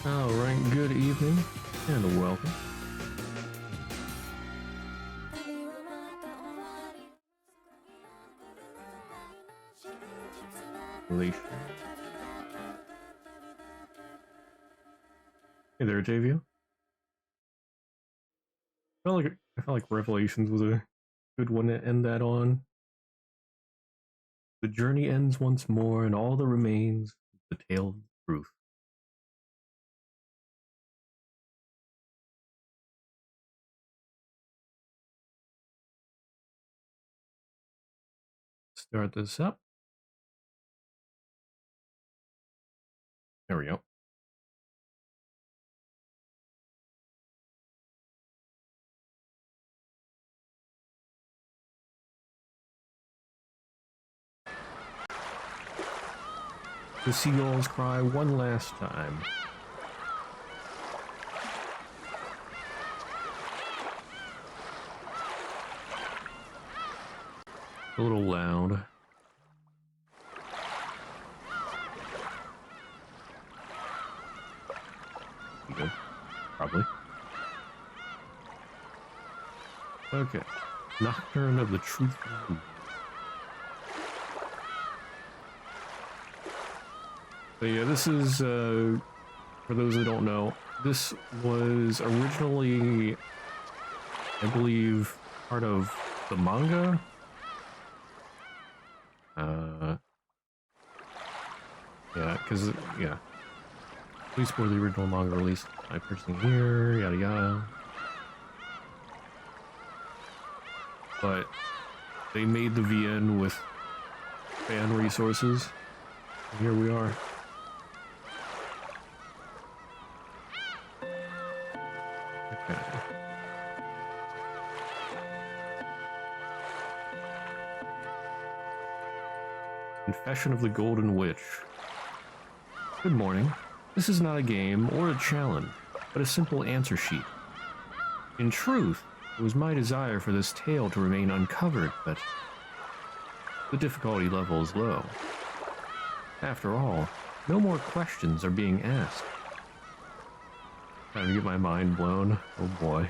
Alright, good evening and welcome. Hey there, Tavia. I felt like Revelations was a good one to end that on. The journey ends once more, and all that remains is the tale of the truth. Start this up. There we go. The seagulls cry one last time. A little loud. Good. Probably. Okay. Nocturne of the Truthful Moon. So yeah, this is, for those that don't know, this was originally, I believe, part of the manga. Yeah, because, yeah. Please for the original manga release. My person here, yada yada. But they made the VN with fan resources. And here we are. Okay. Confession of the Golden Witch. Good morning. This is not a game or a challenge, but a simple answer sheet. In truth, it was my desire for this tale to remain uncovered, but the difficulty level is low. After all, no more questions are being asked. Time to get my mind blown. Oh boy.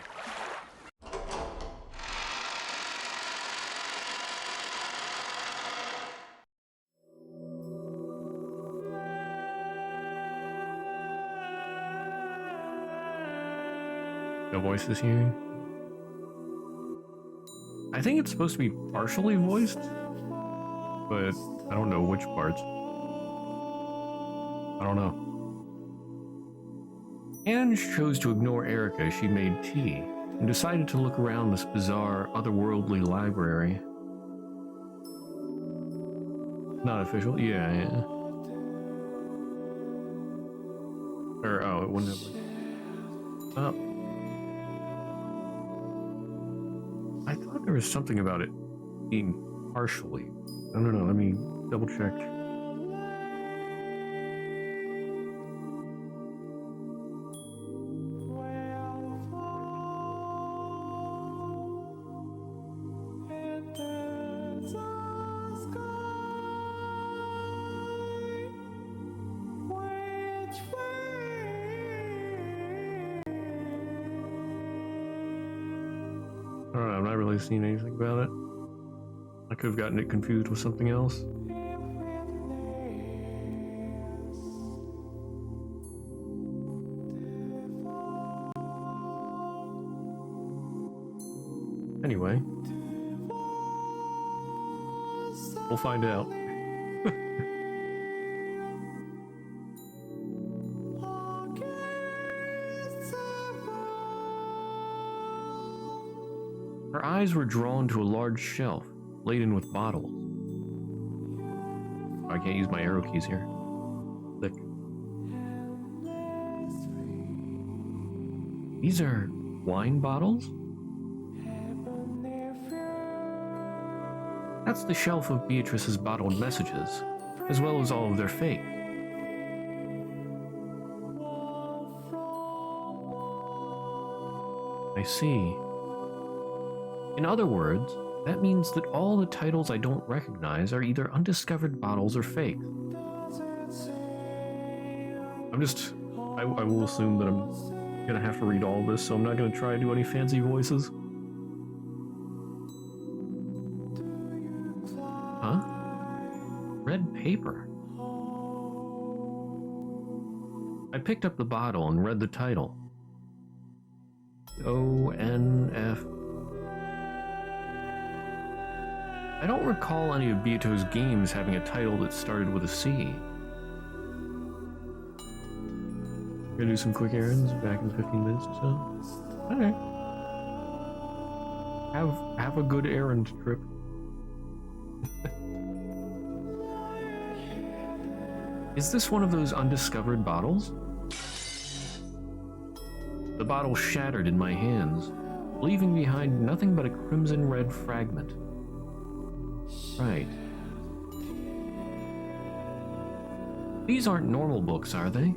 No voices here. I think it's supposed to be partially voiced, but I don't know which parts. I don't know. Anne chose to ignore Erica as she made tea, and decided to look around this bizarre, otherworldly library. Not official? Yeah. Or, oh, it wouldn't have... Oh. I thought there was something about it being partially. I don't know, let me double check. I don't know, I'm not really seeing anything about it. I could have gotten it confused with something else. Anyway. We'll find out. Her eyes were drawn to a large shelf, laden with bottles. I can't use my arrow keys here. Click. These are wine bottles? That's the shelf of Beatrice's bottled messages, as well as all of their fake. I see. In other words, that means that all the titles I don't recognize are either undiscovered bottles or fake. I will assume that I'm gonna have to read all this, so I'm not gonna try to do any fancy voices. Huh? Red paper. I picked up the bottle and read the title. O-N-F. I don't recall any of Beato's games having a title that started with a C. We're gonna do some quick errands back in 15 minutes or so. Alright. Have a good errand trip. Is this one of those undiscovered bottles? The bottle shattered in my hands, leaving behind nothing but a crimson red fragment. Right. These aren't normal books, are they?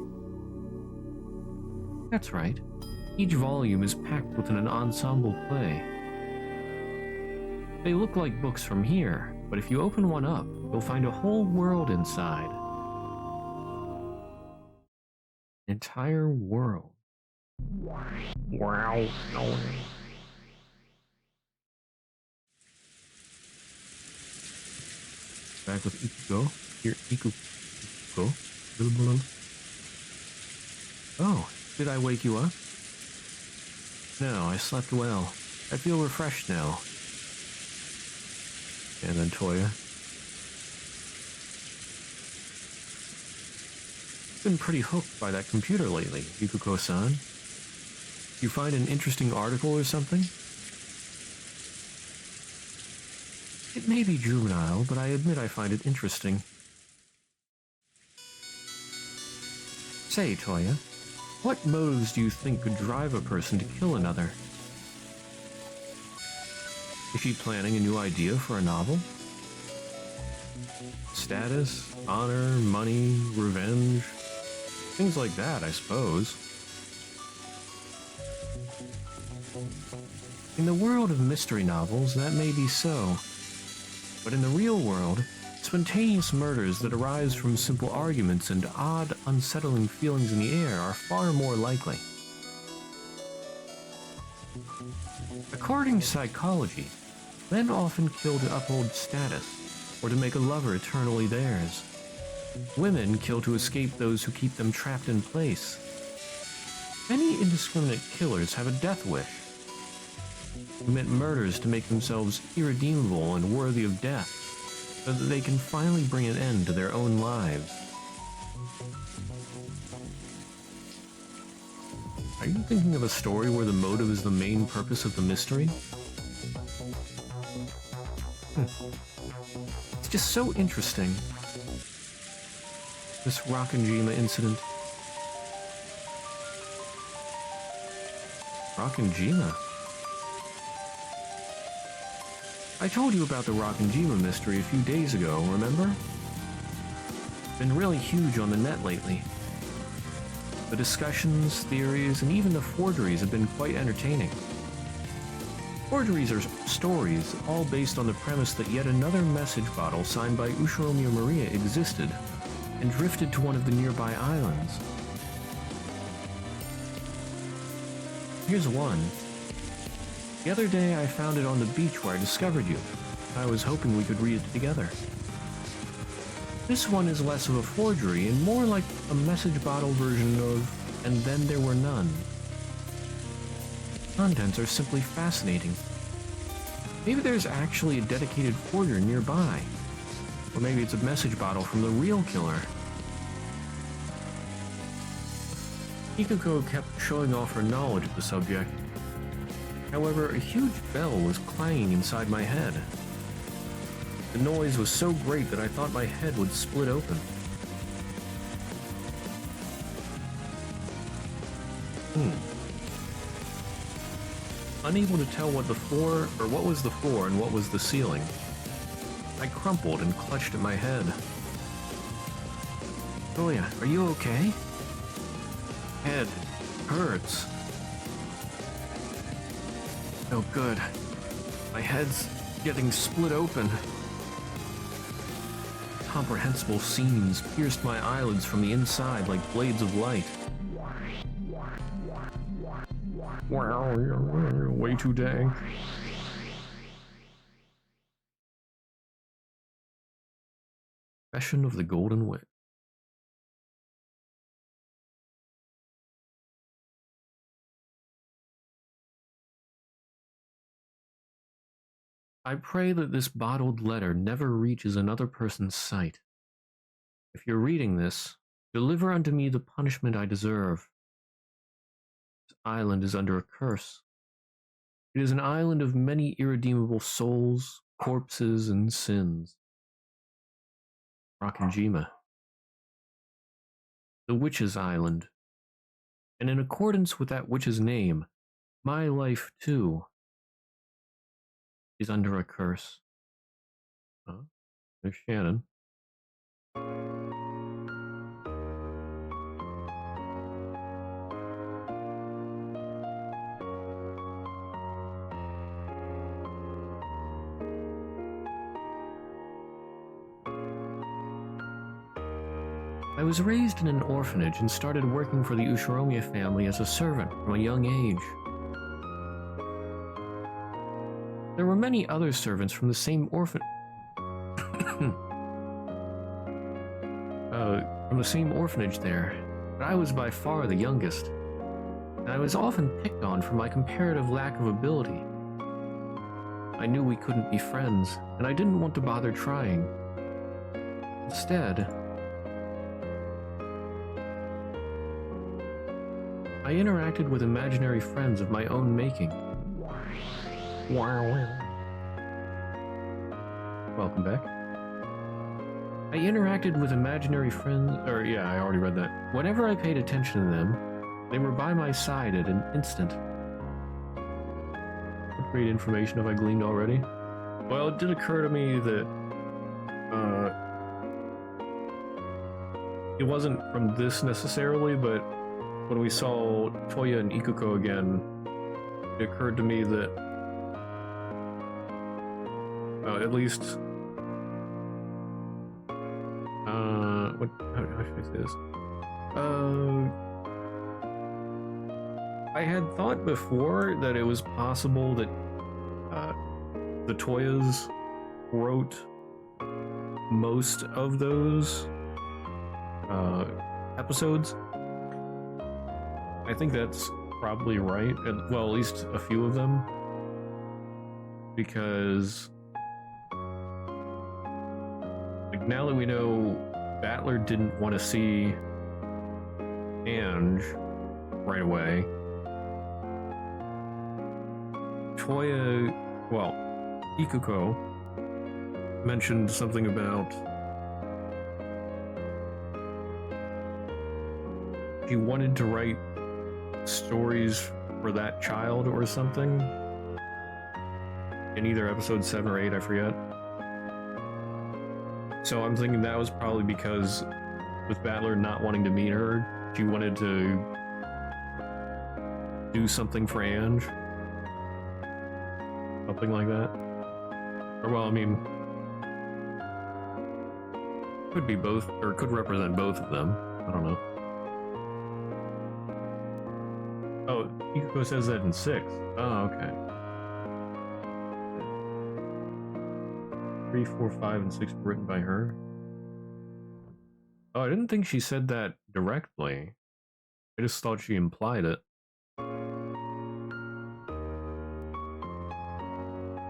That's right. Each volume is packed within an ensemble play. They look like books from here, but if you open one up, you'll find a whole world inside. An entire world. Wow. Back with Ikuko. Here, Ikuko. Oh, did I wake you up? No, I slept well. I feel refreshed now. And then Toya. Been pretty hooked by that computer lately, Ikuko-san. You find an interesting article or something? It may be juvenile, but I admit I find it interesting. Say, Toya, what motives do you think could drive a person to kill another? Is she planning a new idea for a novel? Status, honor, money, revenge, things like that, I suppose. In the world of mystery novels, that may be so. But in the real world, spontaneous murders that arise from simple arguments and odd, unsettling feelings in the air are far more likely. According to psychology, men often kill to uphold status, or to make a lover eternally theirs. Women kill to escape those who keep them trapped in place. Many indiscriminate killers have a death wish. Commit murders to make themselves irredeemable and worthy of death, so that they can finally bring an end to their own lives. Are you thinking of a story where the motive is the main purpose of the mystery? It's just so interesting. This Rakanjima incident. Rakanjima? I told you about the Rakanjima mystery a few days ago, remember? Been really huge on the net lately. The discussions, theories, and even the forgeries have been quite entertaining. Forgeries are stories, all based on the premise that yet another message bottle signed by Ushiromi Maria existed, and drifted to one of the nearby islands. Here's one. The other day I found it on the beach where I discovered you. I was hoping we could read it together. This one is less of a forgery and more like a message bottle version of "And Then There Were None." Contents are simply fascinating. Maybe there's actually a dedicated forger nearby. Or maybe it's a message bottle from the real killer. Ikuko kept showing off her knowledge of the subject. However, a huge bell was clanging inside my head. The noise was so great that I thought my head would split open. Unable to tell what was the floor and what was the ceiling, I crumpled and clutched at my head. Julia, are you okay? Head hurts. Oh good. My head's getting split open. Incomprehensible seams pierced my eyelids from the inside like blades of light. Wow, you're way too dang. Confession of the Golden Witch. I pray that this bottled letter never reaches another person's sight. If you're reading this, deliver unto me the punishment I deserve. This island is under a curse. It is an island of many irredeemable souls, corpses, and sins. Rakanjima. The Witch's Island. And in accordance with that witch's name, my life, too, is under a curse. Oh, there's Shannon. I was raised in an orphanage and started working for the Ushiromiya family as a servant from a young age. There were many other servants from the same orphanage there, but I was by far the youngest, and I was often picked on for my comparative lack of ability. I knew we couldn't be friends, and I didn't want to bother trying. Instead, I interacted with imaginary friends of my own making. Welcome back. I interacted with imaginary friends, I already read that. Whenever I paid attention to them, they were by my side at an instant. What great information have I gleaned already? Well, it did occur to me that, it wasn't from this necessarily, but when we saw Toya and Ikuko again, it occurred to me that, at least, how should I say this? I had thought before that it was possible that, the Toyas wrote most of those, episodes. I think that's probably right, well, at least a few of them, because like now that we know Battler didn't want to see Ange right away, Ikuko mentioned something about she wanted to write stories for that child or something in either episode 7 or 8, I forget. So I'm thinking that was probably because with Battler not wanting to meet her, she wanted to do something for Ange. Something like that. Or well, I mean, could be both, or could represent both of them. I don't know. Oh, Ikuko says that in 6. Oh, okay. 3, 4, 5, and 6 were written by her. Oh, I didn't think she said that directly. I just thought she implied it.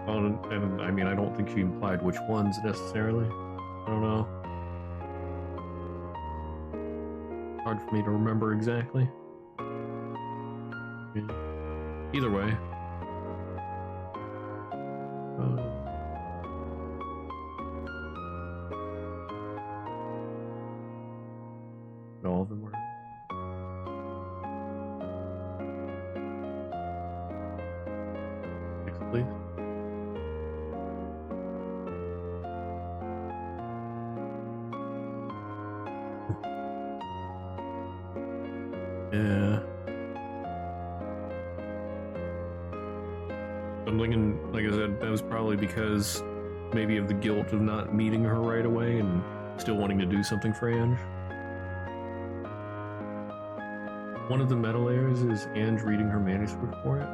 And I mean, I don't think she implied which ones necessarily. I don't know. Hard for me to remember exactly. Yeah. Either way. All of them were. Next, please. Yeah. I'm thinking, like I said, that was probably because maybe of the guilt of not meeting her right away and still wanting to do something for Ange. One of the meta layers is Ange reading her manuscript for it.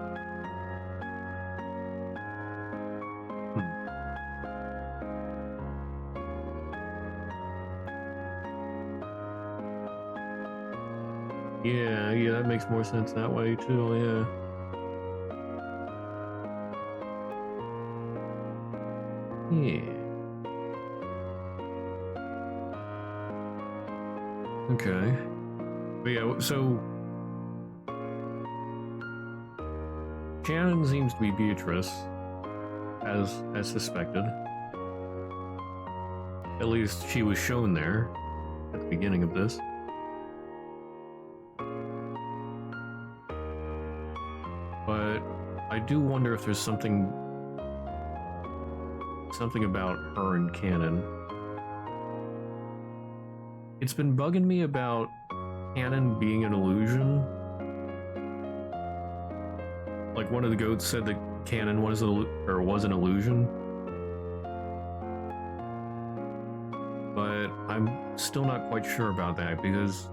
Yeah, that makes more sense that way too, yeah. Yeah. Okay. But yeah, so Shannon seems to be Beatrice, as suspected. At least she was shown there at the beginning of this. But I do wonder if there's something about her and Canon. It's been bugging me about Canon being an illusion. Like one of the goats said that Canon was an illusion. But I'm still not quite sure about that because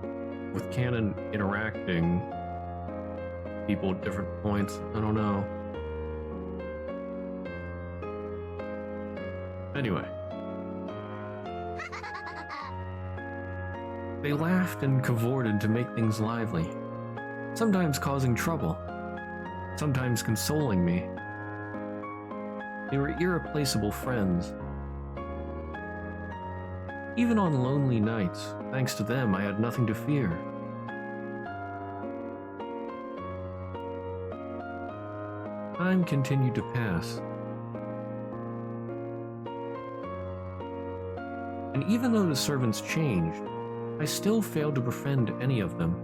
with Canon interacting people at different points, I don't know. Anyway. They laughed and cavorted to make things lively, sometimes causing trouble, sometimes consoling me. They were irreplaceable friends. Even on lonely nights, thanks to them, I had nothing to fear. Time continued to pass. And even though the servants changed, I still failed to befriend any of them.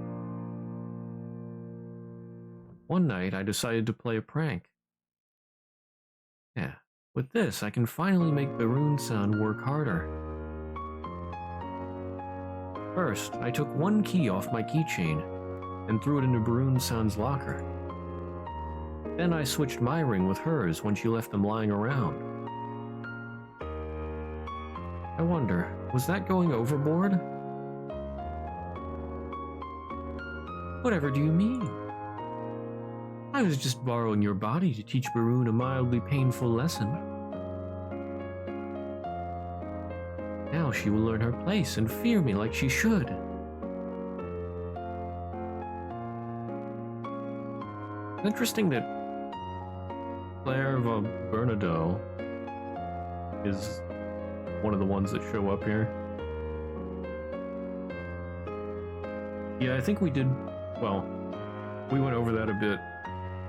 One night, I decided to play a prank. Yeah, with this, I can finally make Barun-san work harder. First, I took one key off my keychain and threw it into Barun-san's locker. Then I switched my ring with hers when she left them lying around. I wonder, was that going overboard? Whatever do you mean? I was just borrowing your body to teach Barun a mildly painful lesson. Now she will learn her place and fear me like she should. It's interesting that Claire of Bernardo is one of the ones that show up here. Yeah, I think we did, well, we went over that a bit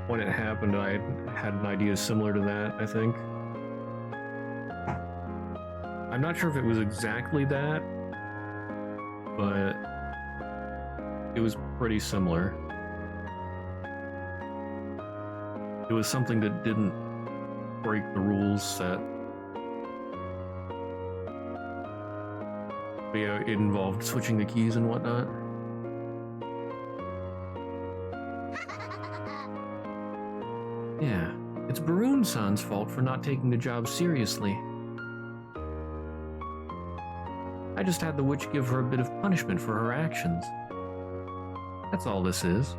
when it happened. I had an idea similar to that, I think. I'm not sure if it was exactly that, but it was pretty similar. It was something that didn't break the rules set. But yeah, it involved switching the keys and whatnot. Yeah, it's Barun-san's fault for not taking the job seriously. I just had the witch give her a bit of punishment for her actions. That's all this is.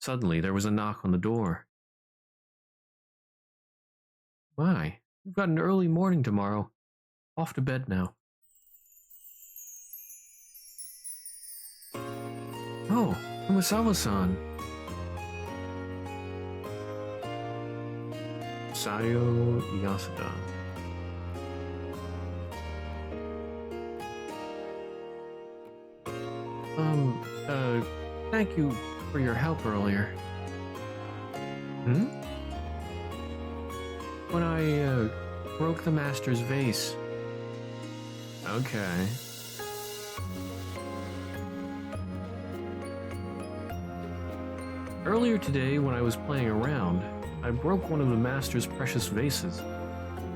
Suddenly, there was a knock on the door. My, we've got an early morning tomorrow. Off to bed now. Oh, Umasawa-san. Sayo Yasuda. Thank you for your help earlier. Hmm? When I, broke the master's vase. Okay. Earlier today, when I was playing around, I broke one of the master's precious vases,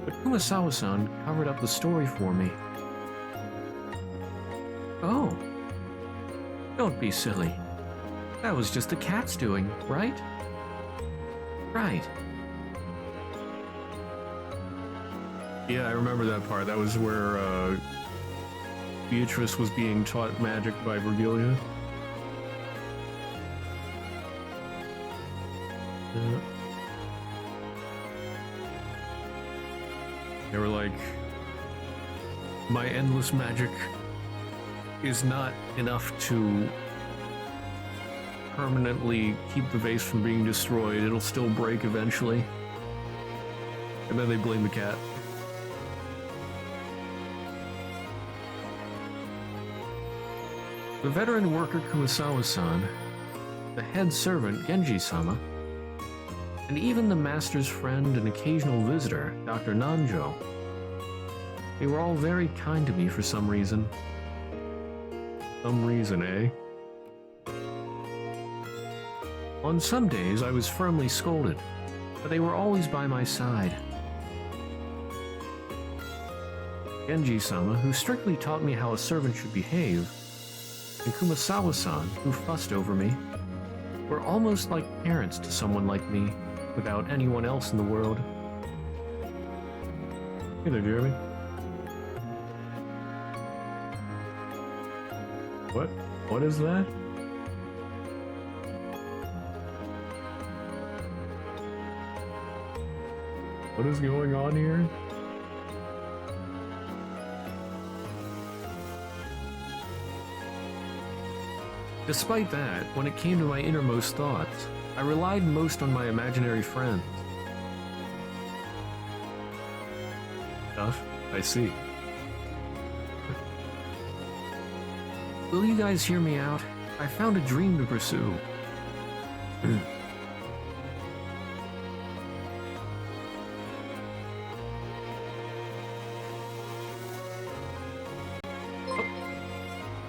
but Kumasawa-san covered up the story for me. Oh. Don't be silly. That was just the cat's doing, right? Right. Yeah, I remember that part. That was where, Beatrice was being taught magic by Virgilia. They were like, my endless magic is not enough to permanently keep the vase from being destroyed. It'll still break eventually. And then they blame the cat. The veteran worker Kumasawa-san, the head servant Genji-sama, and even the master's friend and occasional visitor, Dr. Nanjo, they were all very kind to me for some reason. Some reason, eh? On some days, I was firmly scolded, but they were always by my side. Genji-sama, who strictly taught me how a servant should behave, and Kumasawa-san, who fussed over me, were almost like parents to someone like me, without anyone else in the world. Hey there, Jeremy. What? What is that? What is going on here? Despite that, when it came to my innermost thoughts, I relied most on my imaginary friends. Tough, I see. Will you guys hear me out? I found a dream to pursue. Oh.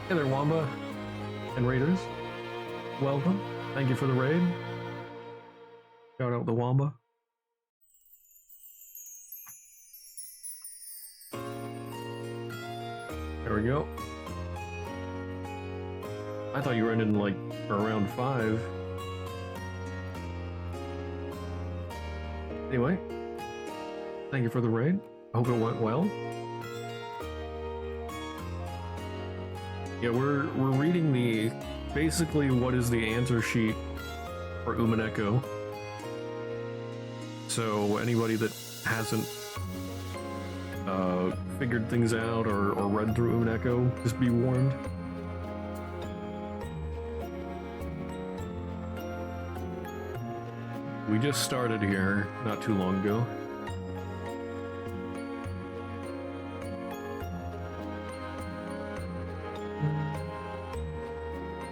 Hey there, Wamba and Raiders. Welcome. Thank you for the raid. Shout out the Wamba. There we go. I thought you were ending like around 5. Anyway, thank you for the raid. I hope it went well. Yeah, we're reading the basically what is the answer sheet for Umineko. So anybody that hasn't figured things out or read through Umineko, just be warned. We just started here not too long ago.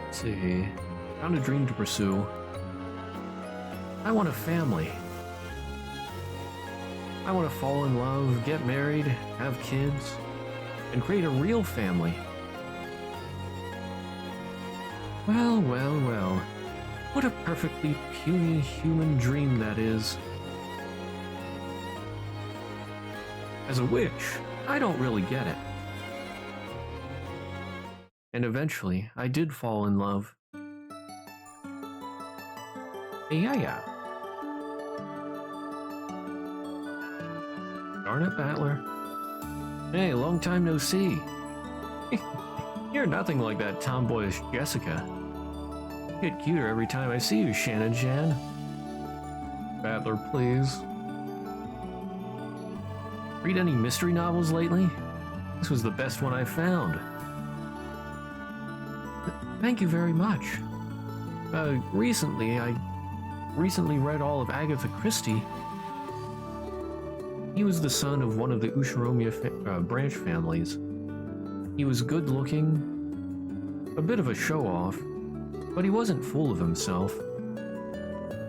Let's see. Found a dream to pursue. I want a family. I want to fall in love, get married, have kids, and create a real family. Well, well, well. What a perfectly puny human dream that is. As a witch, I don't really get it. And eventually, I did fall in love. Yeah. Darn it, Battler. Hey, long time no see. You're nothing like that tomboyish Jessica. You get cuter every time I see you, Shannon Shan. Battler, please. Read any mystery novels lately? This was the best one I found. Thank you very much. I recently read all of Agatha Christie. He was the son of one of the Ushiromiya branch families. He was good looking, a bit of a show-off, but he wasn't full of himself.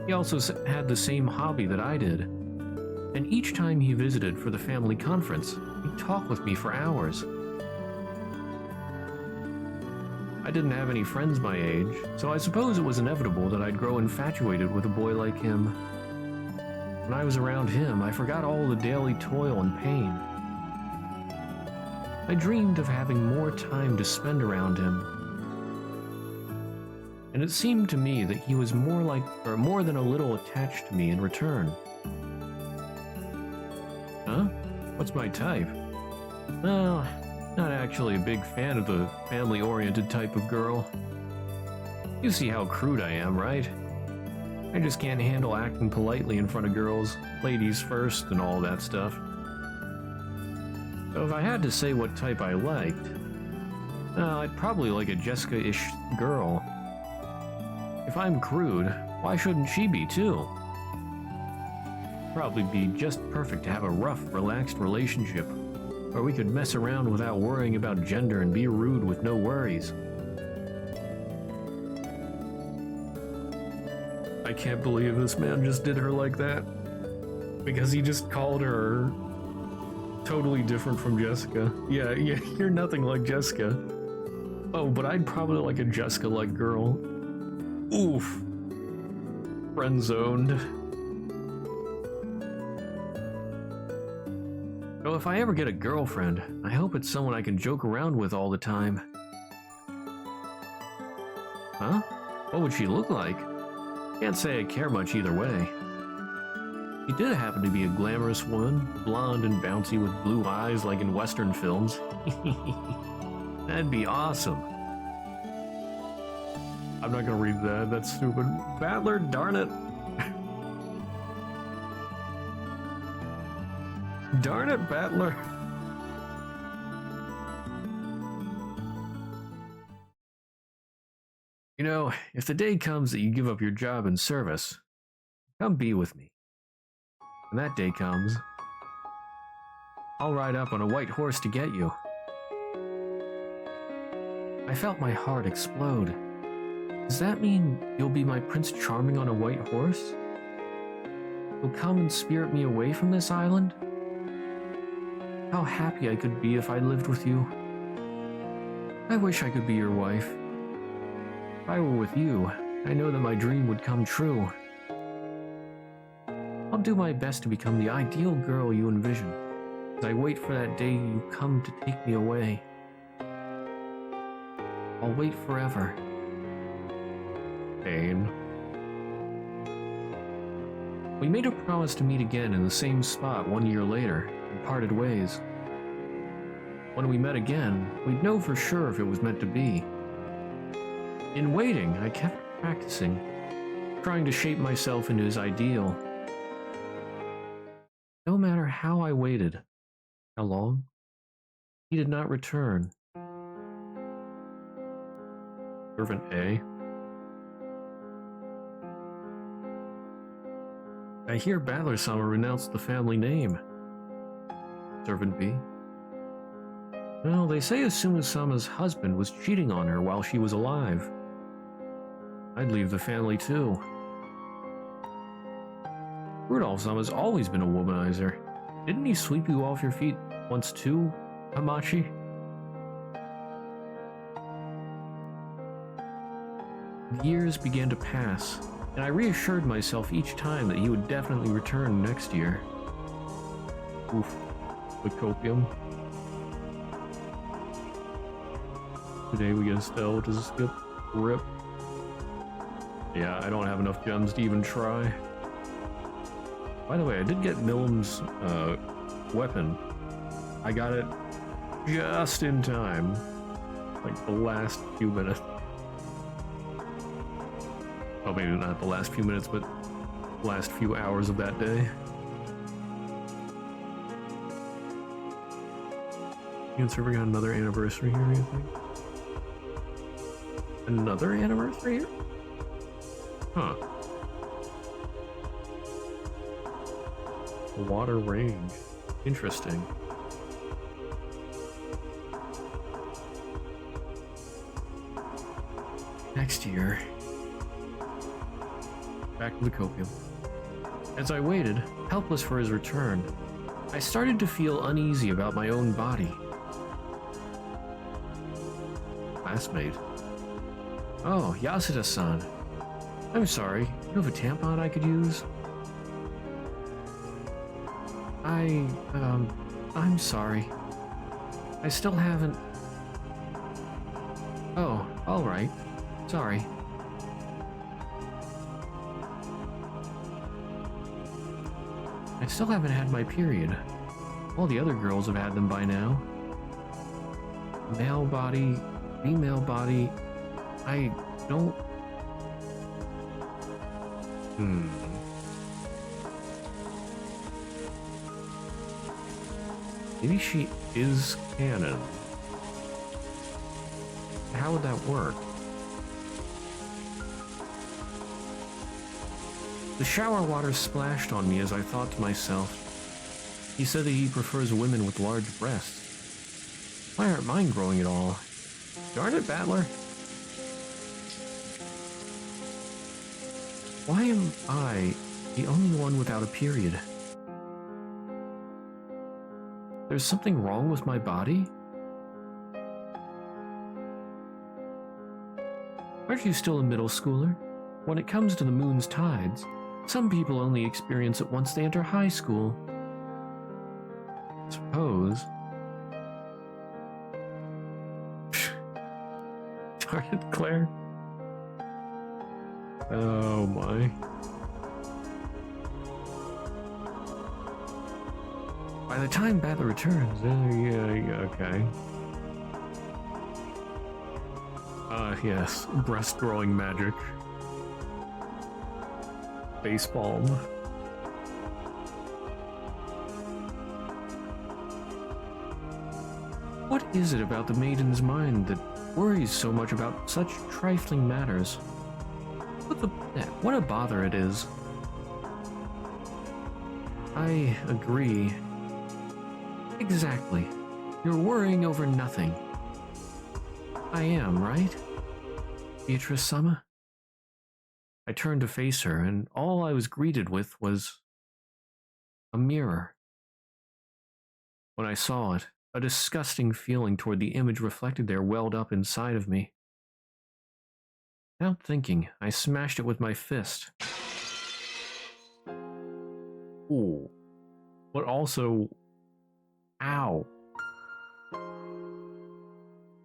He also had the same hobby that I did, and each time he visited for the family conference, he'd talk with me for hours. I didn't have any friends my age, so I suppose it was inevitable that I'd grow infatuated with a boy like him. When I was around him, I forgot all the daily toil and pain. I dreamed of having more time to spend around him. And it seemed to me that he was more than a little attached to me in return. Huh? What's my type? Well, not actually a big fan of the family-oriented type of girl. You see how crude I am, right? I just can't handle acting politely in front of girls, ladies first, and all that stuff. So if I had to say what type I liked, I'd probably like a Jessica-ish girl. If I'm crude, why shouldn't she be too? Probably be just perfect to have a rough, relaxed relationship, where we could mess around without worrying about gender and be rude with no worries. I can't believe this man just did her like that. Because he just called her totally different from Jessica. Yeah, you're nothing like Jessica. Oh, but I'd probably like a Jessica-like girl. Oof. Friend-zoned. So if I ever get a girlfriend, I hope it's someone I can joke around with all the time. Huh? What would she look like? Can't say I care much either way. She did happen to be a glamorous woman, blonde and bouncy with blue eyes like in Western films. That'd be awesome. I'm not gonna read that, that's stupid. Battler, darn it! Darn it, Battler! You know, if the day comes that you give up your job and service, come be with me. When that day comes, I'll ride up on a white horse to get you. I felt my heart explode. Does that mean you'll be my Prince Charming on a white horse? You'll come and spirit me away from this island? How happy I could be if I lived with you. I wish I could be your wife. If I were with you, I know that my dream would come true. I'll do my best to become the ideal girl you envision, as I wait for that day you come to take me away. I'll wait forever. Pain. We made a promise to meet again in the same spot 1 year later, and parted ways. When we met again, we'd know for sure if it was meant to be. In waiting, I kept practicing, trying to shape myself into his ideal. No matter how I waited, how long, he did not return. Servant A. I hear Battler-sama renounced the family name. Servant B. Well, they say Asuma-sama's husband was cheating on her while she was alive. I'd leave the family too. Rudolph-sama's always been a womanizer. Didn't he sweep you off your feet once too, Hamachi? Years began to pass, and I reassured myself each time that he would definitely return next year. Oof, the copium. Today we get Estelle to skip. Rip. Yeah, I don't have enough gems to even try. By the way, I did get Millam's weapon. I got it just in time. Like the last few minutes. Well, maybe not the last few minutes, but the last few hours of that day. You serving on another anniversary here, you think? Another anniversary here? Huh. Water range. Interesting. Next year. Back to the copium. As I waited, helpless for his return, I started to feel uneasy about my own body. Classmate. Oh, Yasuda-san. I'm sorry, you have a tampon I could use? I'm sorry. I still haven't... Oh, alright. Sorry. I still haven't had my period. All the other girls have had them by now. Male body, female body... I don't... Maybe she is canon. How would that work? The shower water splashed on me as I thought to myself. He said that he prefers women with large breasts. Why aren't mine growing at all? Darn it, Battler. Why am I the only one without a period? There's something wrong with my body? Aren't you still a middle schooler? When it comes to the moon's tides, some people only experience it once they enter high school. Suppose. Darn it, Claire. Oh my. By the time Battler returns, yeah, okay. Yes, breast growing magic. Baseball. What is it about the maiden's mind that worries so much about such trifling matters? What a bother it is. I agree. Exactly. You're worrying over nothing. I am, right? Beatrice-sama? I turned to face her, and all I was greeted with was a mirror. When I saw it, a disgusting feeling toward the image reflected there welled up inside of me. Without thinking, I smashed it with my fist. Ooh. But also... Ow.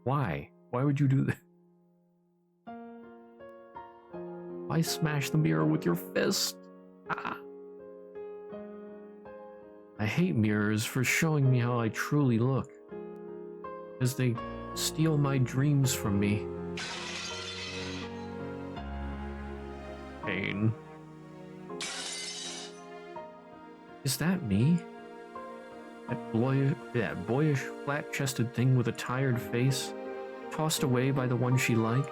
Why? Why would you do that? Why smash the mirror with your fist? Ah. I hate mirrors for showing me how I truly look, as they steal my dreams from me. Pain. Is that me? That boyish, flat-chested thing with a tired face, tossed away by the one she liked,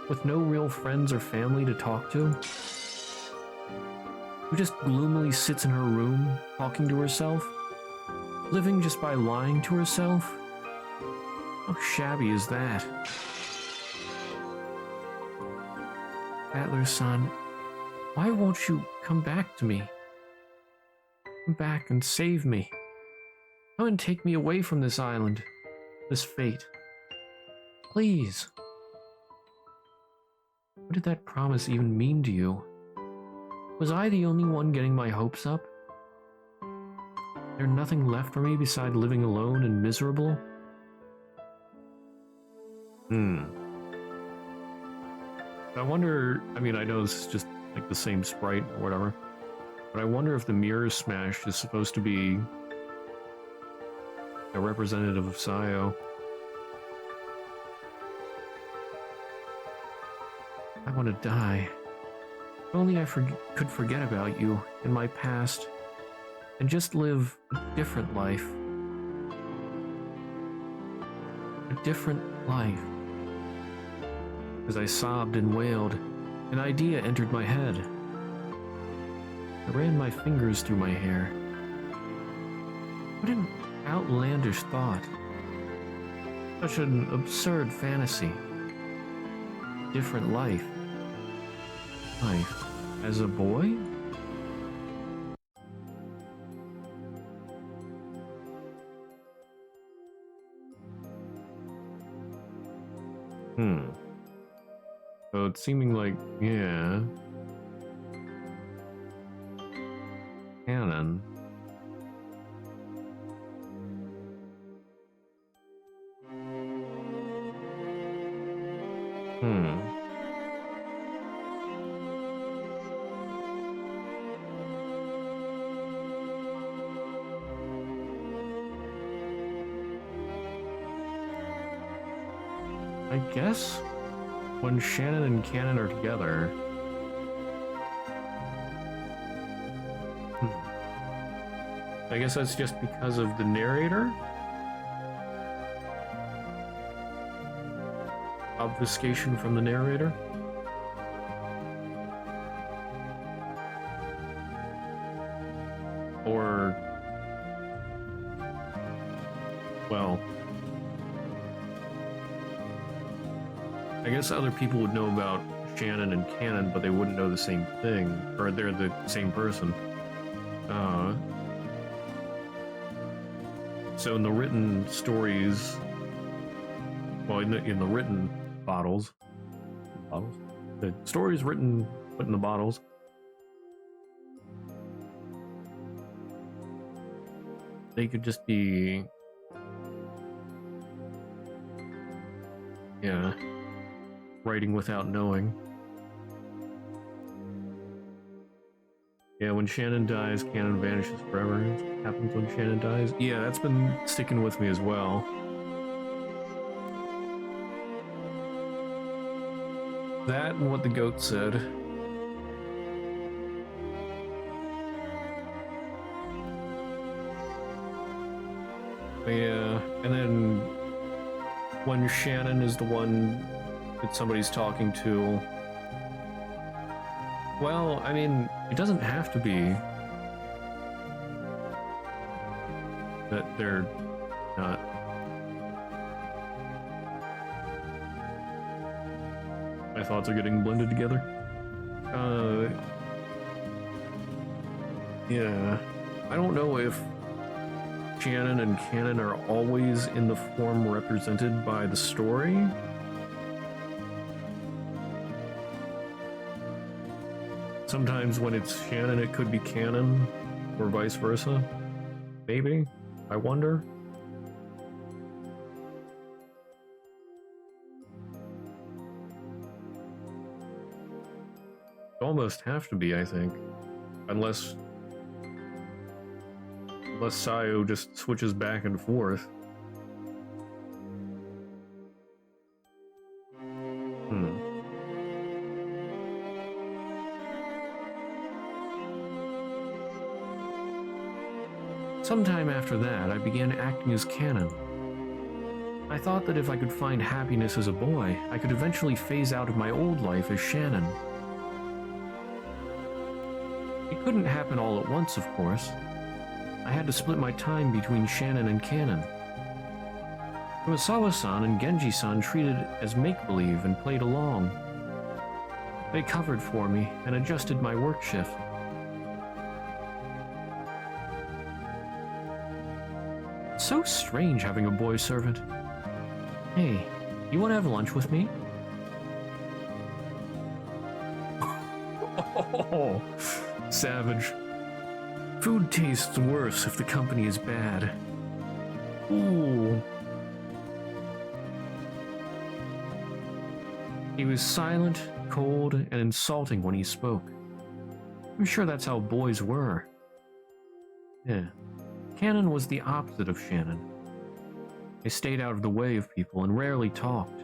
with no real friends or family to talk to? Who just gloomily sits in her room, talking to herself? Living just by lying to herself? How shabby is that? Battler-san, why won't you come back to me? Come back and save me. Come and take me away from this island, this fate. Please. What did that promise even mean to you? Was I the only one getting my hopes up? There nothing left for me beside living alone and miserable? I wonder, I mean, I know this is just like the same sprite or whatever, but I wonder if the mirror smash is supposed to be a representative of Sayo. I want to die. If only I could forget about you and my past and just live a different life. A different life. As I sobbed and wailed, an idea entered my head. I ran my fingers through my hair. What an outlandish thought. Such an absurd fantasy. Different life. Life as a boy? So it's seeming like, yeah. Canon. I guess when Shannon and Canon are together, I guess that's just because of the narrator? Obfuscation from the narrator? Or, well, I guess other people would know about Shannon and Canon, but they wouldn't know the same thing, or they're the same person. So in the written stories, well, in the written bottles, the stories written, put in the bottles, they could just be, yeah, writing without knowing. Yeah, when Shannon dies, Canon vanishes forever. That's what happens when Shannon dies. Yeah, that's been sticking with me as well. That and what the goat said. Yeah, and then when Shannon is the one that somebody's talking to, well, I mean, it doesn't have to be that they're not. My thoughts are getting blended together. Yeah. I don't know if Shannon and Canon are always in the form represented by the story. Sometimes when it's Shannon, it could be Canon, or vice versa. Maybe? I wonder? Almost have to be, I think. Unless Sayo just switches back and forth. Sometime after that, I began acting as Canon. I thought that if I could find happiness as a boy, I could eventually phase out of my old life as Shannon. It couldn't happen all at once, of course. I had to split my time between Shannon and Canon. Kurosawa-san and Genji-san treated as make-believe and played along. They covered for me and adjusted my work shift. It's so strange having a boy servant. Hey, you want to have lunch with me? Oh, savage. Food tastes worse if the company is bad. Ooh. He was silent, cold, and insulting when he spoke. I'm sure that's how boys were. Yeah. Canon was the opposite of Shannon. They stayed out of the way of people and rarely talked.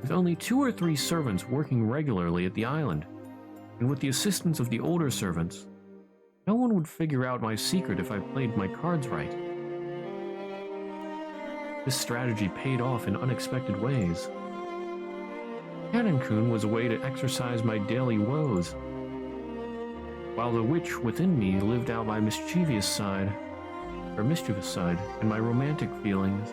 With only 2 or 3 servants working regularly at the island, and with the assistance of the older servants, no one would figure out my secret if I played my cards right. This strategy paid off in unexpected ways. Canon-kun was a way to exorcise my daily woes. while the witch within me lived out my mischievous side, and my romantic feelings.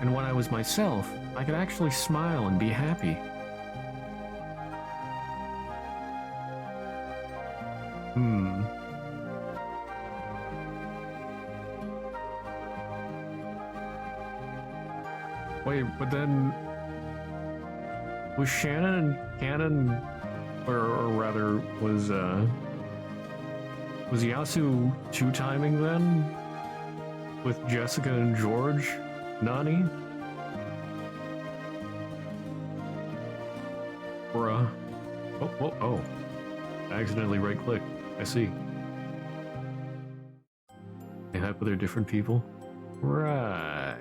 And when I was myself, I could actually smile and be happy. Wait, but then was Shannon and Canon, or rather, was Yasu two-timing then with Jessica and George, Nani? Bruh. Oh. I accidentally right-clicked. I see. They hype with their different people? Right.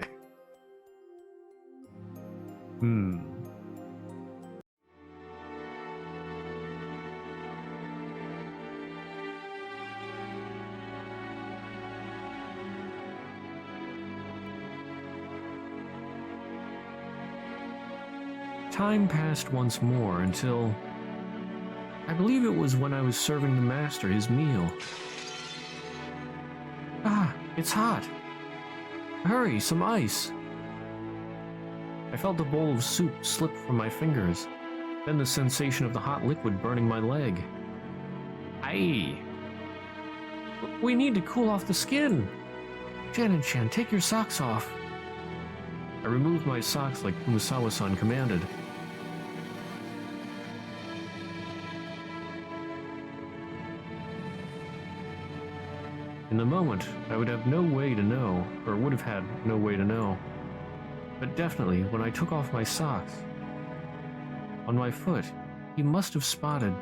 Time passed once more until... I believe it was when I was serving the master his meal. Ah, it's hot. Hurry, some ice. I felt a bowl of soup slip from my fingers, then the sensation of the hot liquid burning my leg. Aye. We need to cool off the skin. Shannon-chan, take your socks off. I removed my socks like Kumasawa-san commanded. In the moment, I would have no way to know, or would have had no way to know. But definitely, when I took off my socks, on my foot, he must have spotted.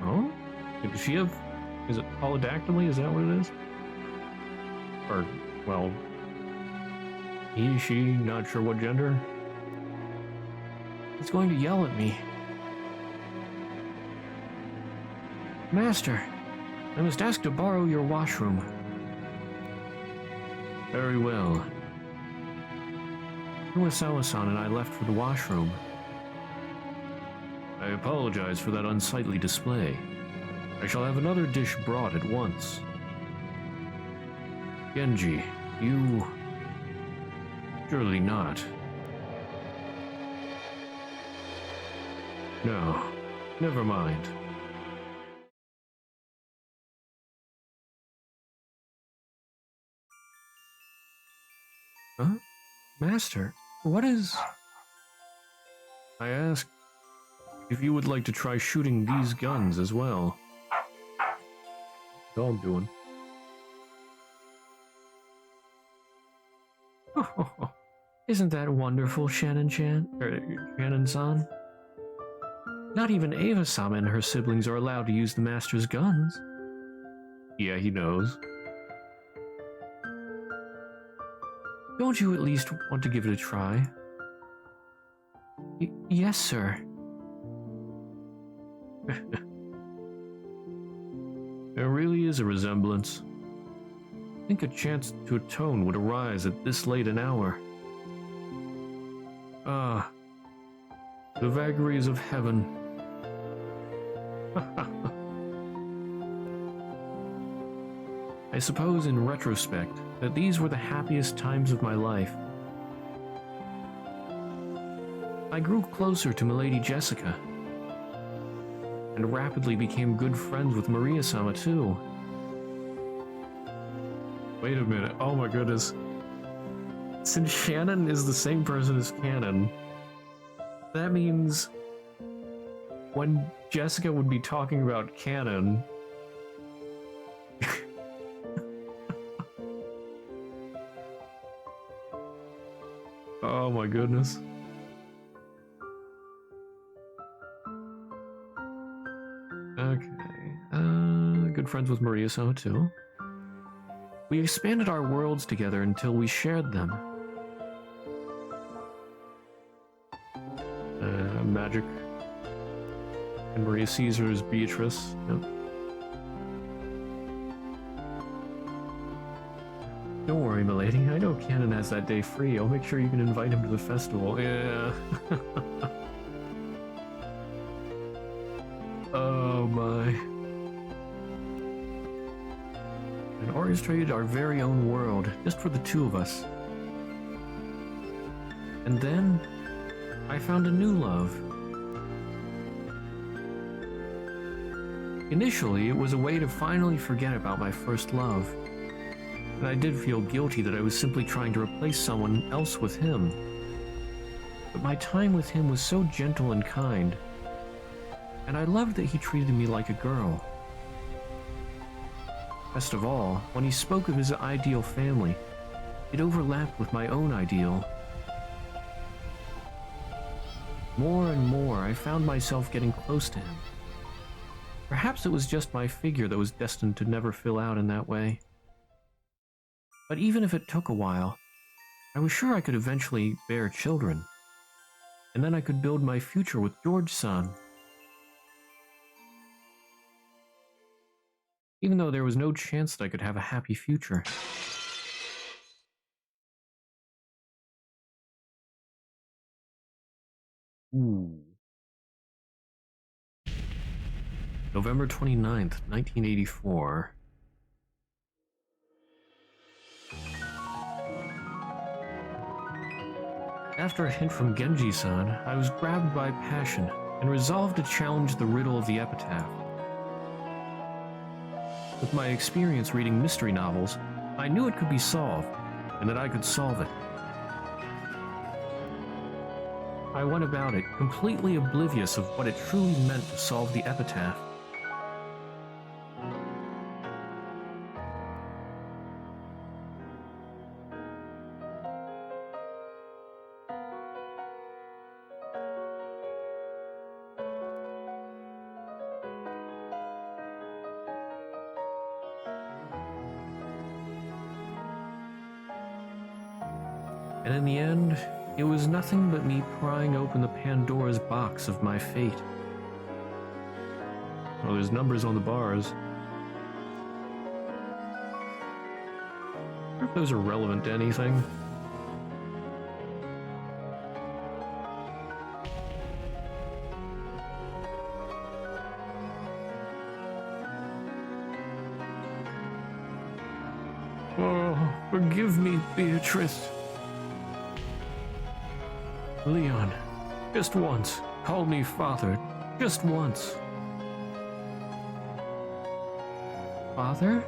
Oh? Does she have... Is it polydactyly? Is that what it is? Or, well... He, she, not sure what gender? He's going to yell at me. Master, I must ask to borrow your washroom. Very well. Kumasawa-san and I left for the washroom. I apologize for that unsightly display. I shall have another dish brought at once. Genji, you... Surely not. No, never mind. Huh? Master, what is... I asked if you would like to try shooting these guns as well. That's all I'm doing. Oh, isn't that wonderful, Shannon-chan? Shannon-san? Not even Ava-sama and her siblings are allowed to use the Master's guns. Yeah, he knows. Don't you at least want to give it a try? Yes, sir. There really is a resemblance. I think a chance to atone would arise at this late an hour. Ah, the vagaries of heaven. I suppose in retrospect that these were the happiest times of my life. I grew closer to Milady Jessica, and rapidly became good friends with Maria-sama too. Wait a minute, oh my goodness. Since Shannon is the same person as Canon, that means when Jessica would be talking about Canon, oh my goodness. Okay, good friends with Maria-sama too. We expanded our worlds together until we shared them. Magic. And Maria Caesar's Beatrice. Yep. Don't worry, milady. I know Canon has that day free. I'll make sure you can invite him to the festival. Yeah. Oh my. And orchestrated our very own world, just for the two of us. And then, I found a new love. Initially, it was a way to finally forget about my first love. And I did feel guilty that I was simply trying to replace someone else with him. But my time with him was so gentle and kind. And I loved that he treated me like a girl. Best of all, when he spoke of his ideal family, it overlapped with my own ideal. More and more, I found myself getting close to him. Perhaps it was just my figure that was destined to never fill out in that way. But even if it took a while, I was sure I could eventually bear children. And then I could build my future with George-san. Even though there was no chance that I could have a happy future. Ooh. November 29th, 1984. After a hint from Genji-san, I was grabbed by passion and resolved to challenge the riddle of the epitaph. With my experience reading mystery novels, I knew it could be solved, and that I could solve it. I went about it completely oblivious of what it truly meant to solve the epitaph. And in the end, it was nothing but me prying open the Pandora's box of my fate. Oh, there's numbers on the bars. I wonder if those are relevant to anything. Oh, forgive me, Beatrice. Leon, just once, call me father, just once. Father?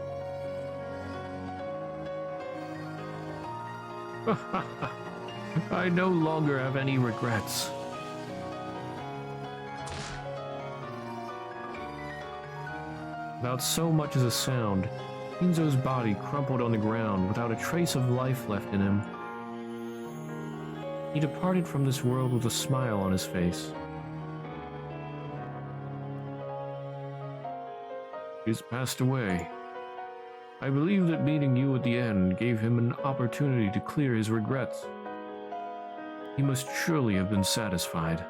I no longer have any regrets. Without so much as a sound, Kinzo's body crumpled on the ground without a trace of life left in him. He departed from this world with a smile on his face. He's passed away. I believe that meeting you at the end gave him an opportunity to clear his regrets. He must surely have been satisfied.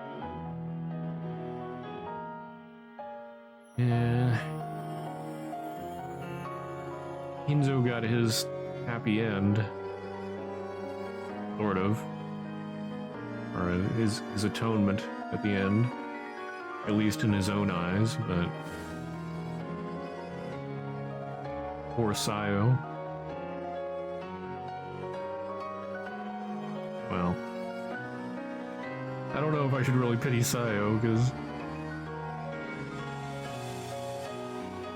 Yeah. Kinzo got his happy end. Sort of. Or his atonement at the end, at least in his own eyes, but poor Sayo. Well, I don't know if I should really pity Sayo, because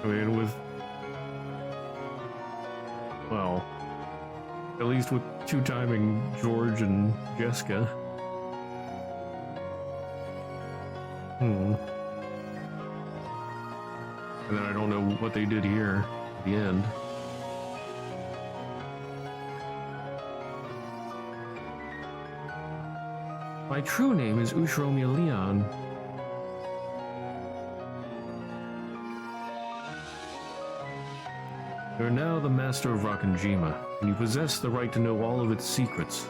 I mean, well, at least with two-timing George and Jessica. And then I don't know what they did here at the end. My true name is Ushiromi Leon. You're now the master of Rakanjima, and you possess the right to know all of its secrets.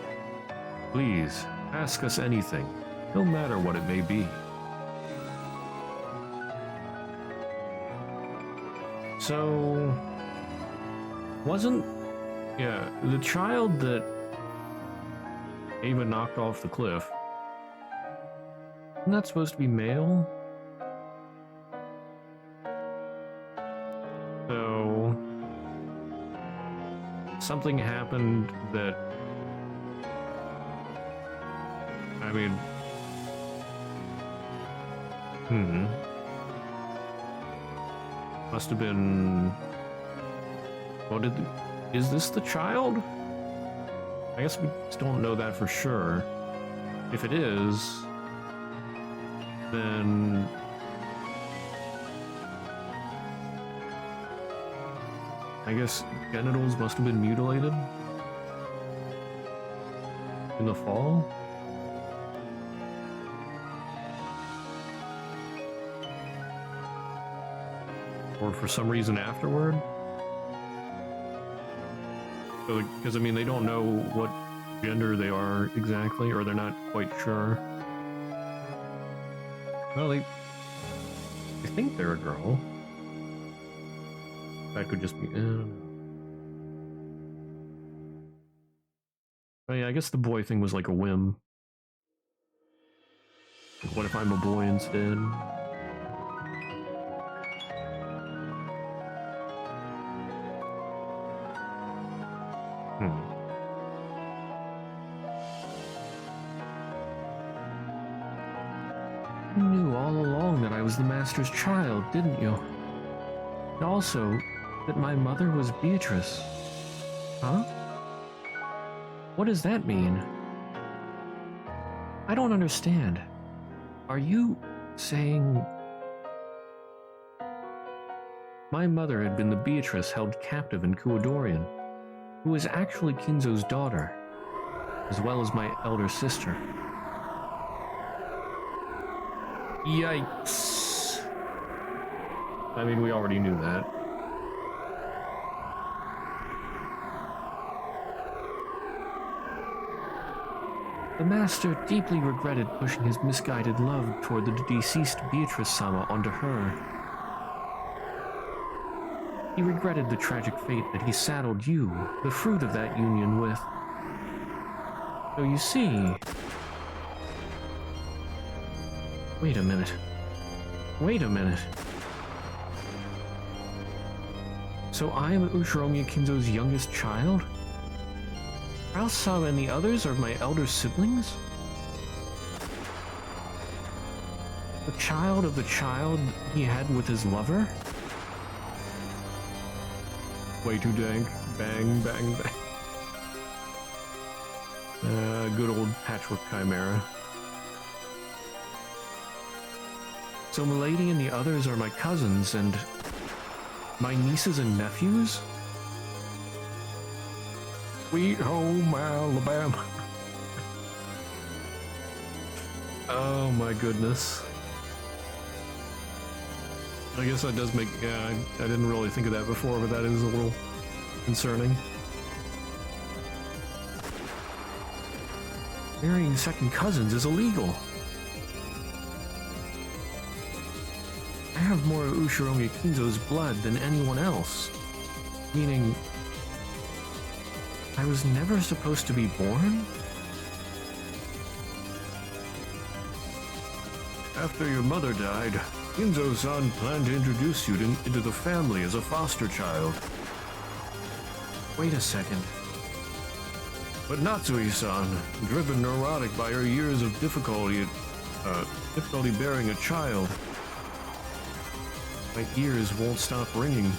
Please, ask us anything, no matter what it may be. So, the child that Ava knocked off the cliff, isn't that supposed to be male? So something happened that, I mean, must have been, what did, is this the child? I guess we just don't know that for sure. If it is, then I guess genitals must have been mutilated in the fall? Or for some reason afterward? Because, I mean, they don't know what gender they are exactly, or they're not quite sure. Well, they think they're a girl. That could just be... Oh yeah, I guess the boy thing was like a whim. What if I'm a boy instead? You knew all along that I was the Master's child, didn't you? And also, that my mother was Beatrice. Huh? What does that mean? I don't understand. Are you saying... My mother had been the Beatrice held captive in Kuodorian, who was actually Kinzo's daughter, as well as my elder sister. Yikes. I mean, we already knew that. The Master deeply regretted pushing his misguided love toward the deceased Beatrice-sama onto her. He regretted the tragic fate that he saddled you, the fruit of that union, with. So you see... Wait a minute. Wait a minute. So I am Ushiromiya Kinzo's youngest child? Rao-sama and the others are my elder siblings? The child of the child he had with his lover? Way too dank. Bang, bang, bang. Good old patchwork chimera. So Milady and the others are my cousins, and my nieces and nephews? Sweet home Alabama. Oh my goodness. I guess that does make, yeah, I didn't really think of that before, but that is a little concerning. Marrying second cousins is illegal. I have more of Ushiromiya Kinzo's blood than anyone else. Meaning, I was never supposed to be born? After your mother died, Kinzo-san planned to introduce you into the family as a foster child. Wait a second. But Natsui-san, driven neurotic by her years of difficulty bearing a child, my ears won't stop ringing.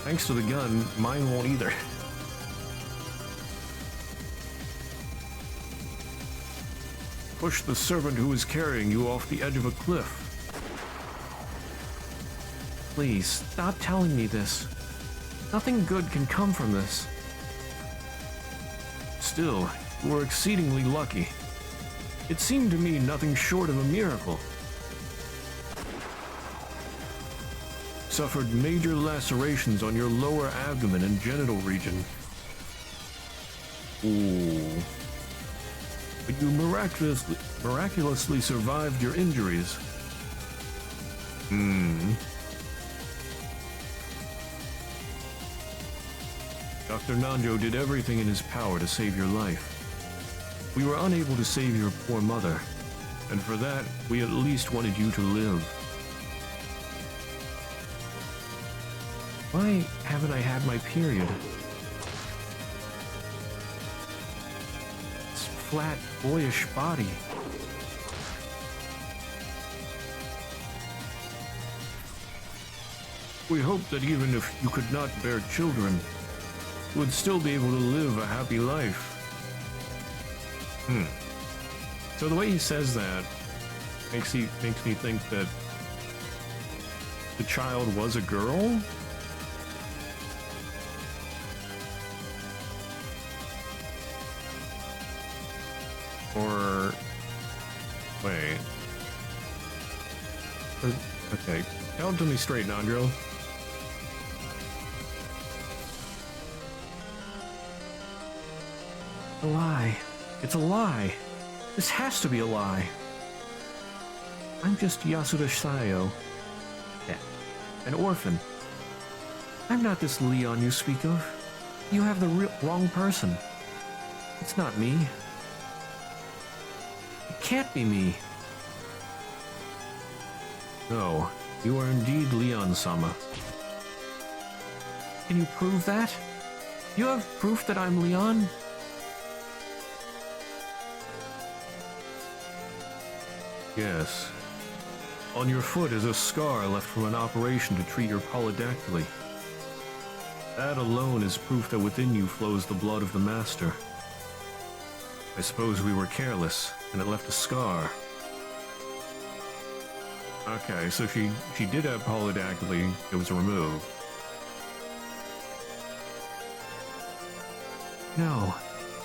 Thanks to the gun, mine won't either. Push the servant who is carrying you off the edge of a cliff. Please, stop telling me this. Nothing good can come from this. Still, you were exceedingly lucky. It seemed to me nothing short of a miracle. Suffered major lacerations on your lower abdomen and genital region. Ooh. But you miraculously survived your injuries. Dr. Nanjo did everything in his power to save your life. We were unable to save your poor mother, and for that, we at least wanted you to live. Why haven't I had my period? This flat, boyish body. We hope that even if you could not bear children, you would still be able to live a happy life. So the way he says that makes me think that the child was a girl? Or wait. Okay, tell it to me straight, Nandro. A lie. It's a lie. This has to be a lie. I'm just Yasuda Sayo. Yeah, an orphan. I'm not this Leon you speak of. You have the wrong person. It's not me. It can't be me. No, you are indeed Leon-sama. Can you prove that? You have proof that I'm Leon? Yes. On your foot is a scar left from an operation to treat your polydactyly. That alone is proof that within you flows the blood of the master. I suppose we were careless, and it left a scar. Okay, so she did have polydactyly, it was removed. No,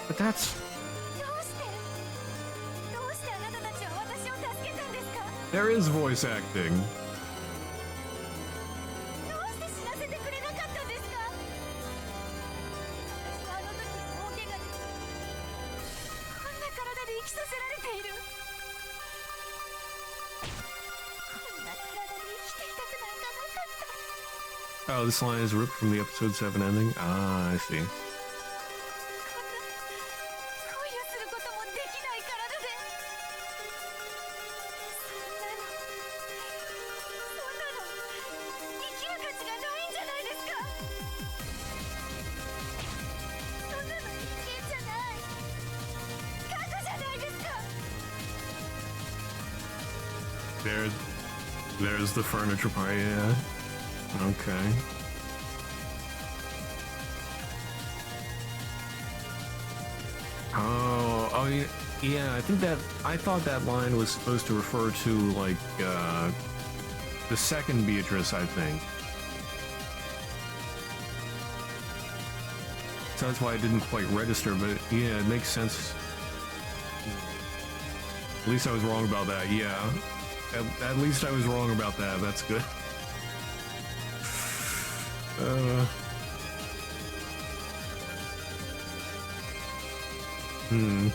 but that's... There is voice acting. Oh, this line is ripped from the episode 7 ending? Ah, I see. There's the furniture part, yeah. Okay. Oh, yeah, I thought that line was supposed to refer to, like, the second Beatrice, I think. So that's why I didn't quite register, but yeah, it makes sense. At least I was wrong about that, yeah. At least I was wrong about that, that's good. Hmm.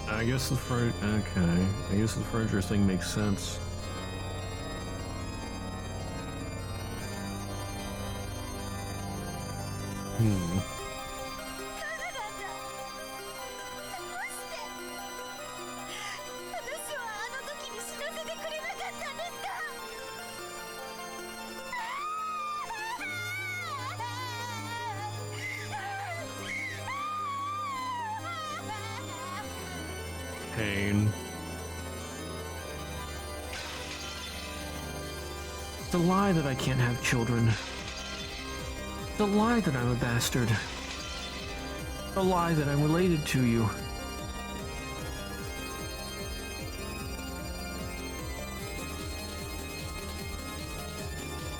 I guess the I guess the furniture thing makes sense. Pain. It's a lie that I can't have children. It's a lie that I'm a bastard. A lie that I'm related to you.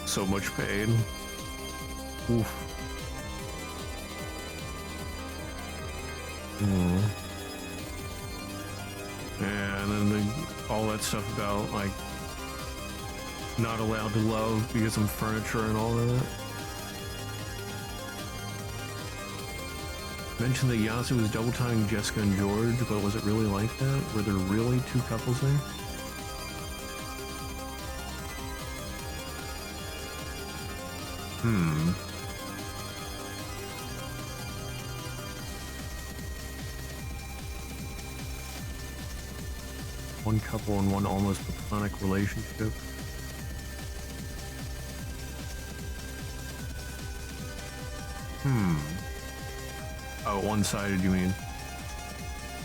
So much pain. Oof. Yeah, and then all that stuff about, like, not allowed to love because of furniture and all of that. Mentioned that Yasu was double timing Jessica and George, but was it really like that? Were there really two couples there? One couple and one almost platonic relationship. Oh, one-sided, you mean?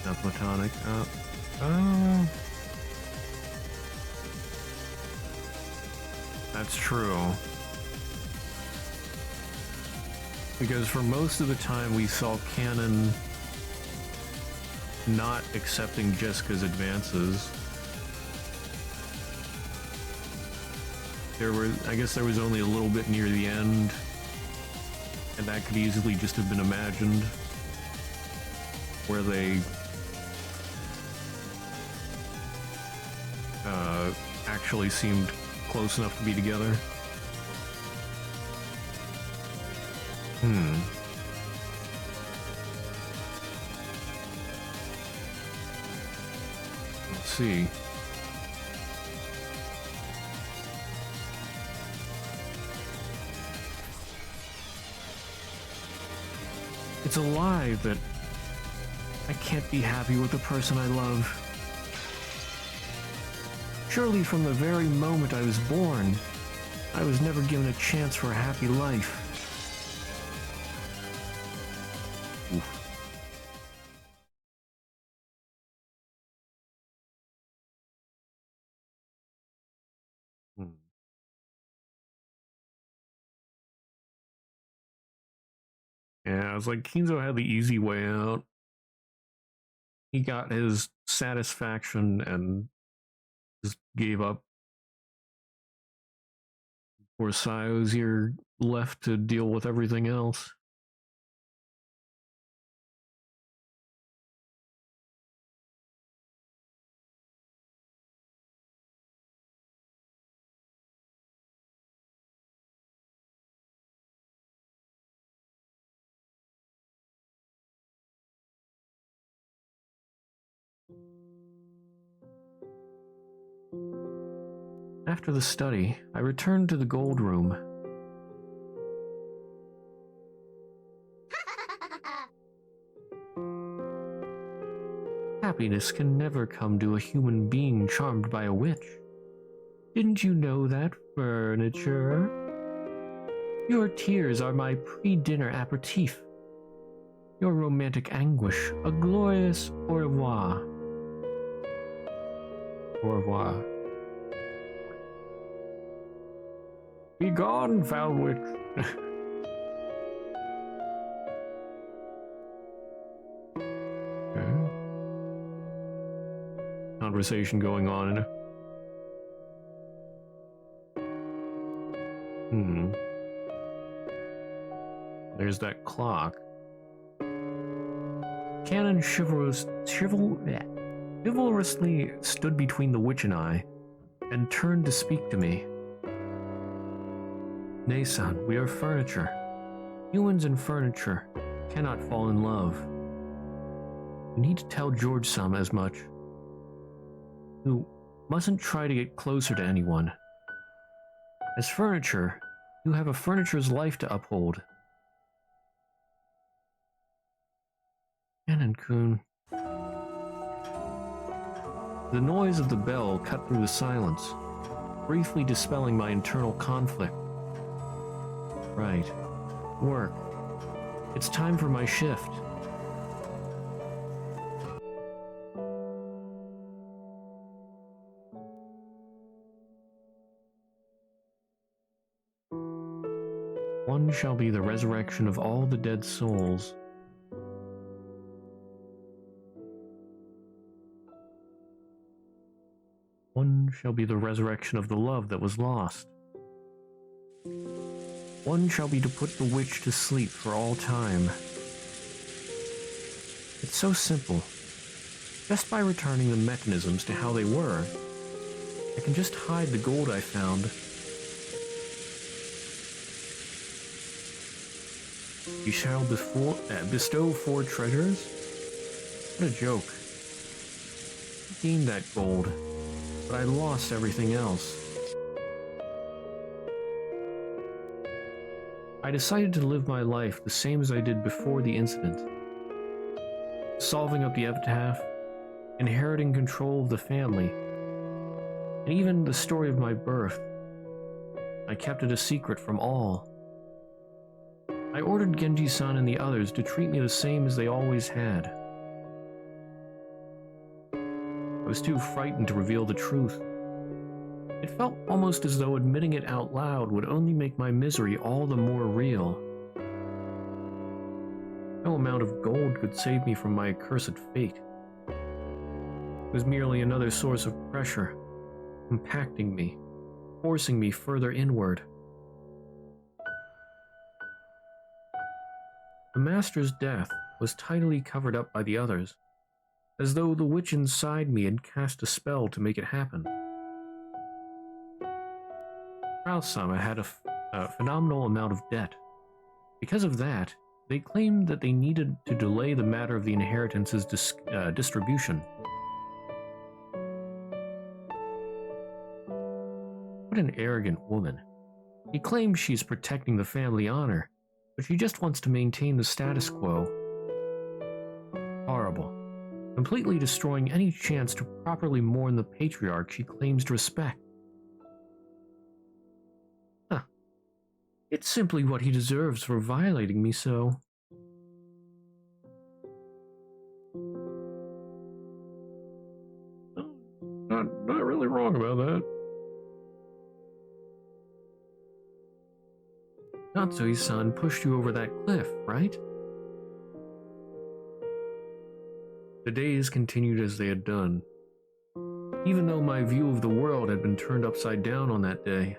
Not platonic. That's true. Because for most of the time we saw Canon not accepting Jessica's advances. I guess there was only a little bit near the end, and that could easily just have been imagined, where they actually seemed close enough to be together. Let's see. It's a lie that I can't be happy with the person I love. Surely from the very moment I was born, I was never given a chance for a happy life. Oof. Yeah, I was like, Kinzo had the easy way out. He got his satisfaction and just gave up. Poor Sayo's here left to deal with everything else. After the study, I returned to the gold room. Happiness can never come to a human being charmed by a witch. Didn't you know that, furniture? Your tears are my pre-dinner aperitif. Your romantic anguish, a glorious au revoir. Au revoir. Be gone, foul witch. Okay. Conversation going on. There's that clock. Canon chivalrously stood between the witch and I, and turned to speak to me. Nay-san, we are furniture. Humans and furniture cannot fall in love. You need to tell George-sama as much. You mustn't try to get closer to anyone. As furniture, you have a furniture's life to uphold. Canon-kun. The noise of the bell cut through the silence, briefly dispelling my internal conflict. Right. Work. It's time for my shift. One shall be the resurrection of all the dead souls. One shall be the resurrection of the love that was lost. One shall be to put the witch to sleep for all time. It's so simple. Just by returning the mechanisms to how they were, I can just hide the gold I found. You shall bestow 4 treasures? What a joke. I gained that gold, but I lost everything else. I decided to live my life the same as I did before the incident. Solving up the epitaph, inheriting control of the family, and even the story of my birth. I kept it a secret from all. I ordered Genji-san and the others to treat me the same as they always had. I was too frightened to reveal the truth. It felt almost as though admitting it out loud would only make my misery all the more real. No amount of gold could save me from my accursed fate. It was merely another source of pressure, compacting me, forcing me further inward. The master's death was tidily covered up by the others, as though the witch inside me had cast a spell to make it happen. Rao-sama had a phenomenal amount of debt. Because of that, they claimed that they needed to delay the matter of the inheritance's distribution. What an arrogant woman. He claims she's protecting the family honor, but she just wants to maintain the status quo. Horrible. Completely destroying any chance to properly mourn the patriarch she claims to respect. Huh. It's simply what he deserves for violating me so. Not really wrong about that. Natsui-san pushed you over that cliff, right? The days continued as they had done, even though my view of the world had been turned upside down on that day.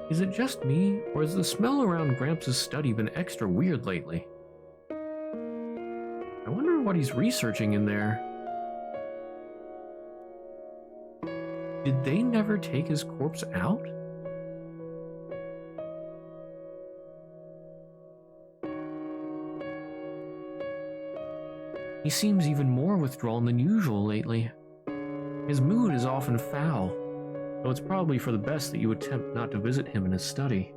Is it just me, or has the smell around Gramps' study been extra weird lately? I wonder what he's researching in there. Did they never take his corpse out? He seems even more withdrawn than usual lately. His mood is often foul, though it's probably for the best that you attempt not to visit him in his study.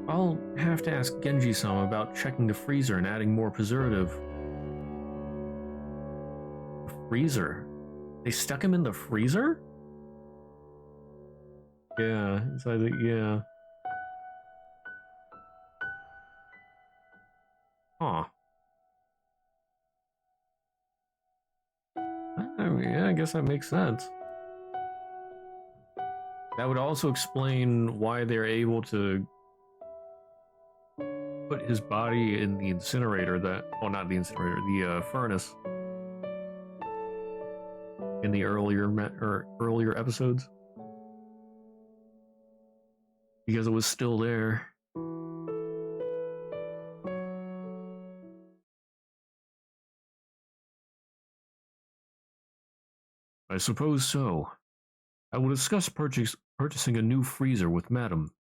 I'll have to ask Genji-sama about checking the freezer and adding more preservative. Freezer? They stuck him in the freezer? Yeah, it's either, yeah. Huh. I mean, yeah, I guess that makes sense. That would also explain why they're able to put his body in the incinerator well, not the incinerator, the furnace. In the earlier episodes, because it was still there. I suppose so. I will discuss purchasing a new freezer with Madam.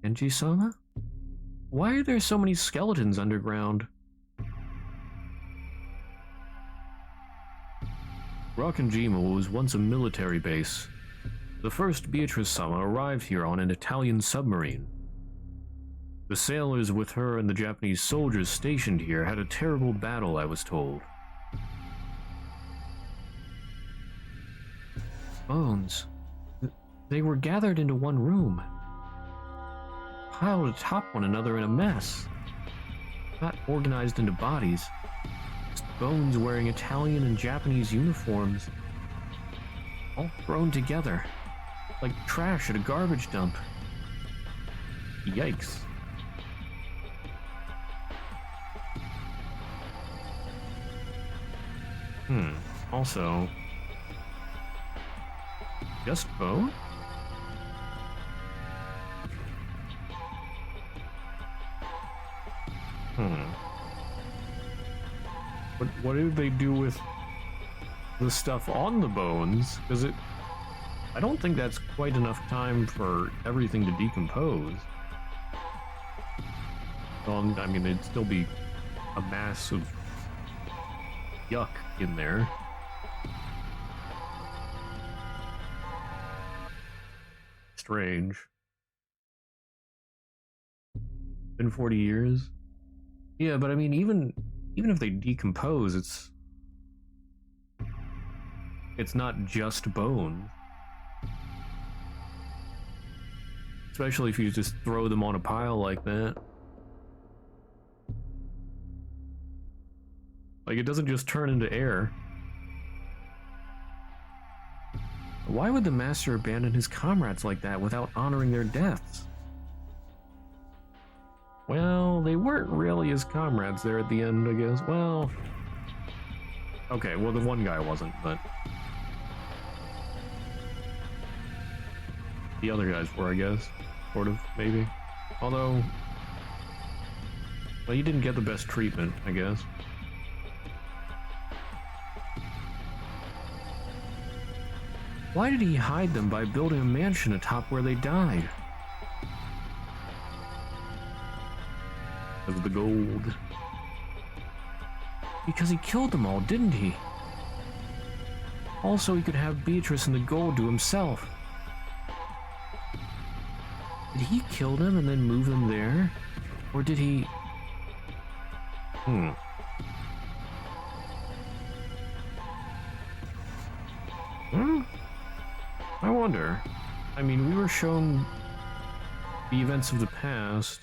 Genji-sama? Why are there so many skeletons underground? Rockenjima was once a military base. The first Beatrice-sama arrived here on an Italian submarine. The sailors with her and the Japanese soldiers stationed here had a terrible battle, I was told. Bones. They were gathered into one room, piled atop one another in a mess, not organized into bodies. Bones wearing Italian and Japanese uniforms, all thrown together, like trash at a garbage dump. Yikes. Also, just bone? what did they do with the stuff on the bones? Because I don't think that's quite enough time for everything to decompose. I mean, it'd still be a mass of yuck in there. Strange. Been 40 years? Yeah, but I mean, even if they decompose, it's not just bone. Especially if you just throw them on a pile like that. Like, it doesn't just turn into air. Why would the master abandon his comrades like that without honoring their deaths? Well, they weren't really his comrades there at the end, I guess. Well, okay, well, the one guy wasn't, but the other guys were, I guess. Sort of, maybe. Although, well, you didn't get the best treatment, I guess. Why did he hide them by building a mansion atop where they died? Because of the gold. Because he killed them all, didn't he? Also, he could have Beatrice and the gold to himself. Did he kill them and then move them there? Or did he... I wonder. I mean, we were shown the events of the past,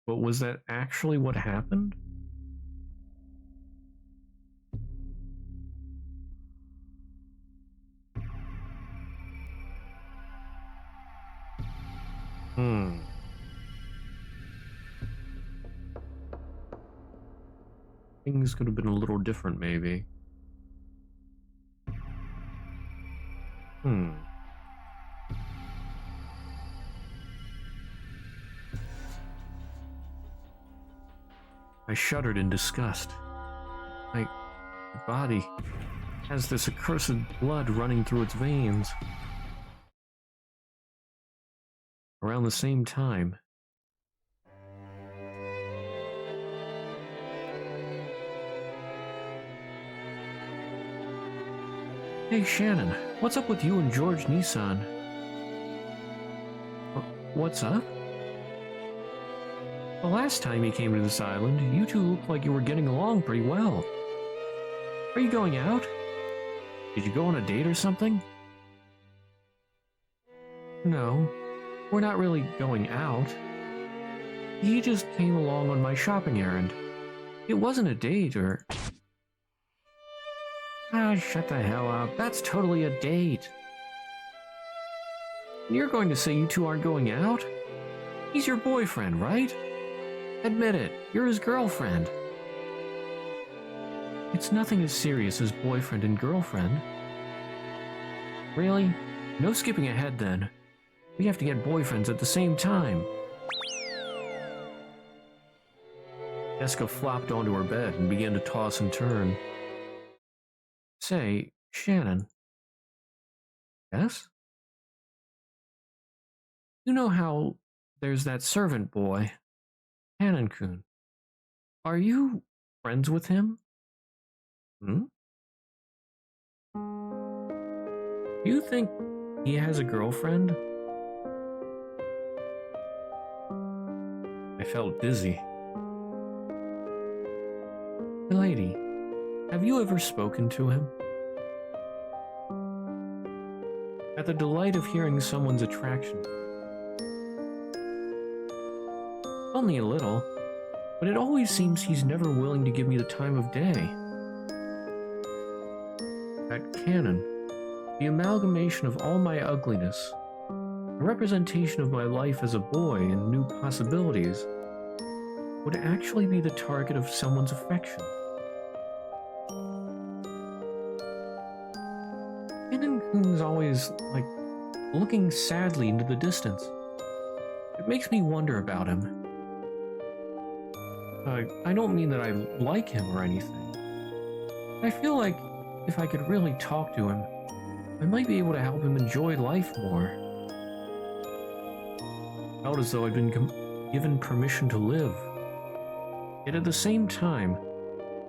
but was that actually what happened? Things could have been a little different, maybe. I shuddered in disgust. My body has this accursed blood running through its veins. Around the same time, hey Shannon, what's up with you and George Nissan? What's up? The last time you came to this island, you two looked like you were getting along pretty well. Are you going out? Did you go on a date or something? No, we're not really going out. He just came along on my shopping errand. It wasn't a date or... Ah, shut the hell up. That's totally a date. You're going to say you two aren't going out? He's your boyfriend, right? Admit it, you're his girlfriend. It's nothing as serious as boyfriend and girlfriend. Really? No skipping ahead then. We have to get boyfriends at the same time. Jessica flopped onto her bed and began to toss and turn. Say, Shannon. Yes? You know how there's that servant boy, Hannon-kun. Are you friends with him? Do you think he has a girlfriend? I felt dizzy. Lady, have you ever spoken to him? At the delight of hearing someone's attraction. Only a little, but it always seems he's never willing to give me the time of day. That canon, the amalgamation of all my ugliness, a representation of my life as a boy and new possibilities, would actually be the target of someone's affection. Hannon-kun's always, like, looking sadly into the distance. It makes me wonder about him. I don't mean that I like him or anything. I feel like if I could really talk to him, I might be able to help him enjoy life more. I felt as though I'd been given permission to live. Yet at the same time,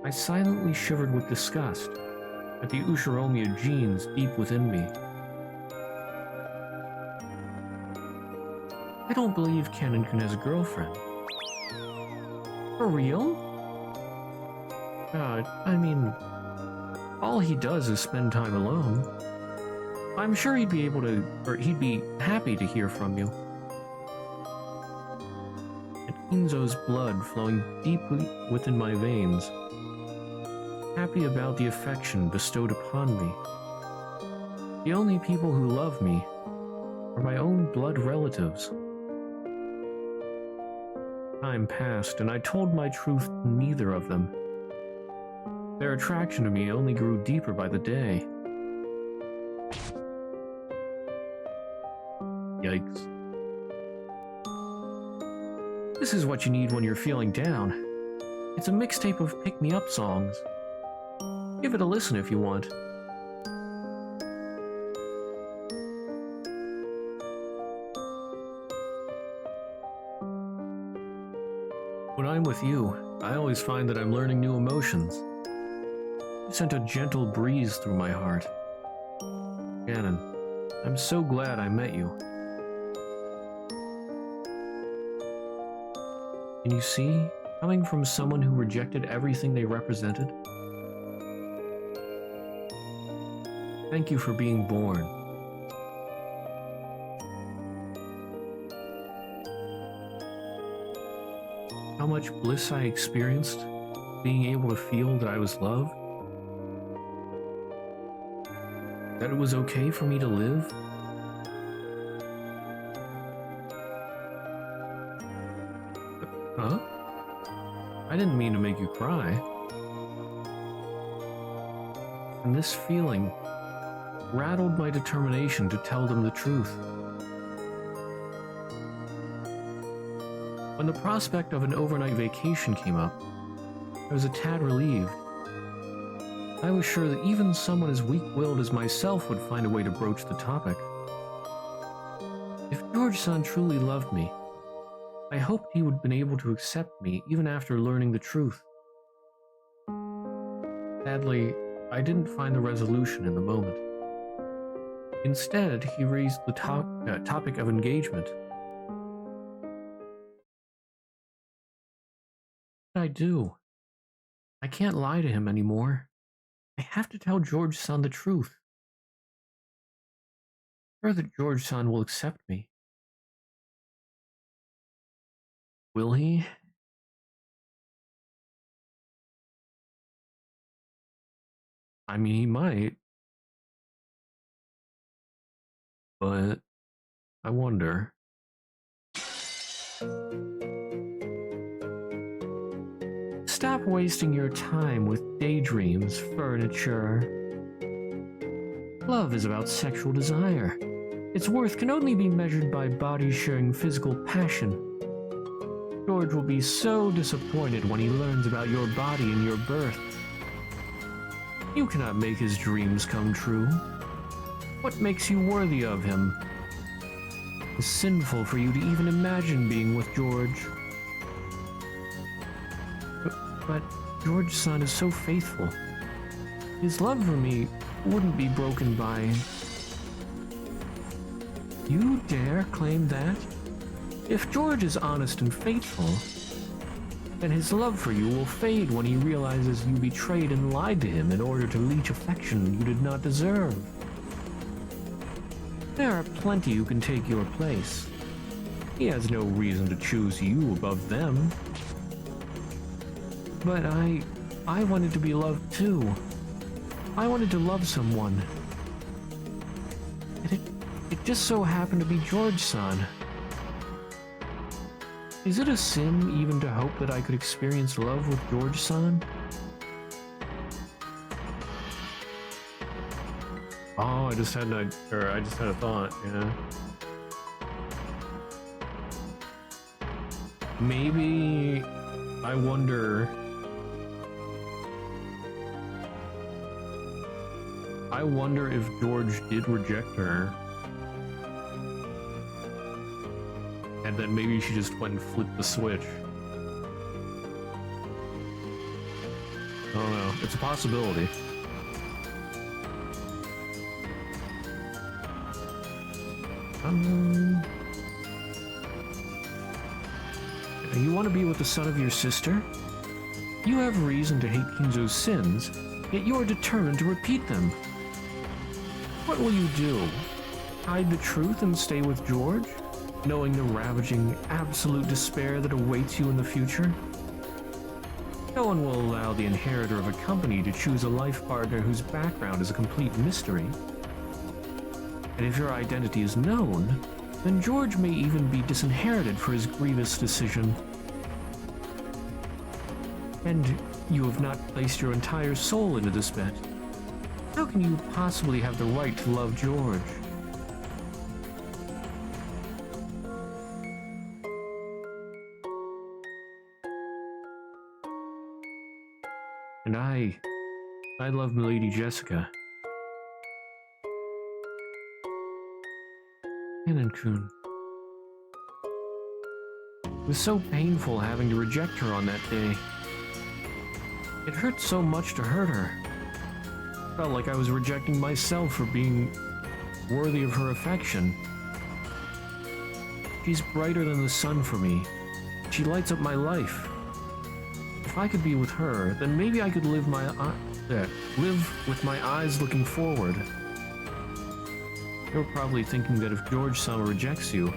I silently shivered with disgust at the Ushiromiya genes deep within me. I don't believe Kanon-kun has a girlfriend. For real? I mean, all he does is spend time alone. I'm sure he'd be able to, or he'd be happy to hear from you. And Inzo's blood flowing deeply within my veins, happy about the affection bestowed upon me. The only people who love me are my own blood relatives. Time passed, and I told my truth to neither of them. Their attraction to me only grew deeper by the day. Yikes. This is what you need when you're feeling down. It's a mixtape of pick-me-up songs. Give it a listen if you want. When I'm with you, I always find that I'm learning new emotions. You sent a gentle breeze through my heart. Kanon, I'm so glad I met you. Can you see, coming from someone who rejected everything they represented? Thank you for being born. How much bliss I experienced, being able to feel that I was loved, that it was okay for me to live. Huh? I didn't mean to make you cry. And this feeling rattled my determination to tell them the truth. When the prospect of an overnight vacation came up, I was a tad relieved. I was sure that even someone as weak-willed as myself would find a way to broach the topic. If George-san truly loved me, I hoped he would have been able to accept me even after learning the truth. Sadly, I didn't find the resolution in the moment. Instead, he raised the topic of engagement. What did I do? I can't lie to him anymore. I have to tell George-san the truth. I'm sure that George-san will accept me. Will he? I mean, he might. But I wonder. Stop wasting your time with daydreams, furniture. Love is about sexual desire. Its worth can only be measured by bodies sharing physical passion. George will be so disappointed when he learns about your body and your birth. You cannot make his dreams come true. What makes you worthy of him? It's sinful for you to even imagine being with George. But George-san is so faithful. His love for me wouldn't be broken by... You dare claim that? If George is honest and faithful, then his love for you will fade when he realizes you betrayed and lied to him in order to leech affection you did not deserve. There are plenty who can take your place. He has no reason to choose you above them. But I wanted to be loved too. I wanted to love someone. And it just so happened to be George-san. Is it a sin even to hope that I could experience love with George-san? Oh, I just had a thought, yeah. I wonder... I wonder if George did reject her. And then maybe she just went and flipped the switch. I don't know. It's a possibility. You want to be with the son of your sister? You have reason to hate Kinzo's sins, yet you are determined to repeat them. What will you do? Hide the truth and stay with George, knowing the ravaging, absolute despair that awaits you in the future? No one will allow the inheritor of a company to choose a life partner whose background is a complete mystery. And if your identity is known, then George may even be disinherited for his grievous decision. And you have not placed your entire soul into this bet. How can you possibly have the right to love George? And I love Milady Jessica. Canon-kun. It was so painful having to reject her on that day. It hurt so much to hurt her. It felt like I was rejecting myself for being worthy of her affection. She's brighter than the sun for me. She lights up my life. If I could be with her, then maybe I could live with my eyes looking forward. You're probably thinking that if George-sama rejects you,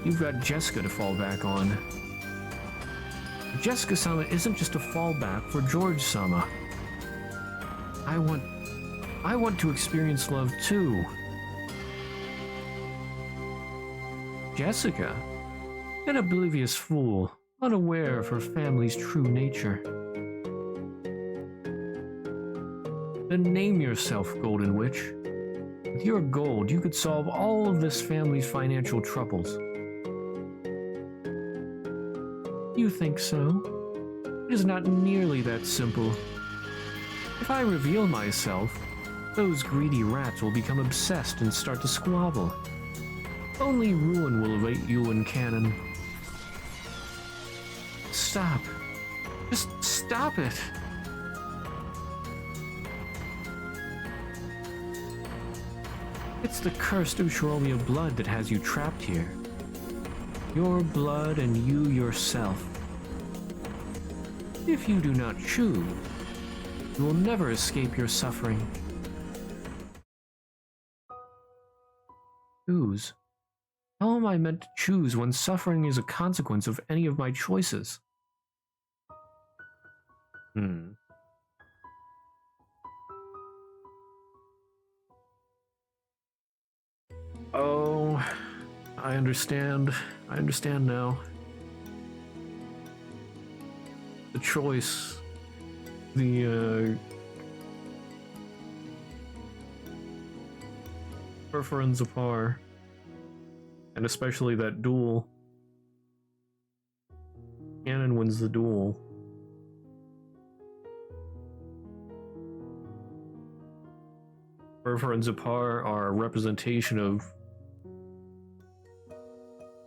you've got Jessica to fall back on. Jessica-sama isn't just a fallback for George-sama. I want to experience love too. Jessica? An oblivious fool, unaware of her family's true nature. Then name yourself, Golden Witch. With your gold, you could solve all of this family's financial troubles. You think so? It is not nearly that simple. If I reveal myself, those greedy rats will become obsessed and start to squabble. Only ruin will await you and Canon. Stop. Just stop it. It's the cursed Ushiromiya blood that has you trapped here. Your blood and you yourself. If you do not choose, you will never escape your suffering. Choose? How am I meant to choose when suffering is a consequence of any of my choices? Oh, I understand. I understand now. The choice. The, preference apart. And especially that duel. Canon wins the duel. Urfa and Zapar are a representation of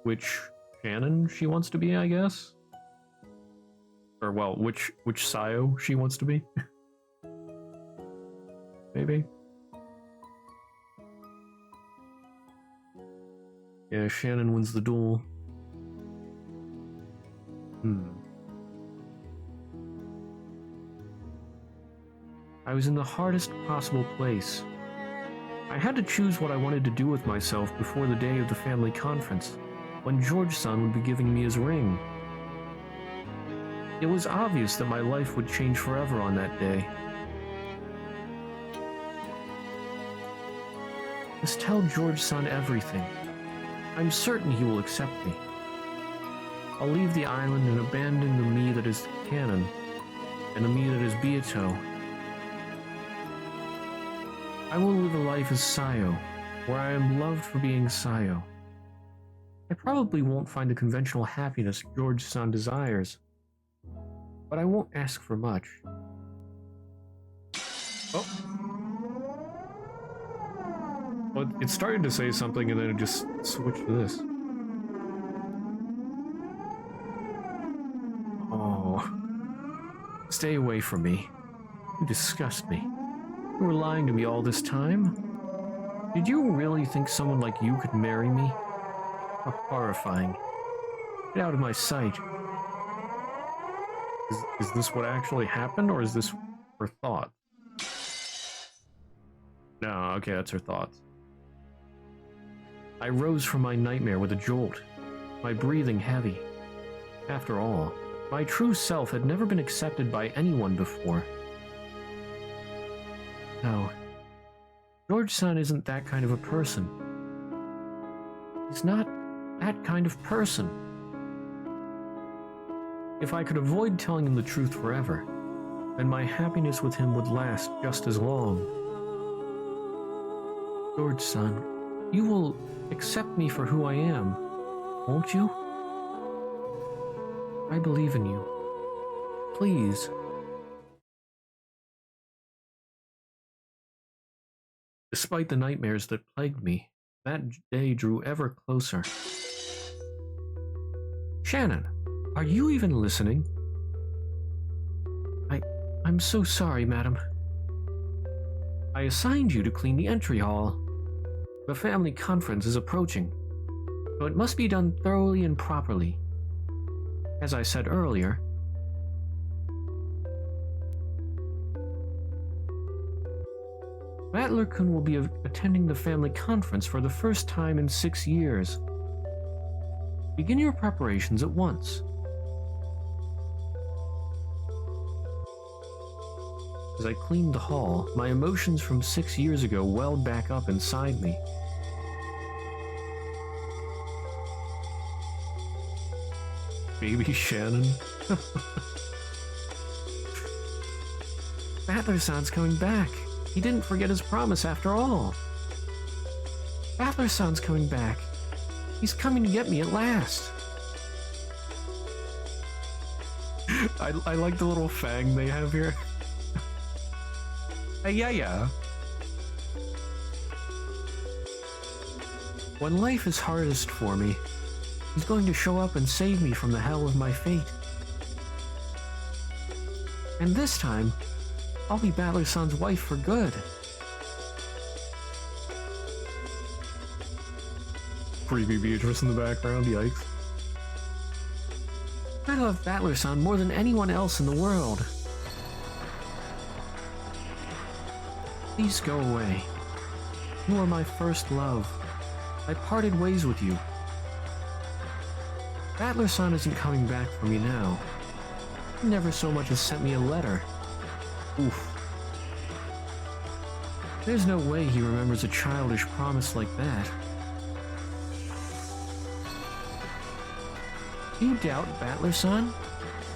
which Shannon she wants to be, I guess? Or, well, which Sayo she wants to be? Maybe? Yeah, Shannon wins the duel. I was in the hardest possible place. I had to choose what I wanted to do with myself before the day of the family conference, when George-san would be giving me his ring. It was obvious that my life would change forever on that day. Just tell George-san everything. I'm certain he will accept me. I'll leave the island and abandon the me that is Canon, and the me that is Byato. I will live a life as Sayo, where I am loved for being Sayo. I probably won't find the conventional happiness George-san desires, but I won't ask for much. Oh. Well, it started to say something and then it just switched to this. Oh. Stay away from me. You disgust me. You were lying to me all this time? Did you really think someone like you could marry me? How horrifying. Get out of my sight. Is this what actually happened, or is this her thought? No, okay, that's her thoughts. I rose from my nightmare with a jolt, my breathing heavy. After all, my true self had never been accepted by anyone before. No, George-san isn't that kind of a person. He's not that kind of person. If I could avoid telling him the truth forever, then my happiness with him would last just as long. George-san, you will accept me for who I am, won't you? I believe in you. Please. Despite the nightmares that plagued me, that day drew ever closer. Shannon, are you even listening? I'm so sorry, madam. I assigned you to clean the entry hall. The family conference is approaching, so it must be done thoroughly and properly. As I said earlier, Rattler-kun will be attending the family conference for the first time in 6 years. Begin your preparations at once. As I cleaned the hall, my emotions from 6 years ago welled back up inside me. Baby Shannon. Battler-san's coming back. He didn't forget his promise after all. Battler-san's coming back. He's coming to get me at last. I like the little fang they have here. Yeah. When life is hardest for me, he's going to show up and save me from the hell of my fate. And this time, I'll be Battler-san's wife for good. Creepy Beatrice in the background, yikes. I love Battler-san more than anyone else in the world. Please go away. You are my first love. I parted ways with you. Battler-san isn't coming back for me now. He never so much as sent me a letter. Oof. There's no way he remembers a childish promise like that. You doubt Battler-san?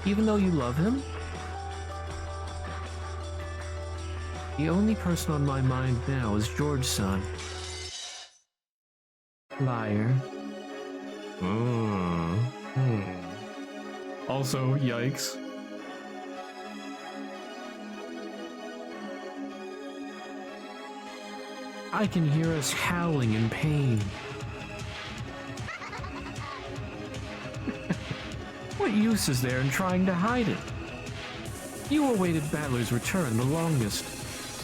Even though you love him? The only person on my mind now is George-san. Liar. Also, yikes. I can hear us howling in pain. What use is there in trying to hide it? You awaited Battler's return the longest,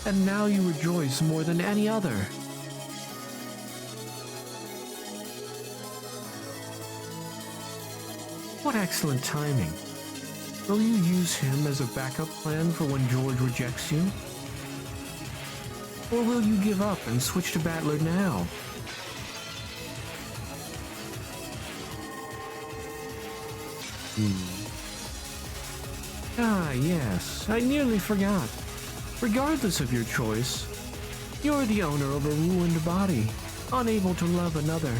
and now you rejoice more than any other. What excellent timing. Will you use him as a backup plan for when George rejects you? Or will you give up and switch to Battler now? Ah, yes, I nearly forgot. Regardless of your choice, you're the owner of a ruined body, unable to love another.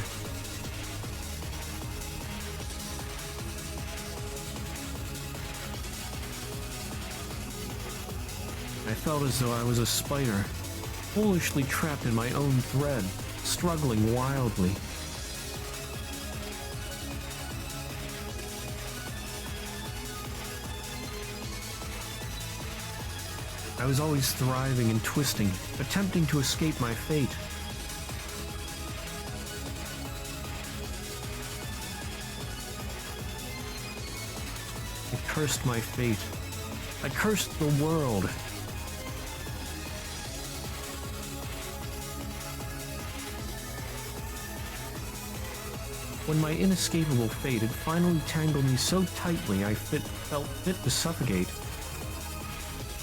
I felt as though I was a spider, foolishly trapped in my own thread, struggling wildly. I was always thriving and twisting, attempting to escape my fate. I cursed my fate. I cursed the world. When my inescapable fate had finally tangled me so tightly I felt fit to suffocate,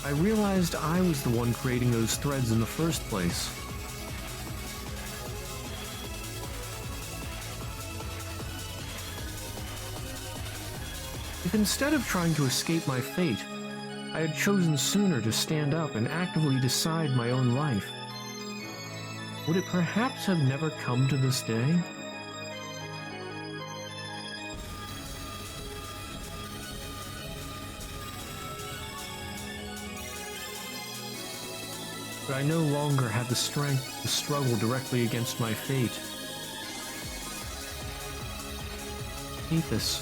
I realized I was the one creating those threads in the first place. If instead of trying to escape my fate, I had chosen sooner to stand up and actively decide my own life, would it perhaps have never come to this day? But I no longer had the strength to struggle directly against my fate. I hate this.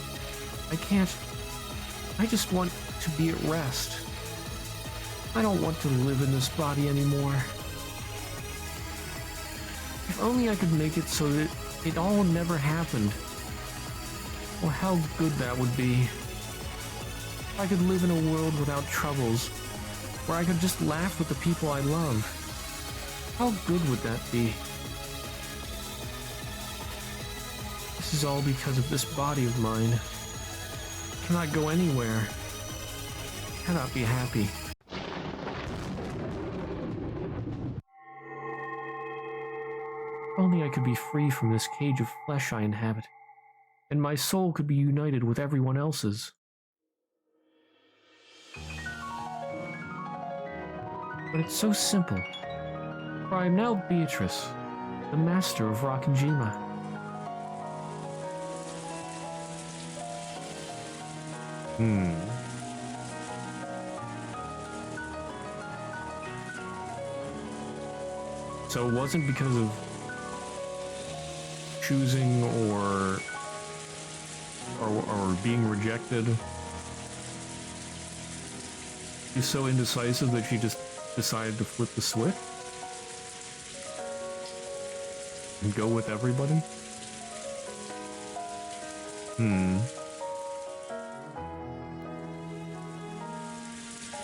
I can't. I just want to be at rest. I don't want to live in this body anymore. If only I could make it so that it all never happened. Well, how good that would be. If I could live in a world without troubles, where I could just laugh with the people I love. How good would that be? This is all because of this body of mine. I cannot go anywhere. I cannot be happy. If only I could be free from this cage of flesh I inhabit, and my soul could be united with everyone else's. But it's so simple, for I am now Beatrice, the master of Rakanjima. So it wasn't because of choosing or being rejected. She's so indecisive that she just decided to flip the switch and go with everybody?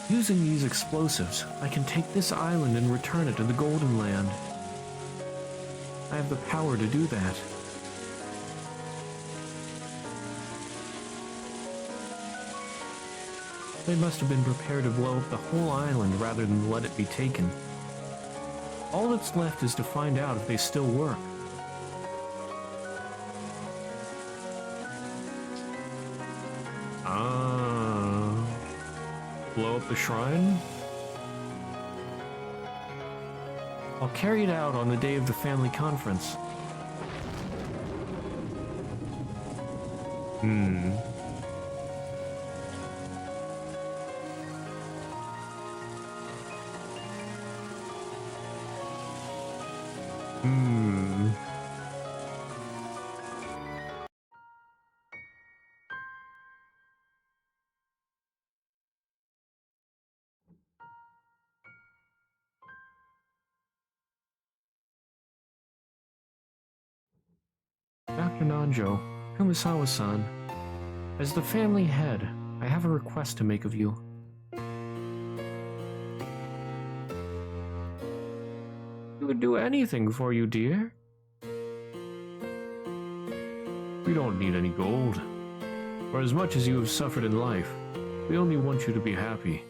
Using these explosives, I can take this island and return it to the Golden Land. I have the power to do that. They must have been prepared to blow up the whole island rather than let it be taken. All that's left is to find out if they still work. Blow up the shrine? I'll carry it out on the day of the family conference. Dr. Nanjo, Kumasawa-san, as the family head, I have a request to make of you. We would do anything for you, dear. We don't need any gold. For as much as you have suffered in life, we only want you to be happy.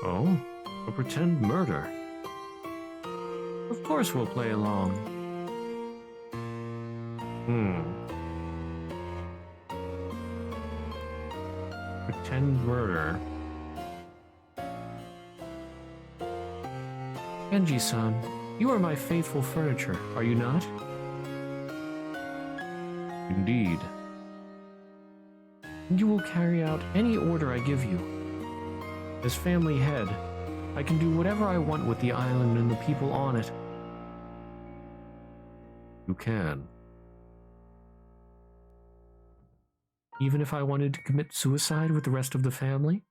Oh? A pretend murder? Of course we'll play along. Pretend murder. Genji-san, you are my faithful furniture, are you not? Indeed. You will carry out any order I give you. As family head, I can do whatever I want with the island and the people on it. You can. Even if I wanted to commit suicide with the rest of the family?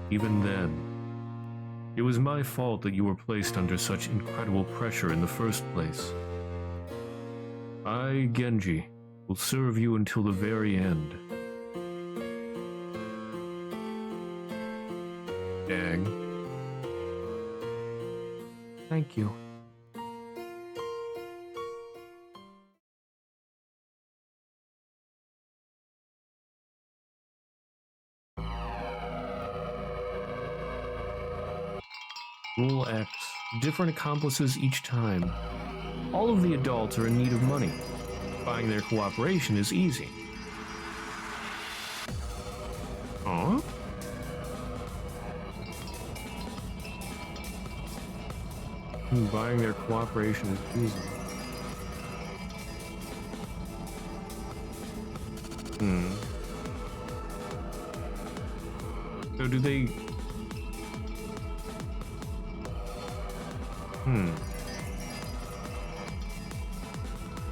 Even then, it was my fault that you were placed under such incredible pressure in the first place. I, Genji, will serve you until the very end. Dang. Thank you. Rule X. Different accomplices each time. All of the adults are in need of money. Buying their cooperation is easy. Huh? Buying their cooperation is easy. So do they...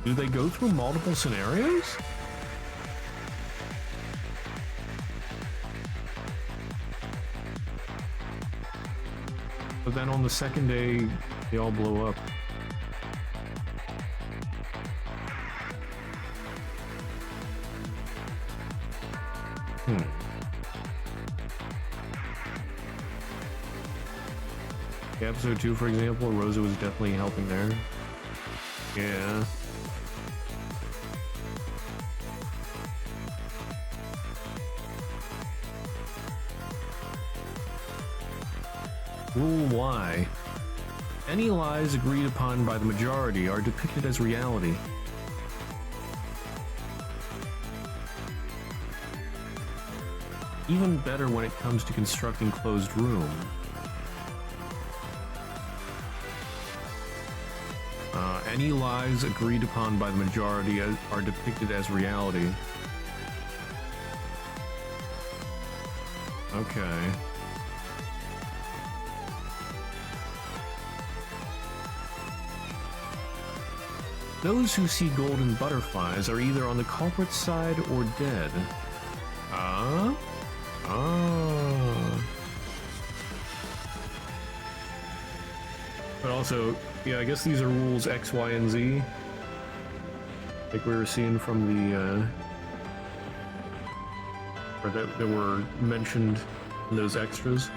Do they go through multiple scenarios? But then on the second day, they all blow up. Episode 2, for example, Rosa was definitely helping there. Yeah. Rule Y. Any lies agreed upon by the majority are depicted as reality. Even better when it comes to constructing closed room. Any lies agreed upon by the majority are depicted as reality. Okay. Those who see golden butterflies are either on the culprit's side or dead. But also, yeah, I guess these are rules X, Y, and Z. Like we were seeing from the, or that were mentioned in those extras.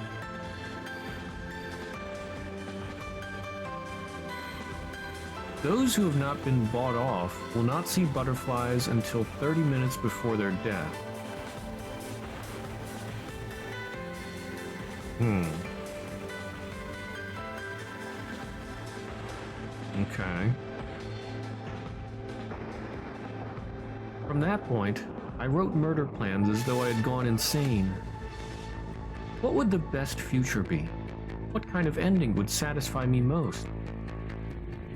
Those who have not been bought off will not see butterflies until 30 minutes before their death. Okay. From that point, I wrote murder plans as though I had gone insane. What would the best future be? What kind of ending would satisfy me most?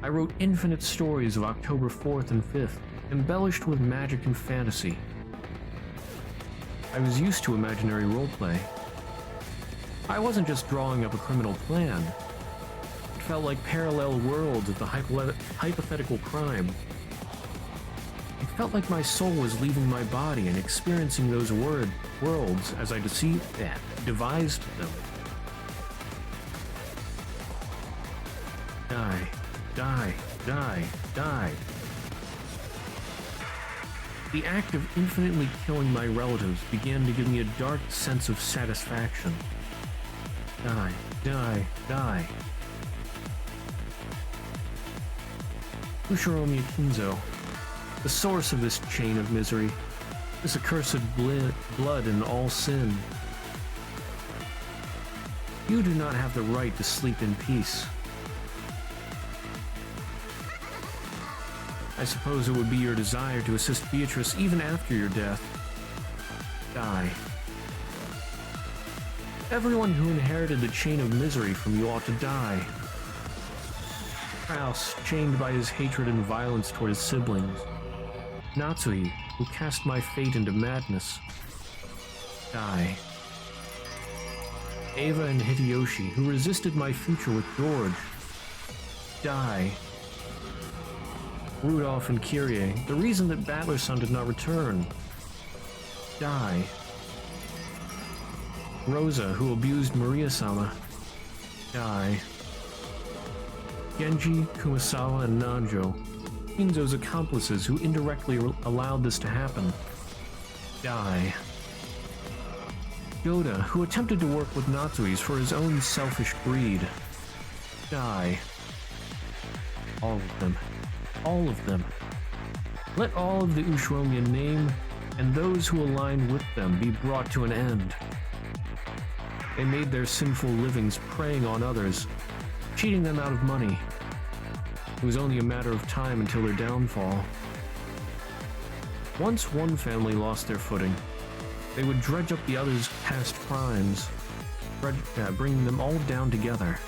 I wrote infinite stories of October 4th and 5th, embellished with magic and fantasy. I was used to imaginary roleplay. I wasn't just drawing up a criminal plan. It felt like parallel worlds of the hypothetical crime. It felt like my soul was leaving my body and experiencing those worlds as I devised them. Die, die, die, die. The act of infinitely killing my relatives began to give me a dark sense of satisfaction. Die, die, die. Fushiro Myakinzo, the source of this chain of misery, this accursed blood and all sin. You do not have the right to sleep in peace. I suppose it would be your desire to assist Beatrice even after your death. Die. Everyone who inherited the chain of misery from you ought to die. Kraus, chained by his hatred and violence toward his siblings. Natsui, who cast my fate into madness. Die. Ava and Hideyoshi, who resisted my future with George. Die. Rudolph and Kyrie, the reason that Battler-san did not return. Die. Rosa, who abused Maria-sama. Die. Genji, Kumasawa, and Nanjo, Kinzo's accomplices who indirectly allowed this to happen. Die. Yoda, who attempted to work with Natsui's for his own selfish greed. Die. All of them. All of them. Let all of the Ushuomian name and those who aligned with them be brought to an end. They made their sinful livings preying on others, cheating them out of money. It was only a matter of time until their downfall. Once one family lost their footing, they would dredge up the others' past crimes, bringing them all down together.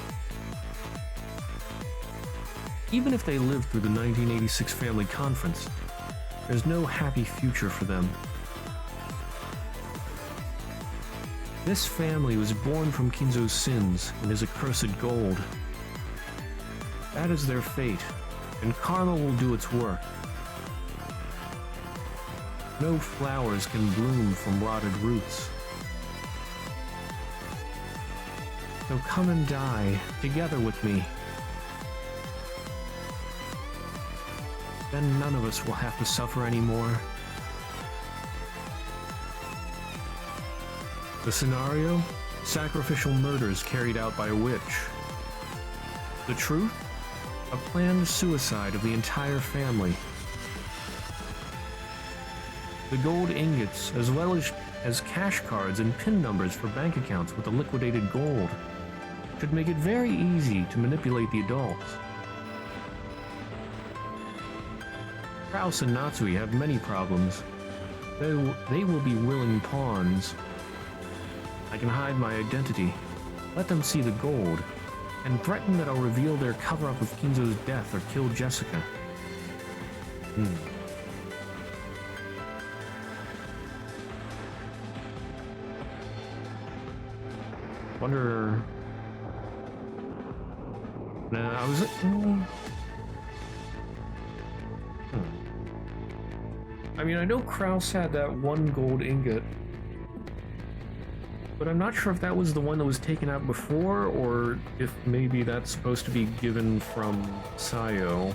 Even if they lived through the 1986 family conference, there's no happy future for them. This family was born from Kinzo's sins and his accursed gold. That is their fate, and karma will do its work. No flowers can bloom from rotted roots. So come and die together with me. Then none of us will have to suffer anymore. The scenario? Sacrificial murders carried out by a witch. The truth? A planned suicide of the entire family. The gold ingots, as well as cash cards and PIN numbers for bank accounts with the liquidated gold, should make it very easy to manipulate the adults. Kraus and Natsui have many problems. They will be willing pawns. I can hide my identity, let them see the gold, and threaten that I'll reveal their cover-up of Kinzo's death or kill Jessica. Wonder... Nah, I was... I mean, I know Kraus had that one gold ingot, but I'm not sure if that was the one that was taken out before, or if maybe that's supposed to be given from Sayo.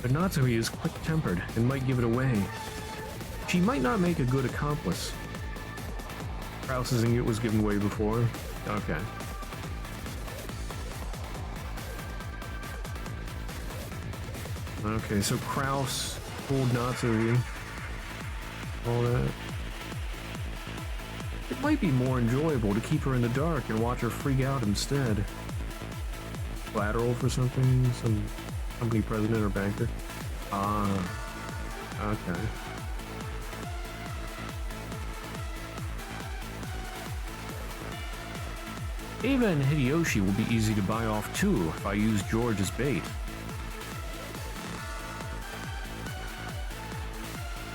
But Natsui is quick-tempered and might give it away. She might not make a good accomplice. Kraus's ingot was given away before. Okay. Okay, so Kraus pulled Natsui. All that. It might be more enjoyable to keep her in the dark and watch her freak out instead. Collateral for something? Some company president or banker? Okay. Ava and Hideyoshi will be easy to buy off too if I use George as bait.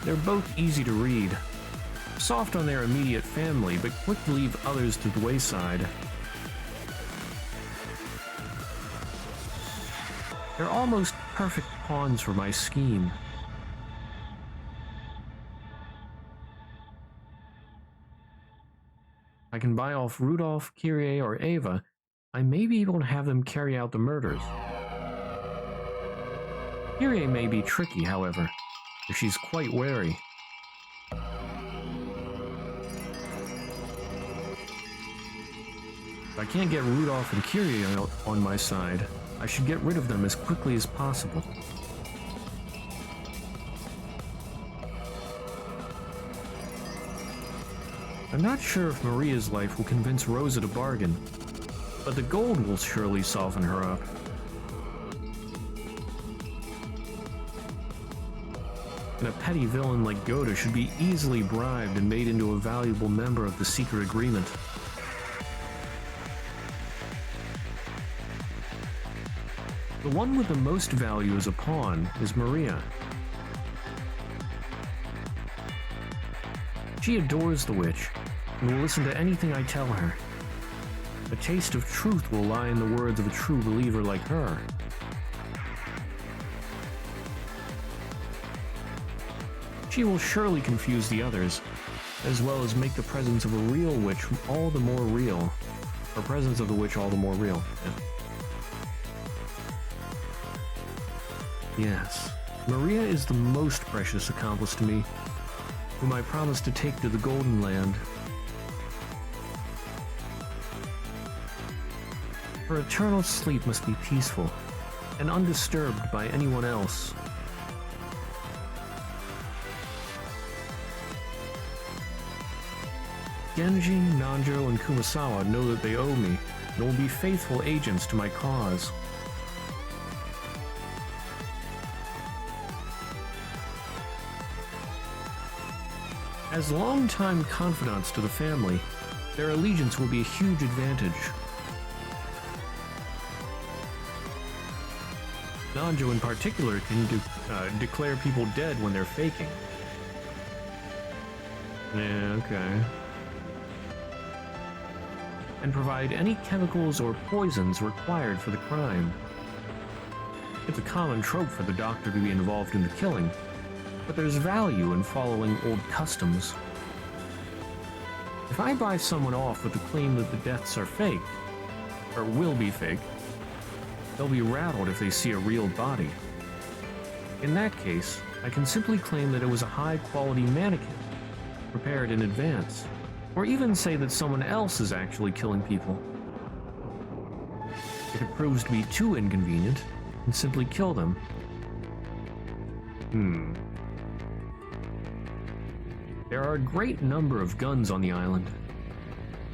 They're both easy to read. Soft on their immediate family, but quick to leave others to the wayside. They're almost perfect pawns for my scheme. I can buy off Rudolph, Kyrie, or Ava. I may be able to have them carry out the murders. Kyrie may be tricky, however, if she's quite wary. If I can't get Rudolph and Kyrie on my side, I should get rid of them as quickly as possible. I'm not sure if Maria's life will convince Rosa to bargain, but the gold will surely soften her up. And a petty villain like Goda should be easily bribed and made into a valuable member of the secret agreement. The one with the most value as a pawn is Maria. She adores the witch and will listen to anything I tell her. A taste of truth will lie in the words of a true believer like her. She will surely confuse the others, as well as make the presence of a real witch all the more real. Or presence of the witch all the more real. Yeah. Yes, Maria is the most precious accomplice to me, whom I promised to take to the Golden Land. Her eternal sleep must be peaceful, and undisturbed by anyone else. Genji, Nanjo, and Kumasawa know that they owe me, and will be faithful agents to my cause. As longtime confidants to the family, their allegiance will be a huge advantage. Nanjo in particular can declare people dead when they're faking. Yeah, okay. And provide any chemicals or poisons required for the crime. It's a common trope for the doctor to be involved in the killing, but there's value in following old customs. If I buy someone off with the claim that the deaths are fake, or will be fake, they'll be rattled if they see a real body. In that case, I can simply claim that it was a high-quality mannequin, prepared in advance, or even say that someone else is actually killing people. If it proves to be too inconvenient, then simply kill them. There are a great number of guns on the island.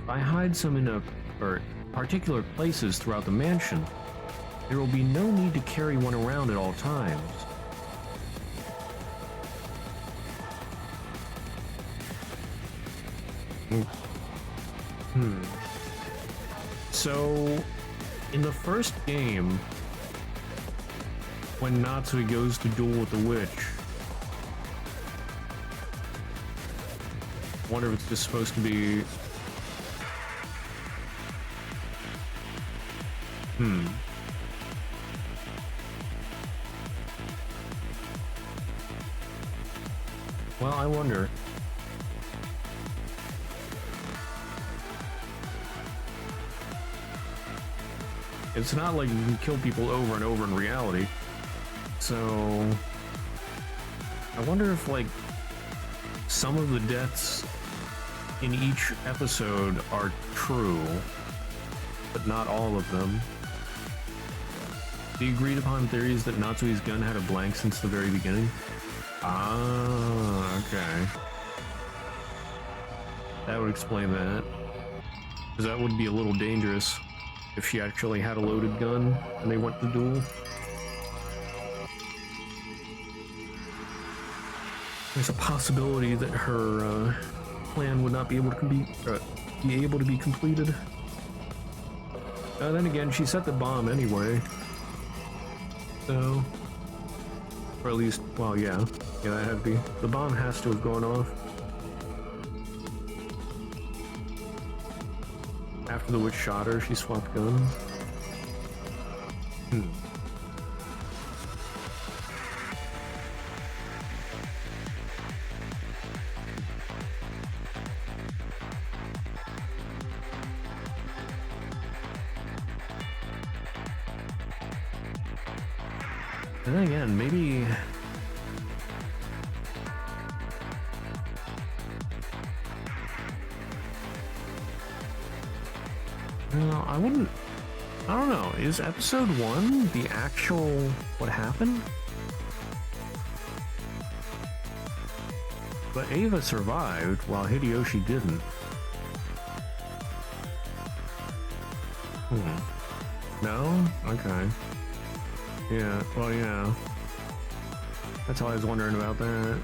If I hide some in particular places throughout the mansion, there will be no need to carry one around at all times. So, in the first game, when Natsui goes to duel with the witch, I wonder if it's just supposed to be... Well, I wonder. It's not like you can kill people over and over in reality. So... I wonder if, like, some of the deaths in each episode are true, but not all of them. The agreed upon theory is that Natsui's gun had a blank since the very beginning. Ah, okay. That would explain that. Because that would be a little dangerous if she actually had a loaded gun and they went to duel. There's a possibility that her plan would not be able to be completed. Then again, she set the bomb anyway. So, or at least, well, yeah, that had to be. The bomb has to have gone off after the witch shot her. She swapped guns. And then again, maybe... No, I wouldn't... I don't know. Is episode 1 the actual what happened? But Ava survived while Hideyoshi didn't. No? Okay. Yeah, well, yeah. That's all I was wondering about that.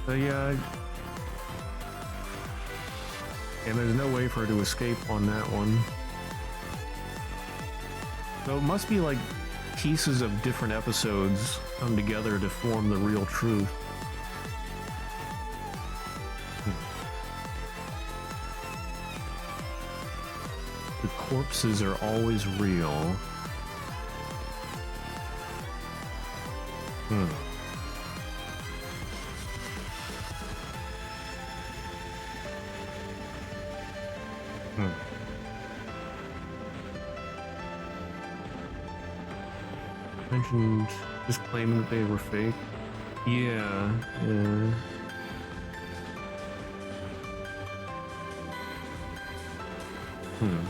But yeah. And there's no way for her to escape on that one. So it must be like pieces of different episodes come together to form the real truth. The corpses are always real. Hmm. Hmm. Mentioned just claiming that they were fake. Yeah, yeah. Hmm.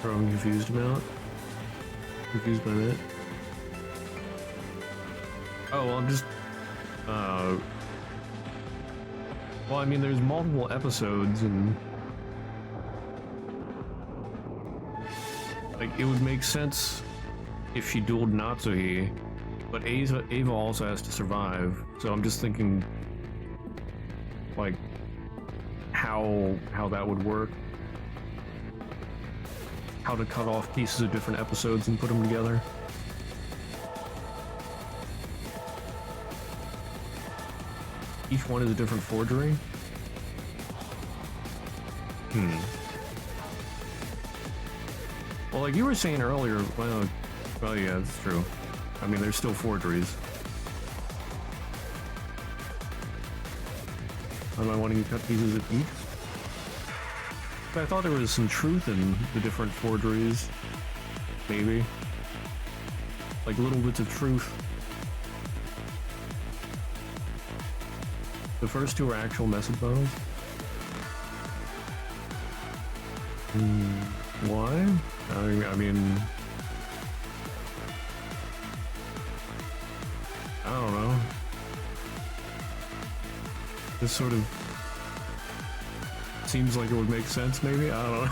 Sure, I'm confused about. Confused by that. Oh, well, I'm just. Well, I mean, there's multiple episodes, and like it would make sense if she dueled Natsuhi, but Ava also has to survive. So I'm just thinking, like, how that would work. How to cut off pieces of different episodes and put them together. Each one is a different forgery? Well, like you were saying earlier, well, yeah, that's true. I mean, there's still forgeries. Am I wanting to cut pieces of each? I thought there was some truth in the different forgeries. Maybe. Like little bits of truth. The first two are actual message bottles. Why? I mean... I don't know. This sort of... seems like it would make sense, maybe? I don't know.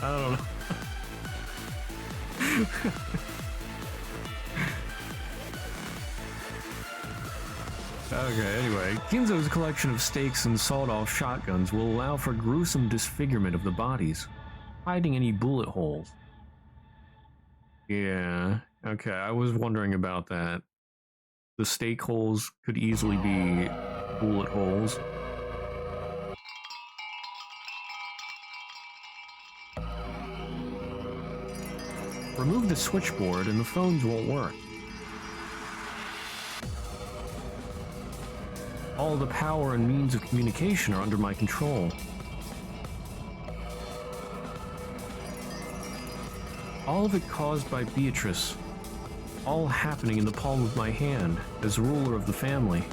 I don't know. Okay, anyway. Kinzo's collection of stakes and sawed-off shotguns will allow for gruesome disfigurement of the bodies, hiding any bullet holes. Yeah, okay, I was wondering about that. The stake holes could easily be bullet holes. Remove the switchboard and the phones won't work. All the power and means of communication are under my control. All of it caused by Beatrice. All happening in the palm of my hand, as ruler of the family.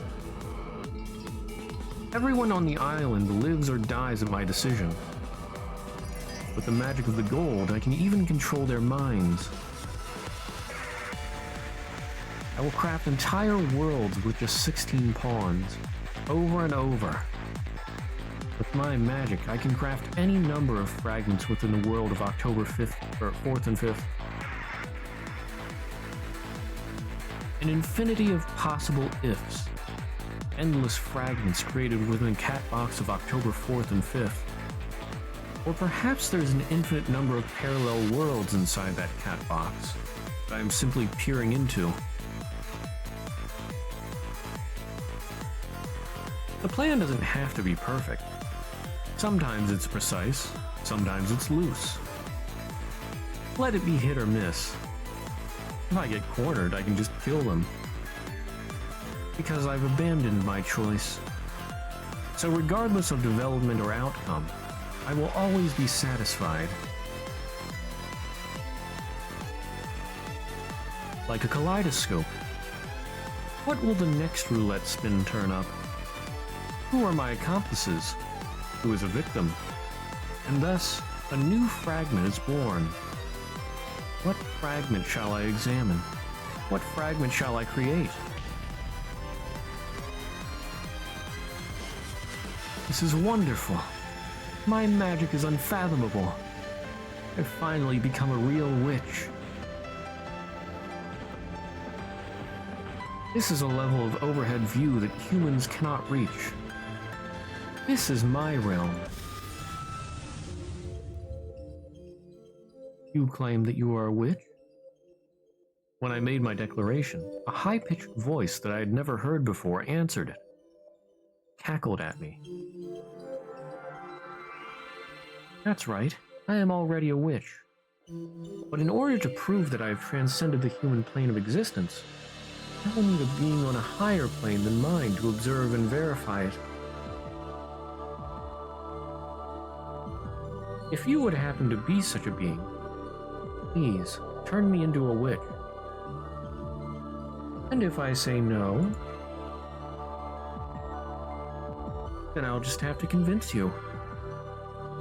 Everyone on the island lives or dies at my decision. With the magic of the gold, I can even control their minds. I will craft entire worlds with just 16 pawns, over and over. With my magic, I can craft any number of fragments within the world of October 5th, or 4th and 5th. An infinity of possible ifs. Endless fragments created within a cat box of October 4th and 5th. Or perhaps there's an infinite number of parallel worlds inside that cat box that I'm simply peering into. The plan doesn't have to be perfect. Sometimes it's precise, sometimes it's loose. Let it be hit or miss. If I get cornered, I can just kill them. Because I've abandoned my choice. So regardless of development or outcome, I will always be satisfied. Like a kaleidoscope. What will the next roulette spin turn up? Who are my accomplices? Who is a victim? And thus, a new fragment is born. What fragment shall I examine? What fragment shall I create? This is wonderful. My magic is unfathomable. I've finally become a real witch. This is a level of overhead view that humans cannot reach. This is my realm. You claim that you are a witch? When I made my declaration, a high-pitched voice that I had never heard before answered it. Cackled at me. That's right, I am already a witch. But in order to prove that I have transcended the human plane of existence, I will need a being on a higher plane than mine to observe and verify it. If you would happen to be such a being, please turn me into a witch. And if I say no, then I'll just have to convince you.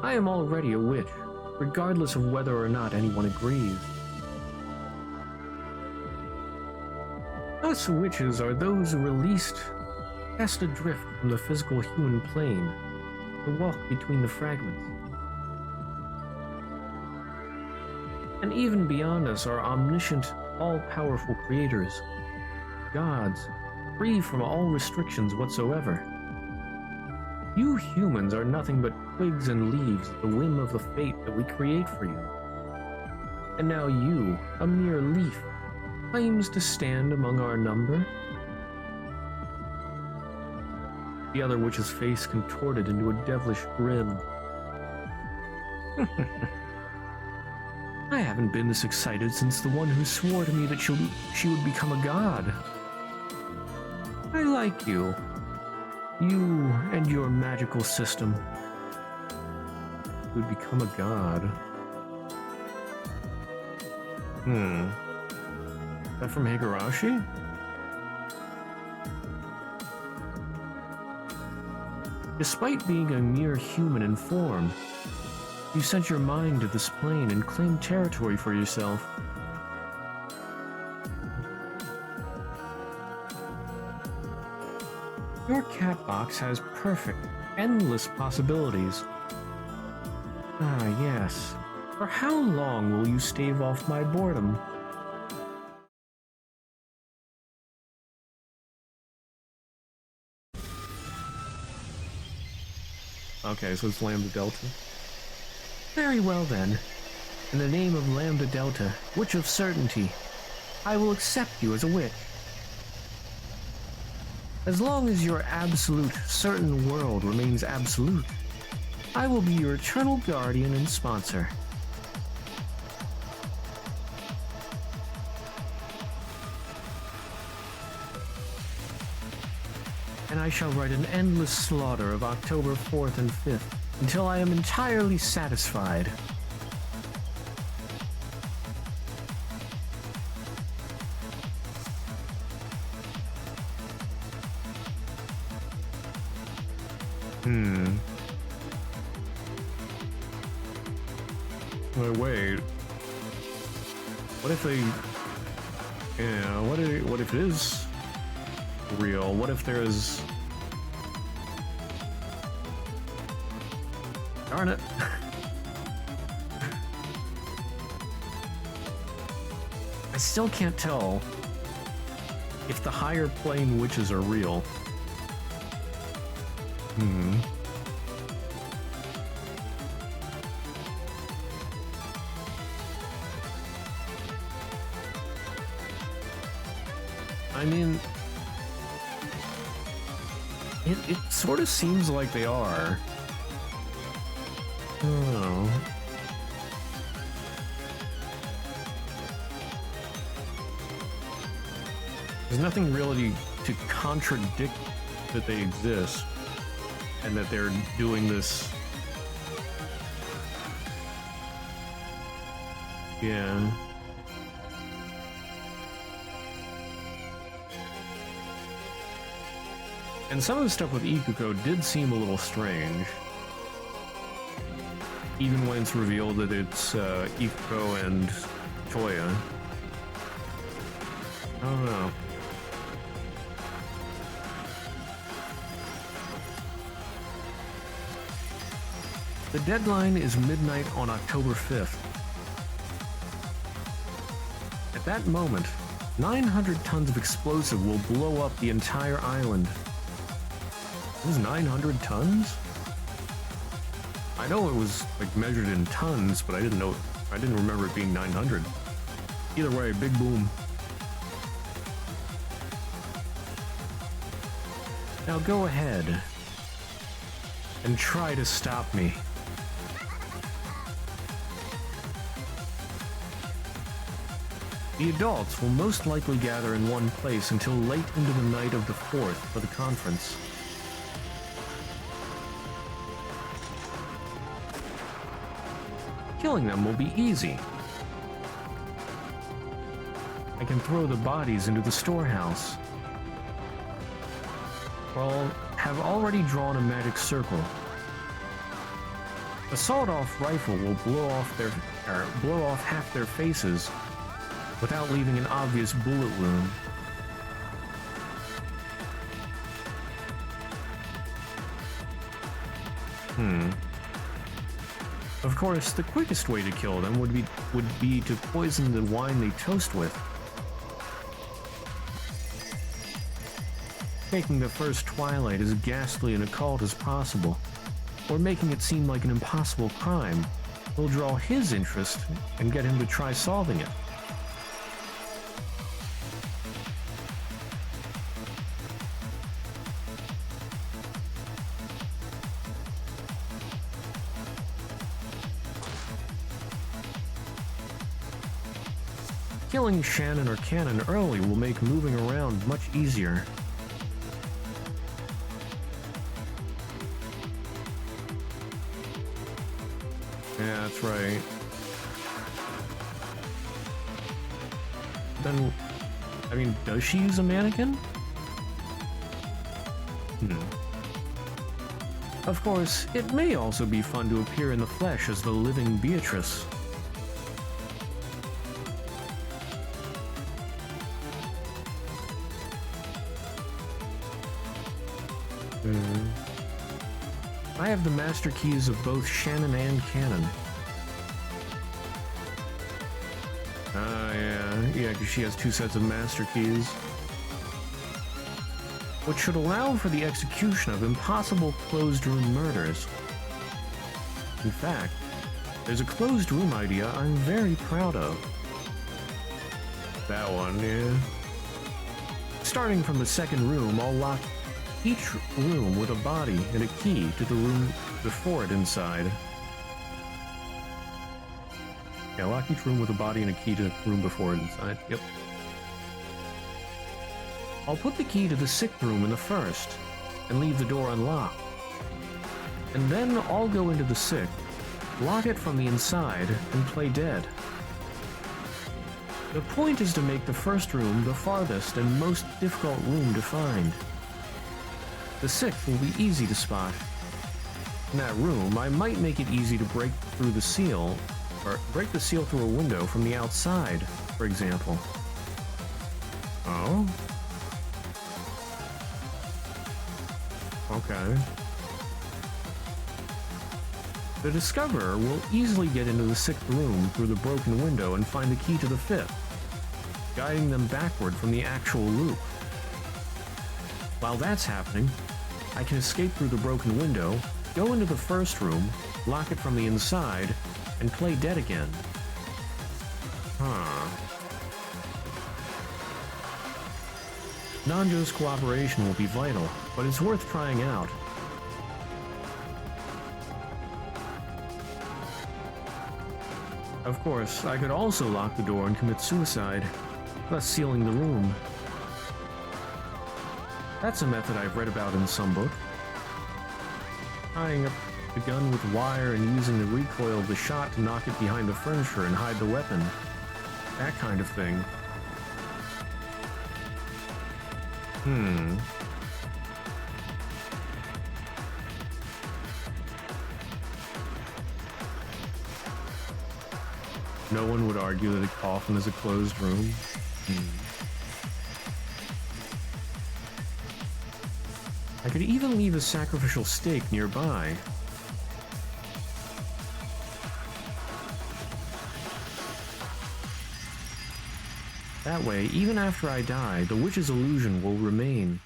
I am already a witch, regardless of whether or not anyone agrees. Us witches are those released, cast adrift from the physical human plane, to walk between the fragments. And even beyond us are omniscient, all-powerful creators, gods, free from all restrictions whatsoever. You humans are nothing but twigs and leaves at the whim of the fate that we create for you. And now you, a mere leaf, claims to stand among our number? The other witch's face contorted into a devilish grin. I haven't been this excited since the one who swore to me that she would become a god. I like you. You and your magical system would become a god. Is that from Higurashi? Despite being a mere human in form, you sent your mind to this plane and claimed territory for yourself. Your cat box has perfect, endless possibilities. Ah, yes. For how long will you stave off my boredom? Okay, so it's Lambda Delta. Very well then. In the name of Lambda Delta, Witch of Certainty, I will accept you as a witch. As long as your absolute, certain world remains absolute, I will be your eternal guardian and sponsor. And I shall write an endless slaughter of October 4th and 5th until I am entirely satisfied. Wait. What if they... Yeah, what if it is real? What if there's... Darn it. I still can't tell if the higher plane witches are real. I mean, it sort of seems like they are. I don't know. There's nothing really to contradict that they exist and that they're doing this. Yeah. And some of the stuff with Ikuko did seem a little strange. Even when it's revealed that it's Ikuko and Toya. I don't know. The deadline is midnight on October 5th. At that moment, 900 tons of explosive will blow up the entire island. It was 900 tons? I know it was like measured in tons, but I didn't remember it being 900. Either way, big boom. Now go ahead and try to stop me. The adults will most likely gather in one place until late into the night of the 4th for the conference. Killing them will be easy. I can throw the bodies into the storehouse. I'll have already drawn a magic circle. A sawed-off rifle will blow off half their faces without leaving an obvious bullet wound. Of course, the quickest way to kill them would be to poison the wine they toast with. Making the first twilight as ghastly and occult as possible, or making it seem like an impossible crime, will draw his interest and get him to try solving it. Killing Shannon or Cannon early will make moving around much easier. Yeah, that's right. Then, I mean, does she use a mannequin? Of course, it may also be fun to appear in the flesh as the living Beatrice. I have the master keys of both Shannon and Cannon. Yeah, because she has 2 sets of master keys. Which should allow for the execution of impossible closed-room murders. In fact, there's a closed-room idea I'm very proud of. That one, yeah. Starting from the second room, I'll lock each room with a body and a key to the room before it inside. Yeah, lock each room with a body and a key to the room before it inside. Yep. I'll put the key to the sick room in the first, and leave the door unlocked. And then I'll go into the sick, lock it from the inside, and play dead. The point is to make the first room the farthest and most difficult room to find. The sick will be easy to spot. In that room, I might make it easy to break through the seal, or break the seal through a window from the outside, for example. Oh? Okay. The Discoverer will easily get into the 6th room through the broken window and find the key to the 5th, guiding them backward from the actual loop. While that's happening, I can escape through the broken window, go into the 1st room, lock it from the inside, and play dead again. Nanjo's cooperation will be vital, but it's worth trying out. Of course, I could also lock the door and commit suicide, thus sealing the room. That's a method I've read about in some book. Tying up the gun with wire and using the recoil of the shot to knock it behind the furniture and hide the weapon. That kind of thing. No one would argue that a coffin is a closed room. I could even leave a sacrificial stake nearby. That way, even after I die, the witch's illusion will remain.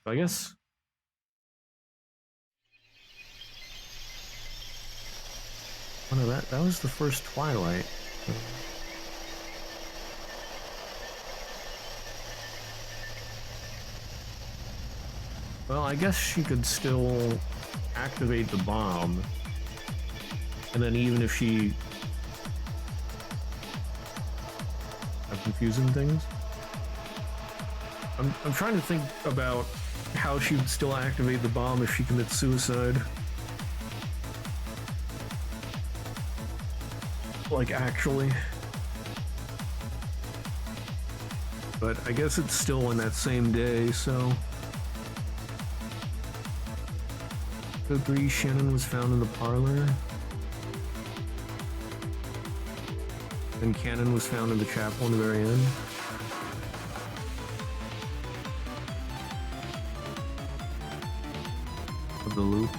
So I guess... Oh no, that was the first Twilight. Well, I guess she could still activate the bomb. And then even if she... confusing things. I'm trying to think about how she would still activate the bomb if she commits suicide. Like, actually. But I guess it's still in that same day, so... Agree, Shannon was found in the parlor. And Cannon was found in the chapel in the very end. Of the loop.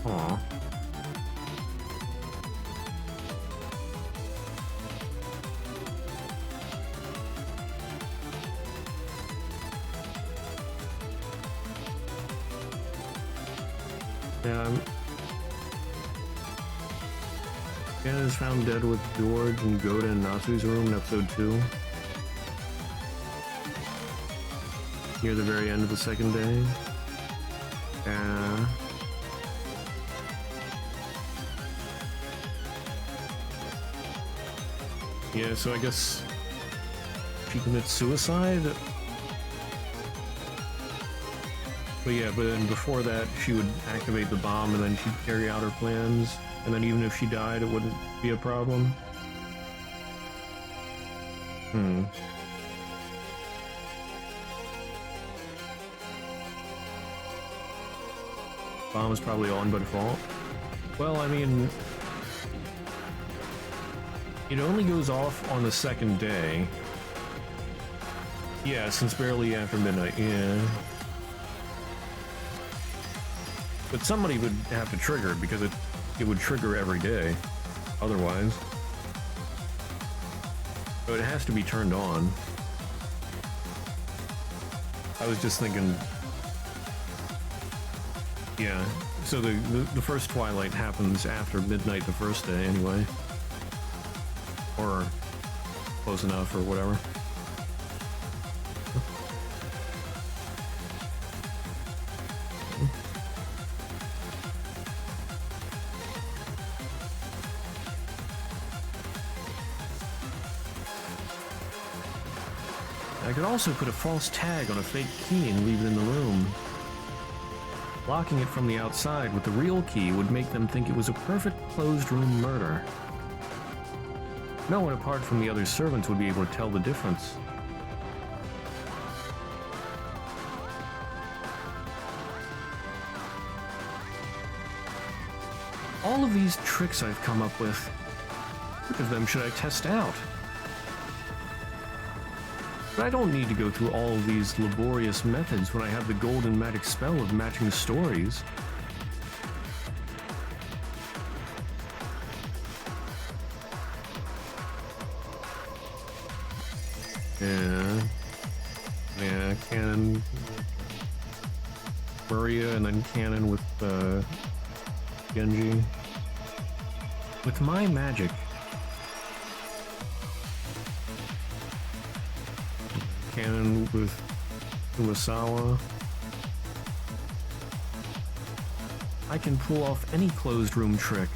Aww. Yeah, Cannon is found dead with George and Goda in Natsu's room in episode 2. Near the very end of the second day. Yeah, so I guess she commits suicide? But yeah, but then before that, she would activate the bomb and then she'd carry out her plans. And then even if she died, it wouldn't be a problem. Bomb is probably on by default. Well, I mean... It only goes off on the second day. Yeah, since barely after midnight, yeah. But somebody would have to trigger it because it would trigger every day, otherwise. So it has to be turned on. I was just thinking... Yeah, so the first twilight happens after midnight the first day anyway. Or close enough or whatever. I could also put a false tag on a fake key and leave it in the room. Locking it from the outside with the real key would make them think it was a perfect closed room murder. No one apart from the other servants would be able to tell the difference. All of these tricks I've come up with, which of them should I test out? But I don't need to go through all of these laborious methods when I have the golden magic spell of matching stories. Yeah, Cannon, Maria, and then Cannon with Genji. With my magic, Cannon with Umasawa, I can pull off any closed room trick.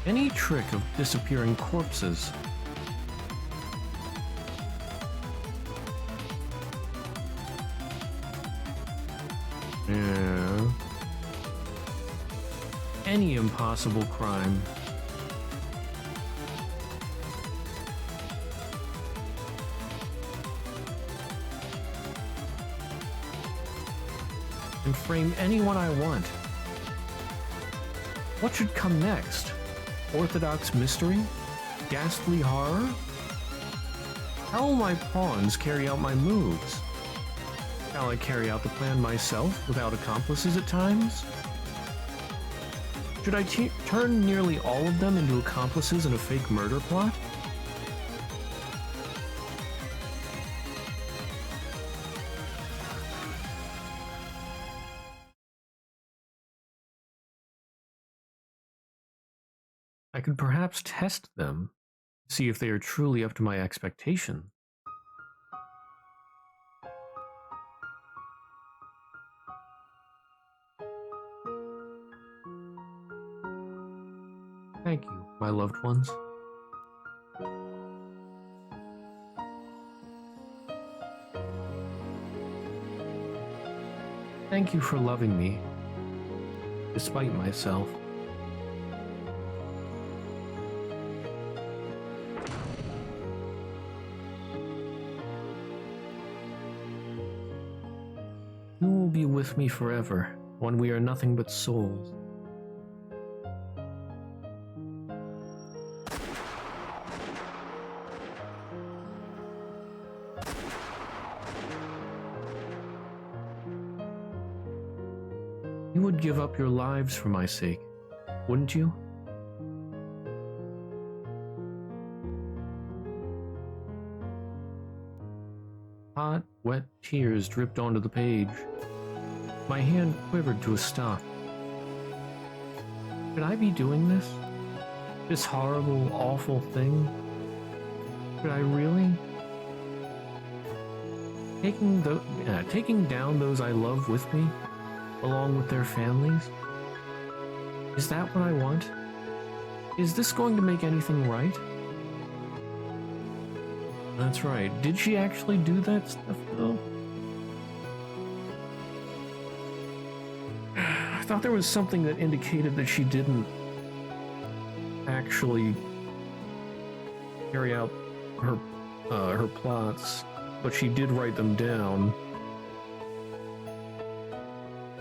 Any trick of disappearing corpses. Yeah. Any impossible crime. And frame anyone I want. What should come next? Orthodox mystery? Ghastly horror? How will my pawns carry out my moves? Shall I carry out the plan myself without accomplices at times? Should I turn nearly all of them into accomplices in a fake murder plot? I could perhaps test them, see if they are truly up to my expectation. Thank you, my loved ones. Thank you for loving me, despite myself. You will be with me forever, when we are nothing but souls. You would give up your lives for my sake, wouldn't you? Hot, wet tears dripped onto the page. My hand quivered to a stop. Could I be doing this? This horrible, awful thing? Could I really? Taking down those I love with me, along with their families? Is that what I want? Is this going to make anything right? That's right. Did she actually do that stuff, though? I thought there was something that indicated that she didn't actually carry out her plots, but she did write them down.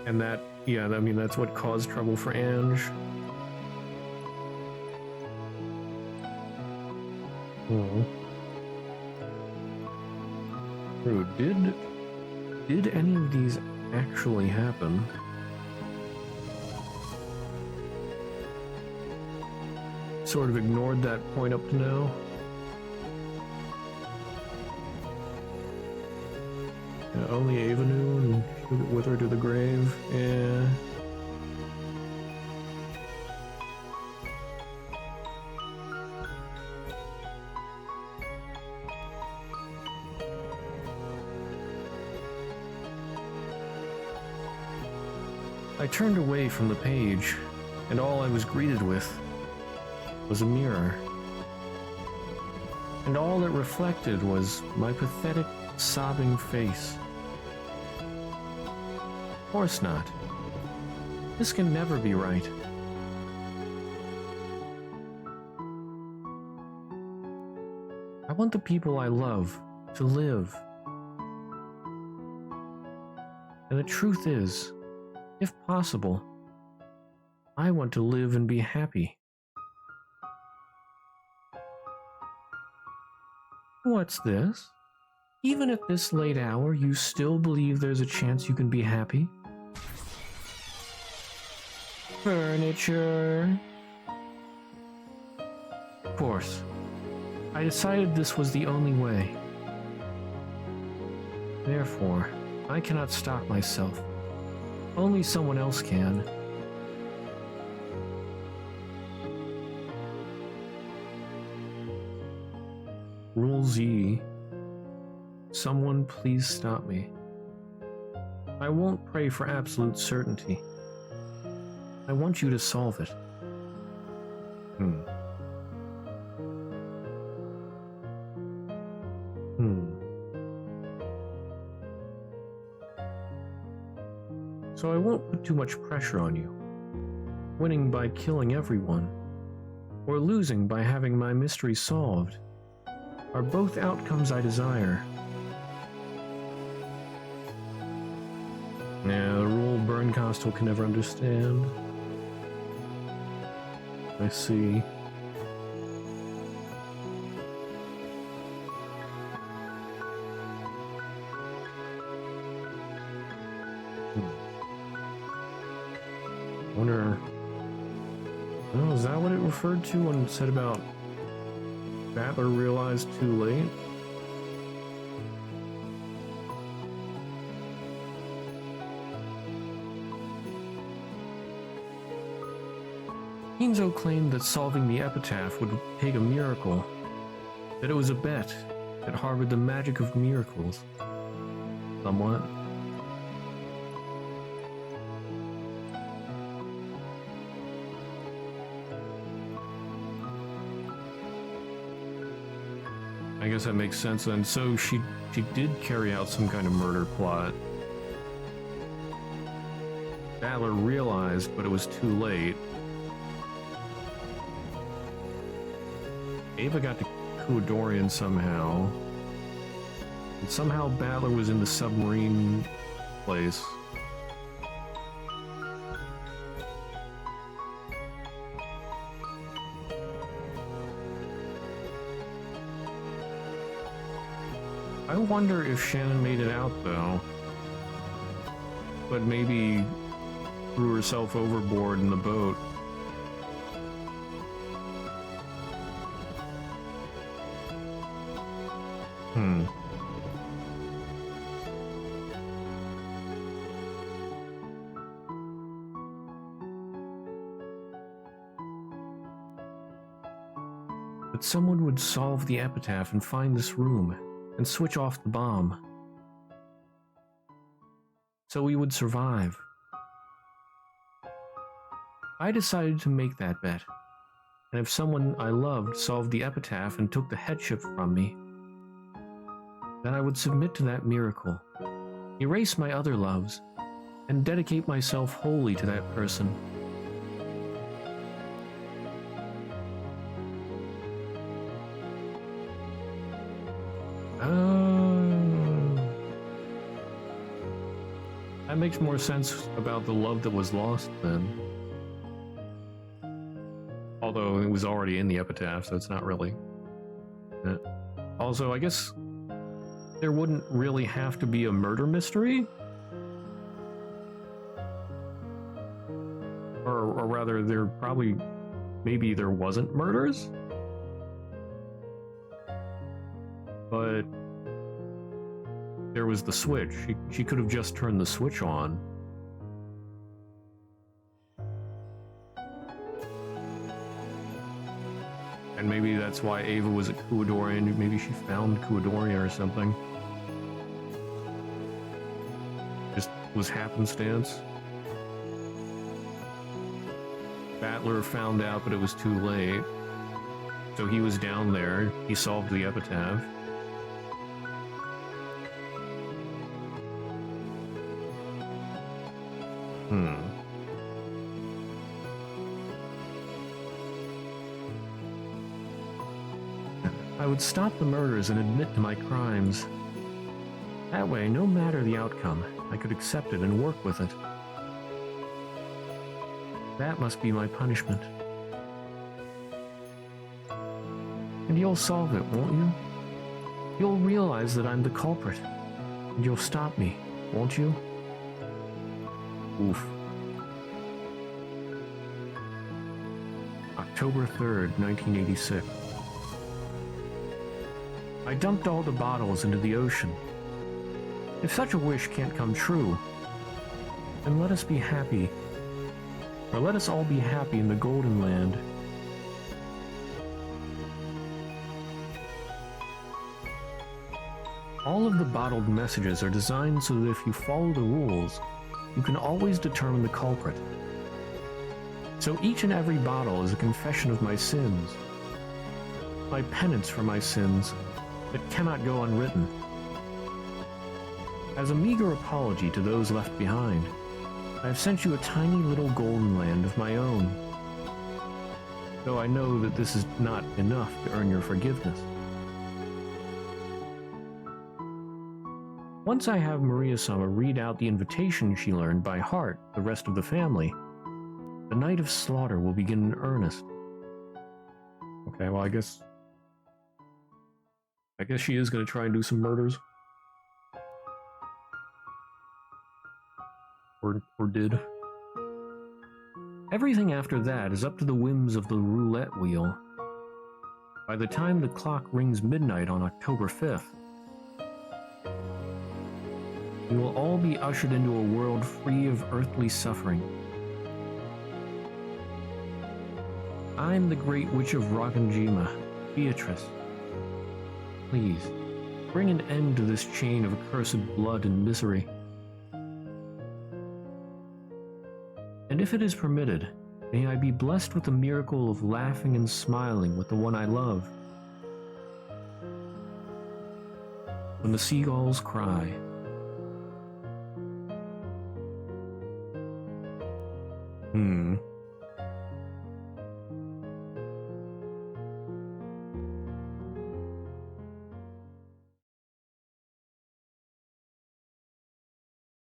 And that, yeah, I mean, that's what caused trouble for Ange. Oh. True. Did any of these actually happen? Sort of ignored that point up to now. Yeah, only Ava knew, and took it with her to the grave. Yeah. I turned away from the page, and all I was greeted with was a mirror. And all it reflected was my pathetic, sobbing face. Of course not. This can never be right. I want the people I love to live. And the truth is, if possible, I want to live and be happy. What's this? Even at this late hour, you still believe there's a chance you can be happy? Furniture. Of course. I decided this was the only way. Therefore, I cannot stop myself. Only someone else can. Rule Z. Someone please stop me. I won't pray for absolute certainty. I want you to solve it. So I won't put too much pressure on you. Winning by killing everyone, or losing by having my mystery solved, are both outcomes I desire. Yeah, the rule Burncastle can never understand. I see. Wonder... Oh, is that what it referred to when it said about Battler realized too late? Enzo claimed that solving the epitaph would take a miracle, that it was a bet that harbored the magic of miracles. Somewhat. I guess that makes sense then. So she did carry out some kind of murder plot. Battler realized, but it was too late. Ava got to Kuadorian somehow. And somehow Battler was in the submarine place. I wonder if Shannon made it out, though. But maybe threw herself overboard in the boat. That someone would solve the epitaph and find this room and switch off the bomb. So we would survive. I decided to make that bet, and if someone I loved solved the epitaph and took the headship from me, then I would submit to that miracle, erase my other loves, and dedicate myself wholly to that person. That makes more sense about the love that was lost then. Although it was already in the epitaph, so it's not really. Also, I guess there wouldn't really have to be a murder mystery? Or rather, there probably, maybe there wasn't murders? But there was the switch. She could have just turned the switch on. And maybe that's why Ava was at Kuadorian. Maybe she found Kuadorian or something. Just was happenstance. Battler found out, but it was too late. So he was down there. He solved the epitaph. I would stop the murders and admit to my crimes. That way, no matter the outcome, I could accept it and work with it. That must be my punishment. And you'll solve it, won't you? You'll realize that I'm the culprit, and you'll stop me, won't you? Oof. October 3rd, 1986. I dumped all the bottles into the ocean. If such a wish can't come true, then let us be happy. Or let us all be happy in the Golden Land. All of the bottled messages are designed so that if you follow the rules, you can always determine the culprit. So each and every bottle is a confession of my sins, my penance for my sins that cannot go unwritten. As a meager apology to those left behind, I have sent you a tiny little golden land of my own. Though I know that this is not enough to earn your forgiveness. Once I have Maria-sama read out the invitation she learned by heart to the rest of the family, the night of slaughter will begin in earnest. Okay, well I guess she is going to try and do some murders. Or did. Everything after that is up to the whims of the roulette wheel. By the time the clock rings midnight on October 5th, we will all be ushered into a world free of earthly suffering. I'm the Great Witch of Rakanjima, Beatrice. Please, bring an end to this chain of accursed blood and misery. And if it is permitted, may I be blessed with the miracle of laughing and smiling with the one I love. When the seagulls cry.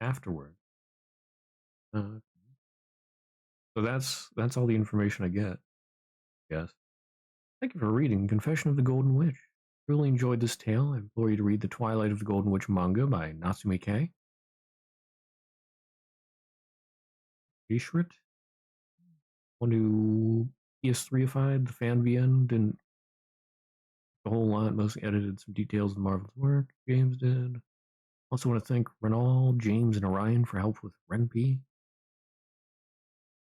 Afterward. So that's all the information I get. Yes. Thank you for reading Confession of the Golden Witch. Truly enjoyed this tale. I implore you to read the Twilight of the Golden Witch manga by Natsume Kei. Ishrit. Want to PS3ified, the fan VN didn't a whole lot, mostly edited some details of Marvel's work. James did. Also want to thank Renal, James, and Orion for help with Renp.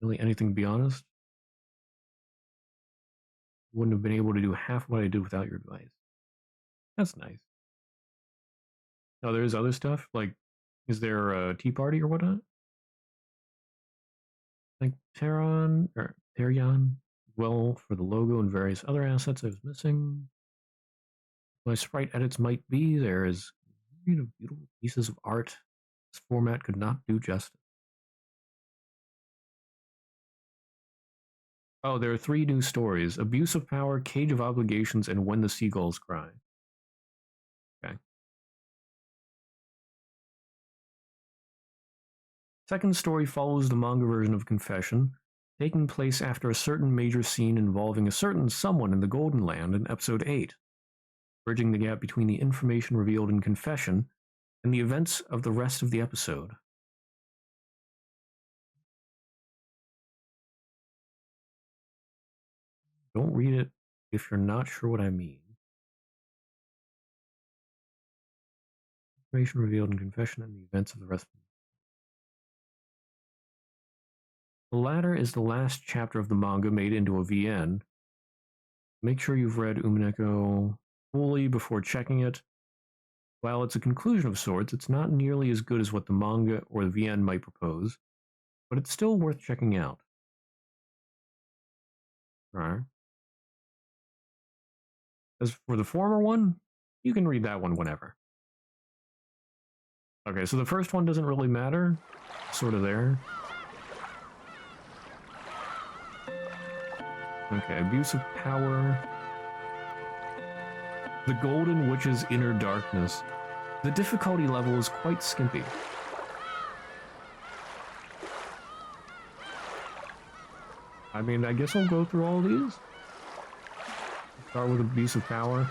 Really anything to be honest. Wouldn't have been able to do half what I did without your advice. That's nice. Oh, there's other stuff? Like, is there a tea party or whatnot? Like Terion, well, for the logo and various other assets I was missing. My sprite edits might be. There is a myriad of beautiful pieces of art. This format could not do justice. Oh, there are 3 new stories: Abuse of Power, Cage of Obligations, and When the Seagulls Cry. Okay. Second story follows the manga version of Confession, taking place after a certain major scene involving a certain someone in the Golden Land in episode 8, bridging the gap between the information revealed in Confession and the events of the rest of the episode. Don't read it if you're not sure what I mean. Information revealed in Confession and the events of the rest of the latter is the last chapter of the manga made into a VN. Make sure you've read Umineko fully before checking it. While it's a conclusion of sorts, it's not nearly as good as what the manga or the VN might propose, but it's still worth checking out. Alright. As for the former one, you can read that one whenever. Okay, so the first one doesn't really matter. Sort of there. Okay, Abuse of Power. The Golden Witch's Inner Darkness. The difficulty level is quite skimpy. I mean, I guess I'll go through all of these. Start with Abuse of Power.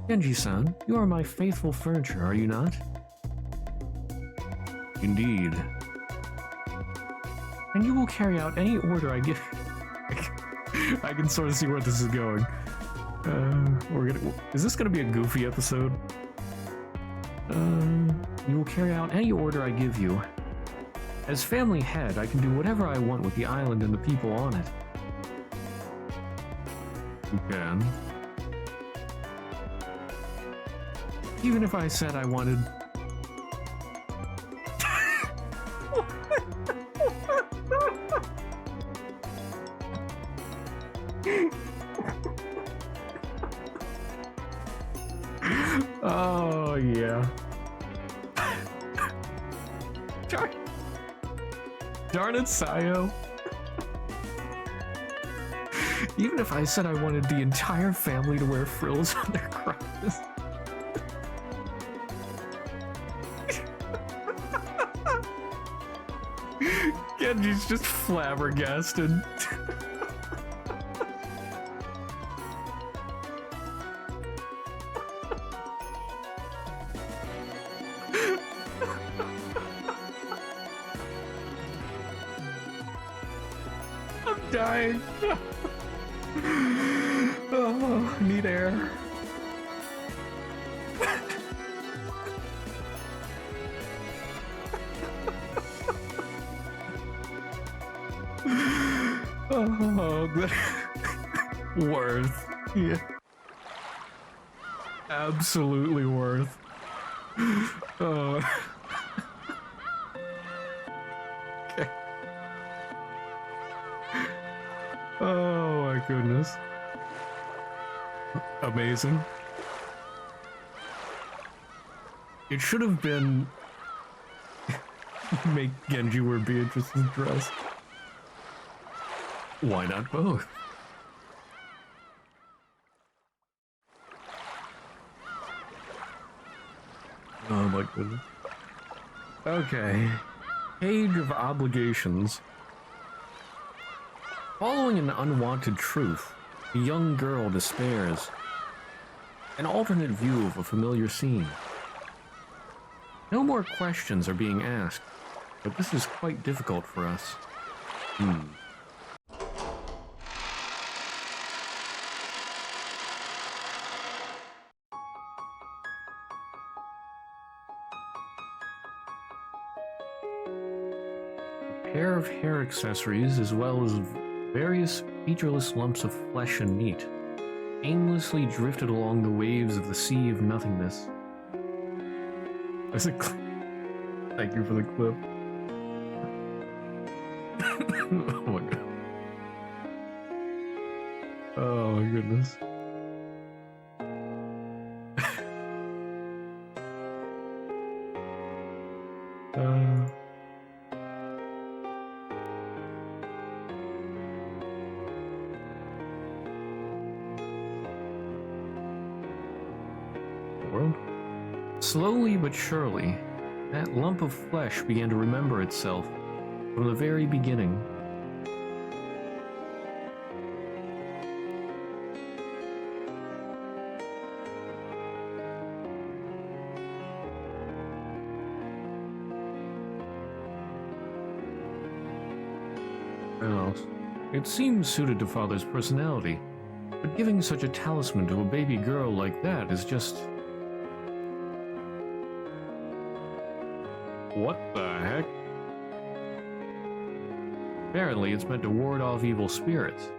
Genji-san, you are my faithful furniture, are you not? Indeed. And you will carry out any order I give. I can sort of see where this is going. Is this gonna be a goofy episode? You will carry out any order I give you. As family head, I can do whatever I want with the island and the people on it. You can. Even if I said I wanted... Oh, yeah. Darn it, Sayo. Even if I said I wanted the entire family to wear frills on their crosses. Genji's just flabbergasted. I'm dying. Oh, need air. Worth. Yeah. Absolutely worth. Oh. Okay. Oh my goodness. Amazing. It should have been make Genji wear Beatrice's dress. Why not both? Oh my goodness. Okay. Page of obligations. Following an unwanted truth, a young girl despairs. An alternate view of a familiar scene. No more questions are being asked, but this is quite difficult for us. A pair of hair accessories as well as various featureless lumps of flesh and meat aimlessly drifted along the waves of the sea of nothingness. Thank you for the clip. Oh my god. Oh my goodness. World? Slowly but surely, that lump of flesh began to remember itself from the very beginning. Well, it seems suited to Father's personality, but giving such a talisman to a baby girl like that is just... What the heck? Apparently, it's meant to ward off evil spirits.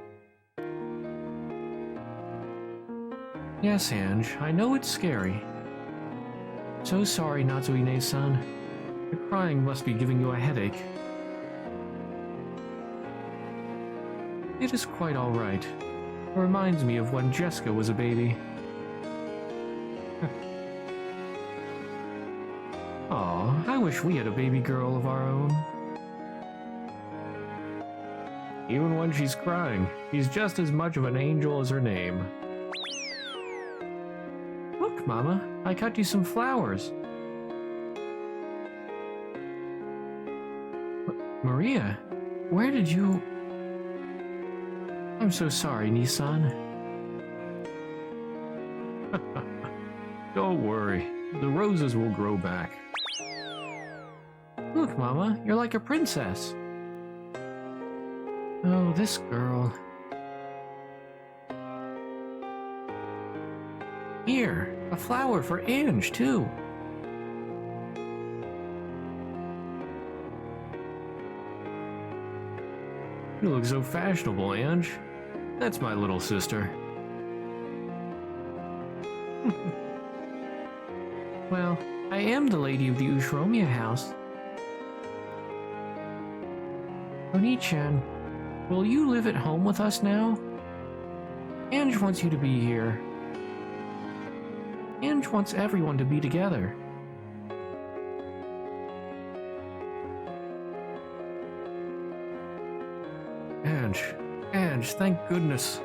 Yes, Ange, I know it's scary. So sorry, Natsuine-san. The crying must be giving you a headache. It is quite alright. It reminds me of when Jessica was a baby. Aw, I wish we had a baby girl of our own. Even when she's crying, she's just as much of an angel as her name. Look, Mama, I cut you some flowers. Maria, where did you... I'm so sorry, Nissan. Don't worry, the roses will grow back. Look, Mama, you're like a princess. Oh, this girl. Here, a flower for Ange, too. You look so fashionable, Ange. That's my little sister. Well, I am the lady of the Ushiromiya house. Oni-chan, will you live at home with us now? Ange wants you to be here. Ange wants everyone to be together. Ange, thank goodness.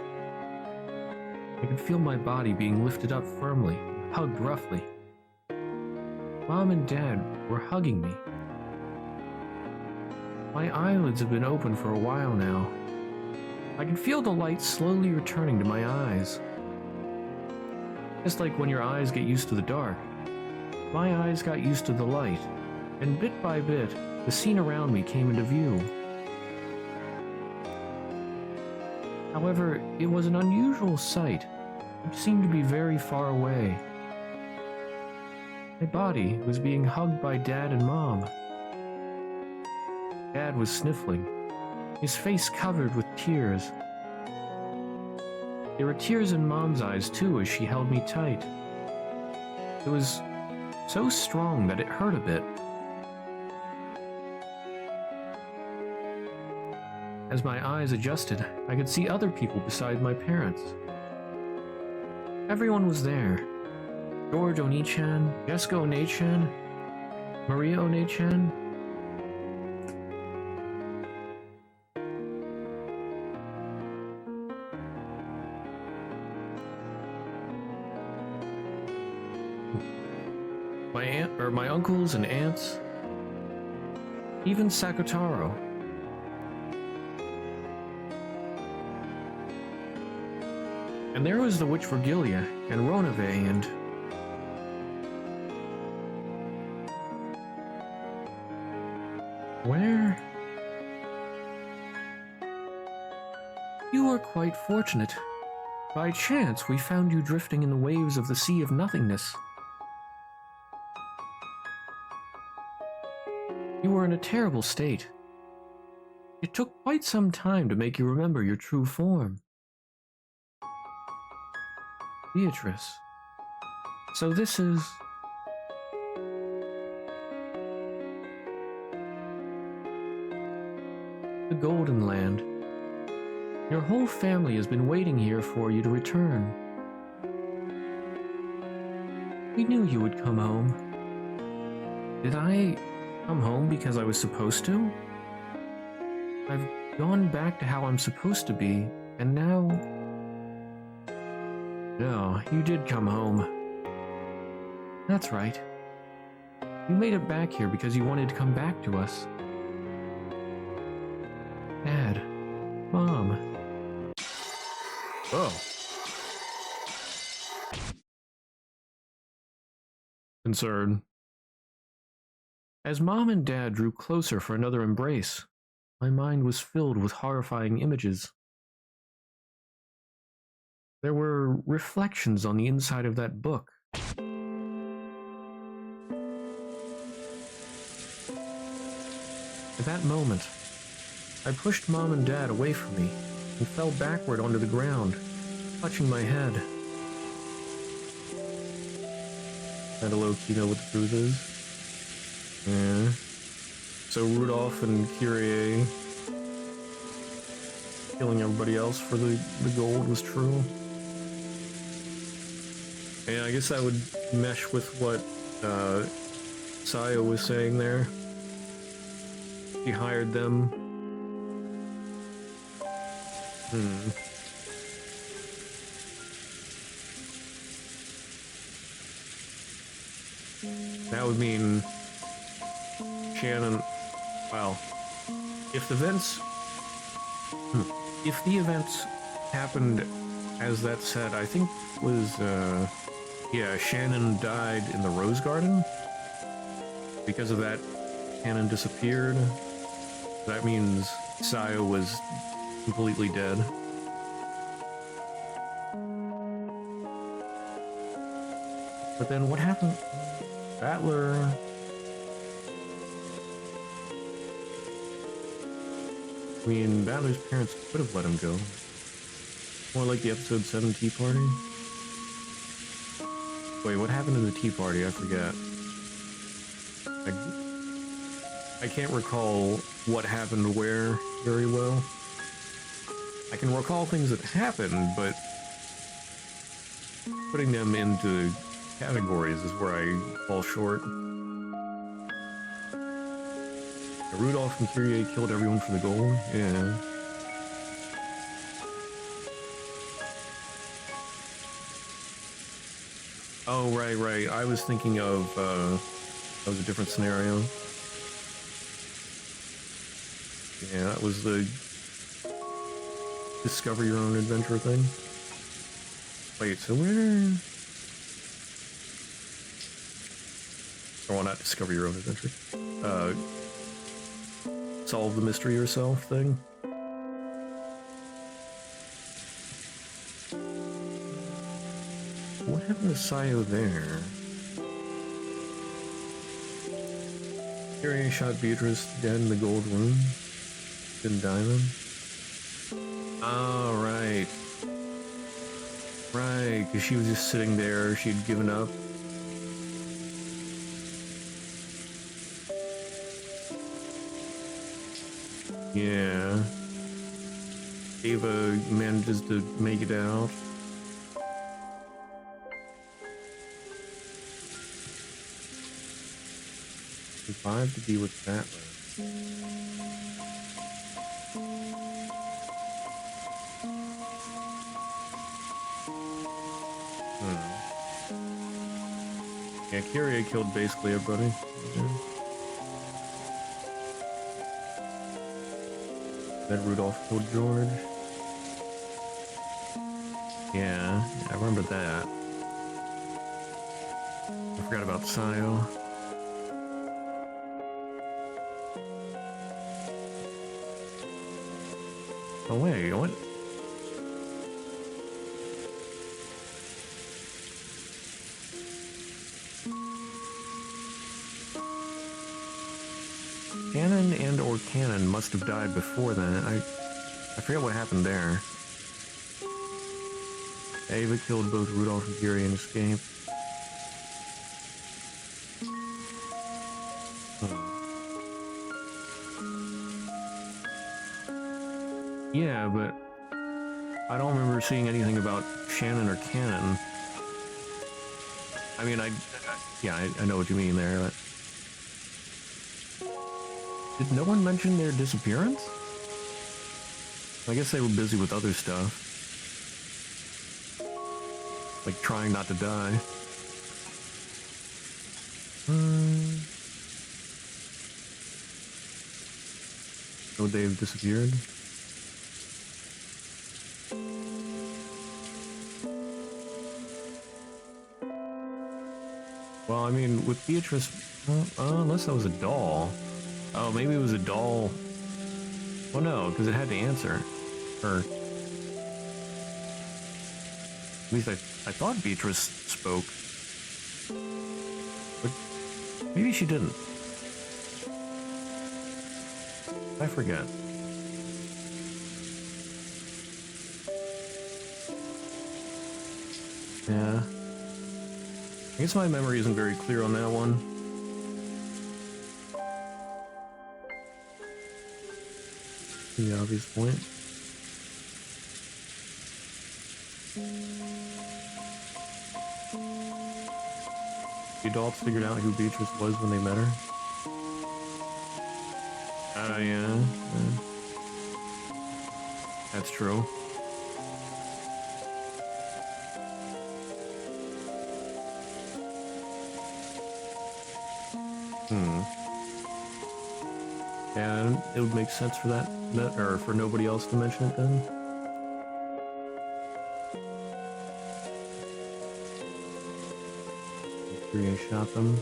I could feel my body being lifted up firmly, hugged roughly. Mom and Dad were hugging me. My eyelids have been open for a while now. I can feel the light slowly returning to my eyes. Just like when your eyes get used to the dark, my eyes got used to the light, and bit by bit, the scene around me came into view. However, it was an unusual sight, which seemed to be very far away. My body was being hugged by Dad and Mom. Dad was sniffling, his face covered with tears. There were tears in Mom's eyes too as she held me tight. It was so strong that it hurt a bit. As my eyes adjusted, I could see other people beside my parents. Everyone was there. George Oni-chan, Jessica One-chan, Maria One-chan. My uncles and aunts, even Sakutaro. And there was the witch Virgilia and Ronave and... Where? You are quite fortunate. By chance, we found you drifting in the waves of the Sea of Nothingness. You were in a terrible state. It took quite some time to make you remember your true form. Beatrice. So this is... the Golden Land. Your whole family has been waiting here for you to return. We knew you would come home. Did I come home because I was supposed to? I've gone back to how I'm supposed to be, and now... No, you did come home. That's right. You made it back here because you wanted to come back to us. Dad. Mom. Oh. Concern. As Mom and Dad drew closer for another embrace, my mind was filled with horrifying images. There were reflections on the inside of that book. At that moment, I pushed Mom and Dad away from me and fell backward onto the ground, clutching my head. Kinda low-key know what the truth is. Yeah. So Rudolph and Kyrie killing everybody else for the gold was true. And I guess that would mesh with what Sayo was saying there. He hired them. That would mean Shannon, well, if the events happened as that said, I think was, yeah, Shannon died in the Rose Garden. Because of that, Shannon disappeared. That means Sayo was completely dead. But then what happened? Battler... I mean, Battler's parents could have let him go. More like the episode 7 Tea Party. Wait, what happened in the Tea Party? I forget. I can't recall what happened where very well. I can recall things that happened, but putting them into categories is where I fall short. Rudolph and Kyrie killed everyone for the gold? Yeah. Oh, right. I was thinking of, that was a different scenario. Yeah, that was the discover your own adventure thing. Wait, so where... Oh, not discover your own adventure. Solve the mystery yourself thing. What happened to Sayo there? Kyrie shot Beatrice dead in the gold room. Didn't diamond. Oh, right. Right, because she was just sitting there. She had given up. Yeah. Ava manages to make it out. Survived to be with Battler. Yeah, Kyria killed basically everybody. Yeah. Then Rudolph killed George. Yeah, I remember that. I forgot about Sayo. Oh wait, what? Canon and or Canon must have died before then. I forget what happened there. Ava killed both Rudolph and Fury and escaped. Yeah, but I don't remember seeing anything about Shannon or Canon. I mean, I know what you mean there. But did no one mention their disappearance? I guess they were busy with other stuff. Like trying not to die. So they've disappeared? Well, I mean, with Beatrice, unless that was a doll. Oh, maybe it was a doll. Well, no, because it had to answer. Or at least I thought Beatrice spoke. But maybe she didn't. I forget. Yeah. I guess my memory isn't very clear on that one. The obvious point. The adults figured out who Beatrice was when they met her. Oh, yeah. That's true. And it would make sense for that, or for nobody else to mention it then. Fury shot them.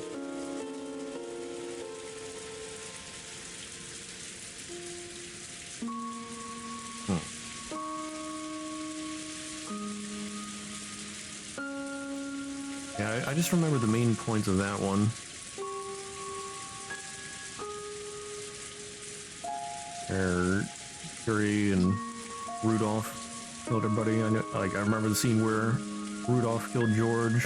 Yeah, I just remember the main points of that one. Where Fury and Rudolph killed everybody. I remember the scene where Rudolph killed George.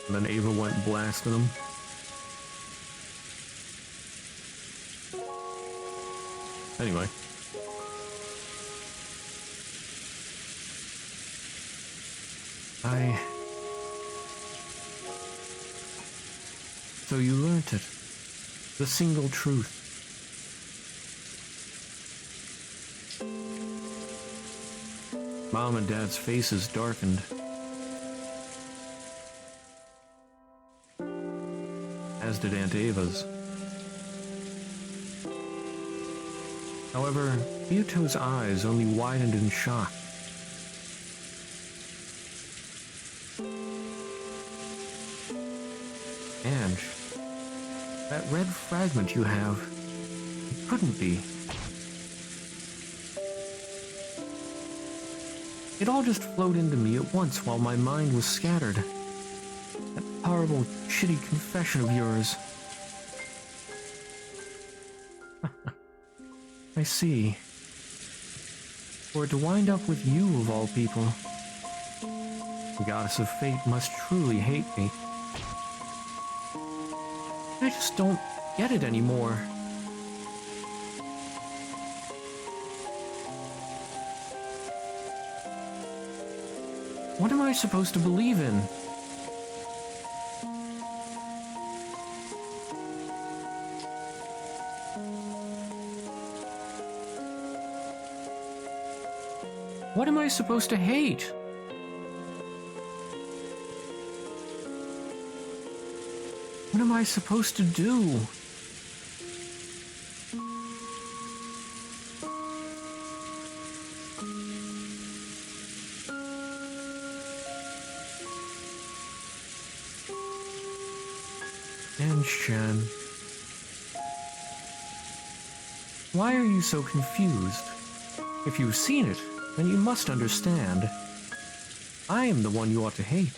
And then Ava went blasting him. Anyway. So you learnt it. The single truth. Mom and Dad's faces darkened. As did Aunt Ava's. However, Ryuto's eyes only widened in shock. Ange, that red fragment you have, it couldn't be. It all just flowed into me at once while my mind was scattered. That horrible, shitty confession of yours. I see. For it to wind up with you of all people. The goddess of fate must truly hate me. I just don't get it anymore. What am I supposed to believe in? What am I supposed to hate? What am I supposed to do? Shan, why are you so confused? If you've seen it, then you must understand. I am the one you ought to hate.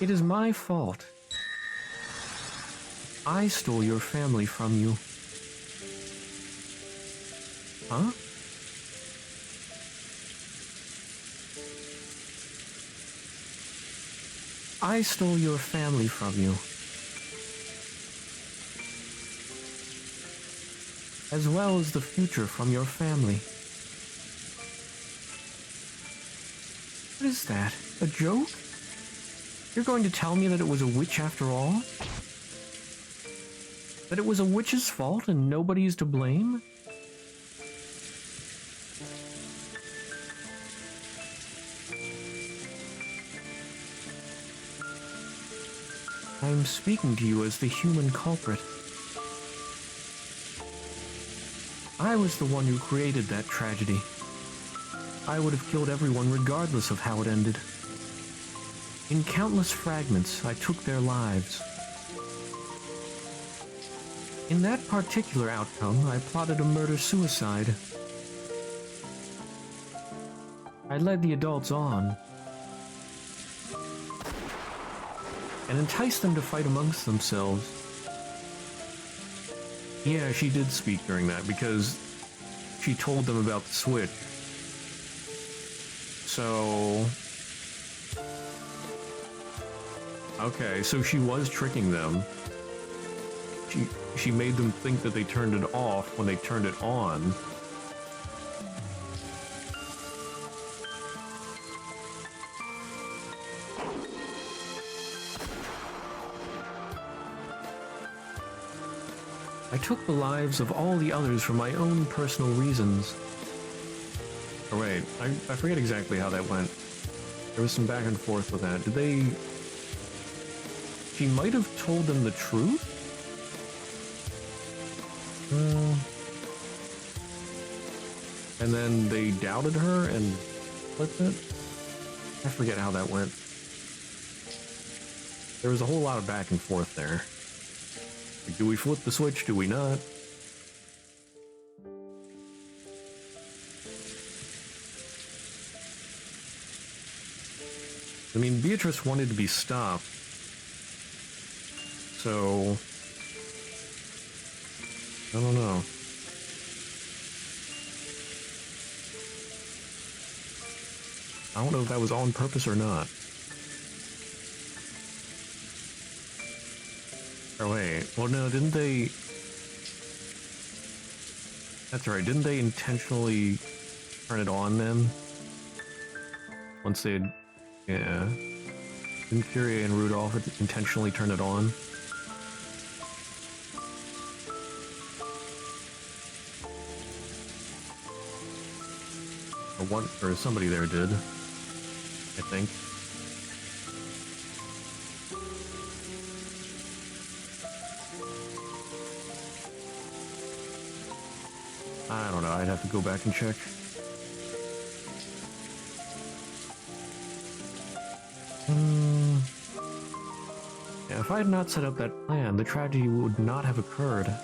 It is my fault. I stole your family from you. Huh? I stole your family from you. As well as the future from your family. What is that? A joke? You're going to tell me that it was a witch after all? That it was a witch's fault and nobody is to blame? I'm speaking to you as the human culprit. I was the one who created that tragedy. I would have killed everyone regardless of how it ended. In countless fragments, I took their lives. In that particular outcome, I plotted a murder-suicide. I led the adults on, and enticed them to fight amongst themselves. Yeah, she did speak during that, because she told them about the switch. So... okay, so she was tricking them. She made them think that they turned it off when they turned it on. I took the lives of all the others for my own personal reasons. Oh wait, I forget exactly how that went. There was some back and forth with that. Did they... She might have told them the truth? And then they doubted her and flipped it? I forget how that went. There was a whole lot of back and forth there. Like, do we flip the switch? Do we not? I mean, Beatrice wanted to be stopped. So... I don't know. I don't know if that was on purpose or not. Oh wait, well no, didn't they... That's right, didn't they intentionally turn it on then? Once they had... Yeah. Didn't Kyrie and Rudolph intentionally turn it on? Or somebody there did, I think. I don't know, I'd have to go back and check. Yeah, if I had not set up that plan, the tragedy would not have occurred.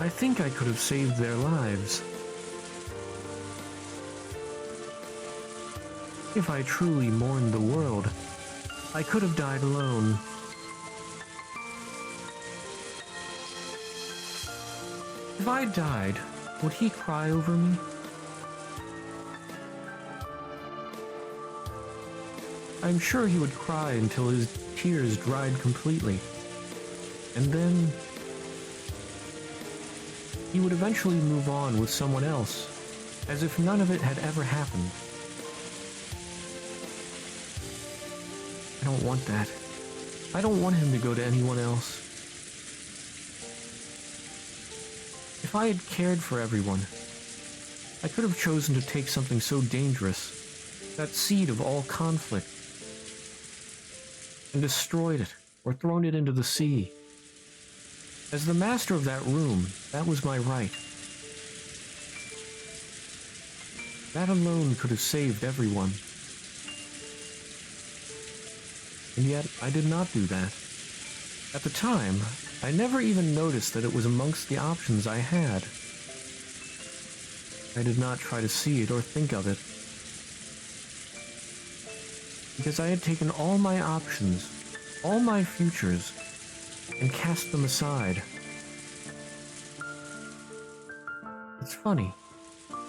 I think I could have saved their lives. If I truly mourned the world, I could have died alone. If I died, would he cry over me? I'm sure he would cry until his tears dried completely. And then he would eventually move on with someone else, as if none of it had ever happened. I don't want that. I don't want him to go to anyone else. If I had cared for everyone, I could have chosen to take something so dangerous, that seed of all conflict, and destroyed it, or thrown it into the sea. As the master of that room, that was my right. That alone could have saved everyone. And yet, I did not do that. At the time, I never even noticed that it was amongst the options I had. I did not try to see it or think of it, because I had taken all my options, all my futures, and cast them aside. It's funny.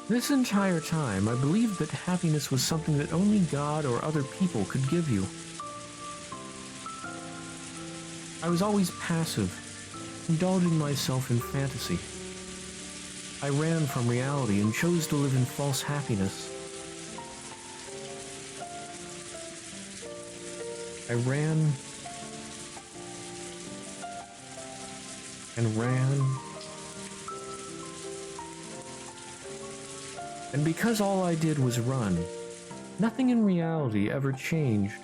This entire time, I believed that happiness was something that only God or other people could give you. I was always passive, indulging myself in fantasy. I ran from reality and chose to live in false happiness. I ran and ran. And because all I did was run, nothing in reality ever changed.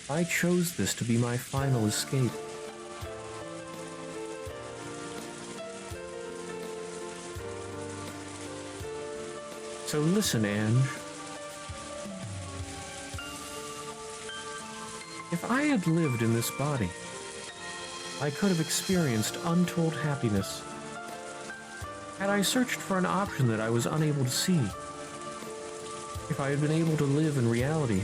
I chose this to be my final escape. So listen, Ange. If I had lived in this body, I could have experienced untold happiness. Had I searched for an option that I was unable to see, if I had been able to live in reality,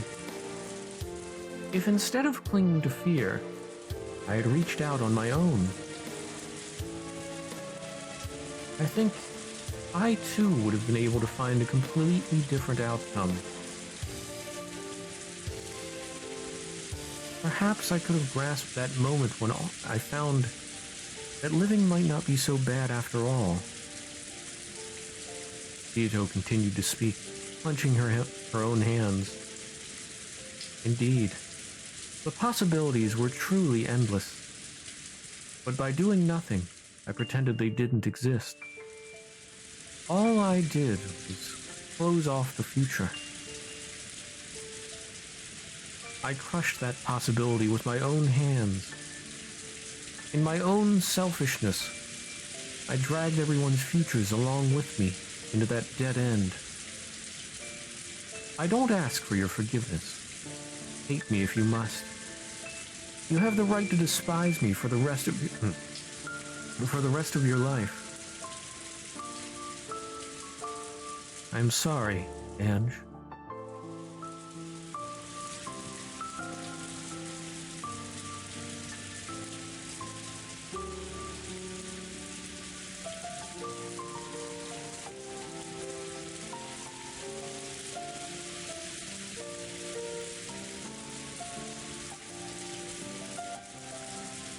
if instead of clinging to fear, I had reached out on my own, I think I too would have been able to find a completely different outcome. Perhaps I could have grasped that moment when I found that living might not be so bad after all. Beato continued to speak, clenching her own hands. Indeed, the possibilities were truly endless. But by doing nothing, I pretended they didn't exist. All I did was close off the future. I crushed that possibility with my own hands. In my own selfishness, I dragged everyone's futures along with me into that dead end. I don't ask for your forgiveness. Hate me if you must. You have the right to despise me for the rest of your life. I'm sorry, Ange.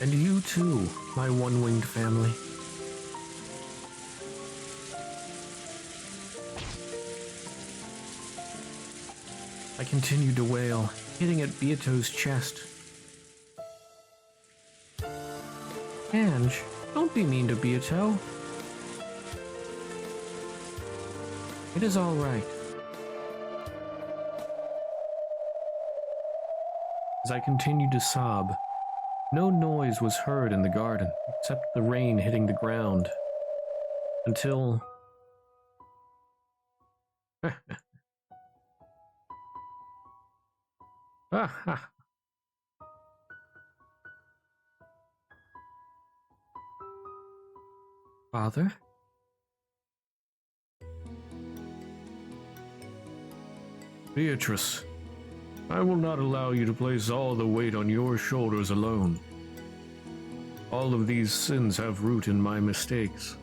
And you too, my one-winged family. I continued to wail, hitting at Beato's chest. Ange, don't be mean to Beato. It is all right. As I continued to sob, no noise was heard in the garden, except the rain hitting the ground. Until... Father? Beatrice, I will not allow you to place all the weight on your shoulders alone. All of these sins have root in my mistakes.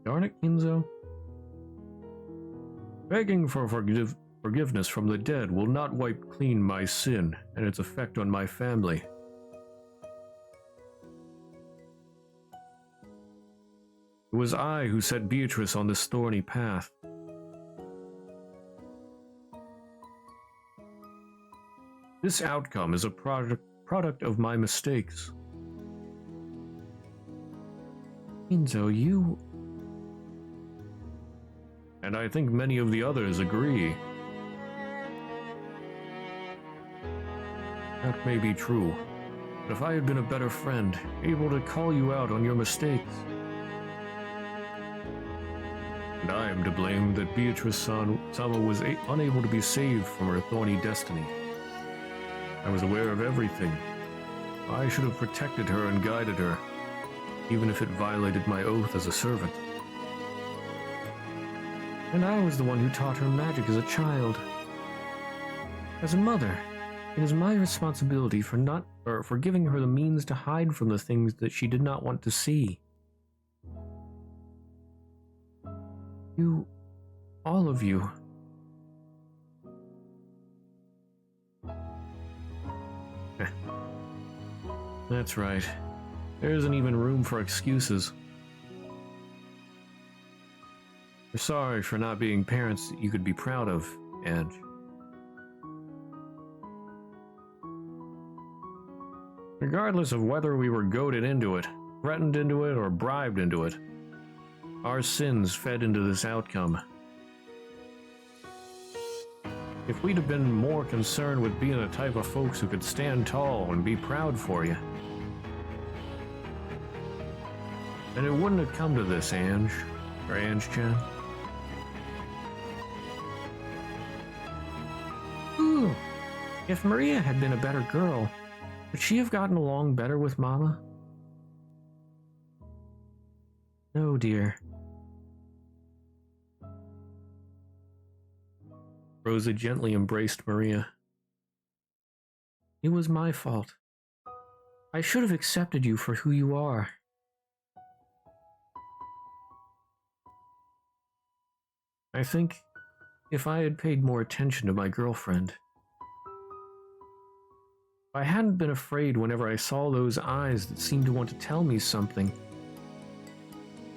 Darn it, Kinzo. Begging for forgiveness from the dead will not wipe clean my sin and its effect on my family. It was I who set Beatrice on this thorny path. This outcome is a product of my mistakes. Kinzo, you... And I think many of the others agree. That may be true, but if I had been a better friend, able to call you out on your mistakes. And I am to blame that Beatrice Sama was unable to be saved from her thorny destiny. I was aware of everything. I should have protected her and guided her, even if it violated my oath as a servant. And I was the one who taught her magic as a child. As a mother, it is my responsibility for giving her the means to hide from the things that she did not want to see. You, all of you. That's right. There isn't even room for excuses. We're sorry for not being parents that you could be proud of, Ange. Regardless of whether we were goaded into it, threatened into it, or bribed into it, our sins fed into this outcome. If we'd have been more concerned with being the type of folks who could stand tall and be proud for you, then it wouldn't have come to this, Ange, or Ange-chan. Ooh, if Maria had been a better girl, would she have gotten along better with Mama? No, dear. Rosa gently embraced Maria. It was my fault. I should have accepted you for who you are. I think if I had paid more attention to my girlfriend, if I hadn't been afraid whenever I saw those eyes that seemed to want to tell me something,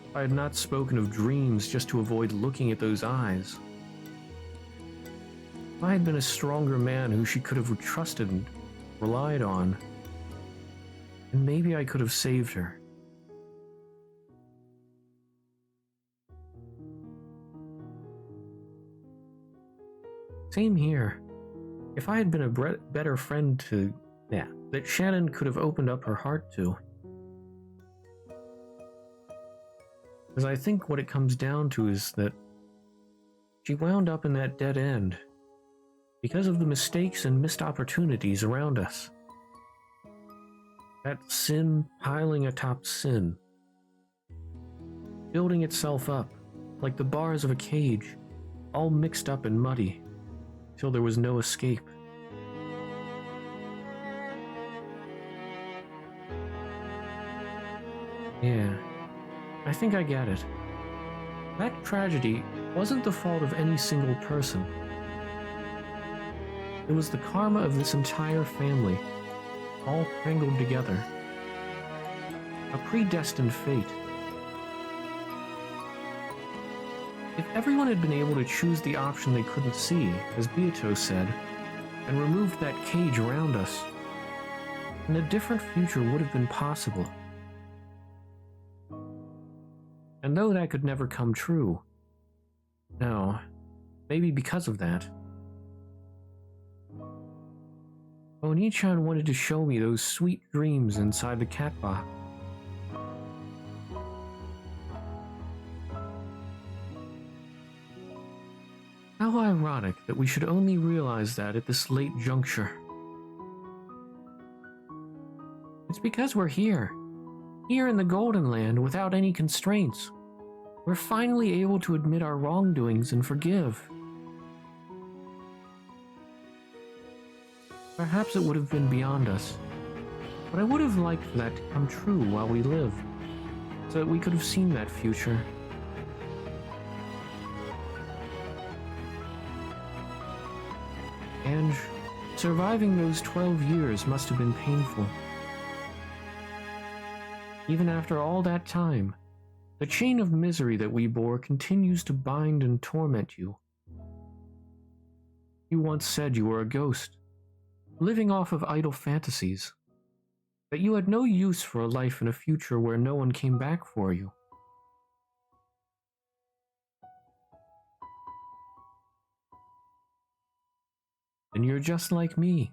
if I had not spoken of dreams just to avoid looking at those eyes, if I had been a stronger man who she could have trusted and relied on, then maybe I could have saved her. Same here. If I had been a better friend to... that Shannon could have opened up her heart to. Because I think what it comes down to is that she wound up in that dead end because of the mistakes and missed opportunities around us. That sin piling atop sin, building itself up like the bars of a cage, all mixed up and muddy, till there was no escape. Yeah, I think I get it. That tragedy wasn't the fault of any single person. It was the karma of this entire family, all tangled together. A predestined fate. If everyone had been able to choose the option they couldn't see, as Beato said, and removed that cage around us, then a different future would have been possible. And though that could never come true, no, maybe because of that, Oni-chan wanted to show me those sweet dreams inside the cat box. How ironic that we should only realize that at this late juncture. It's because we're here. Here in the Golden Land without any constraints. We're finally able to admit our wrongdoings and forgive. Perhaps it would have been beyond us, but I would have liked for that to come true while we live, so that we could have seen that future. And surviving those 12 years must have been painful. Even after all that time, the chain of misery that we bore continues to bind and torment you. You once said you were a ghost, living off of idle fantasies, that you had no use for a life in a future where no one came back for you. And you're just like me.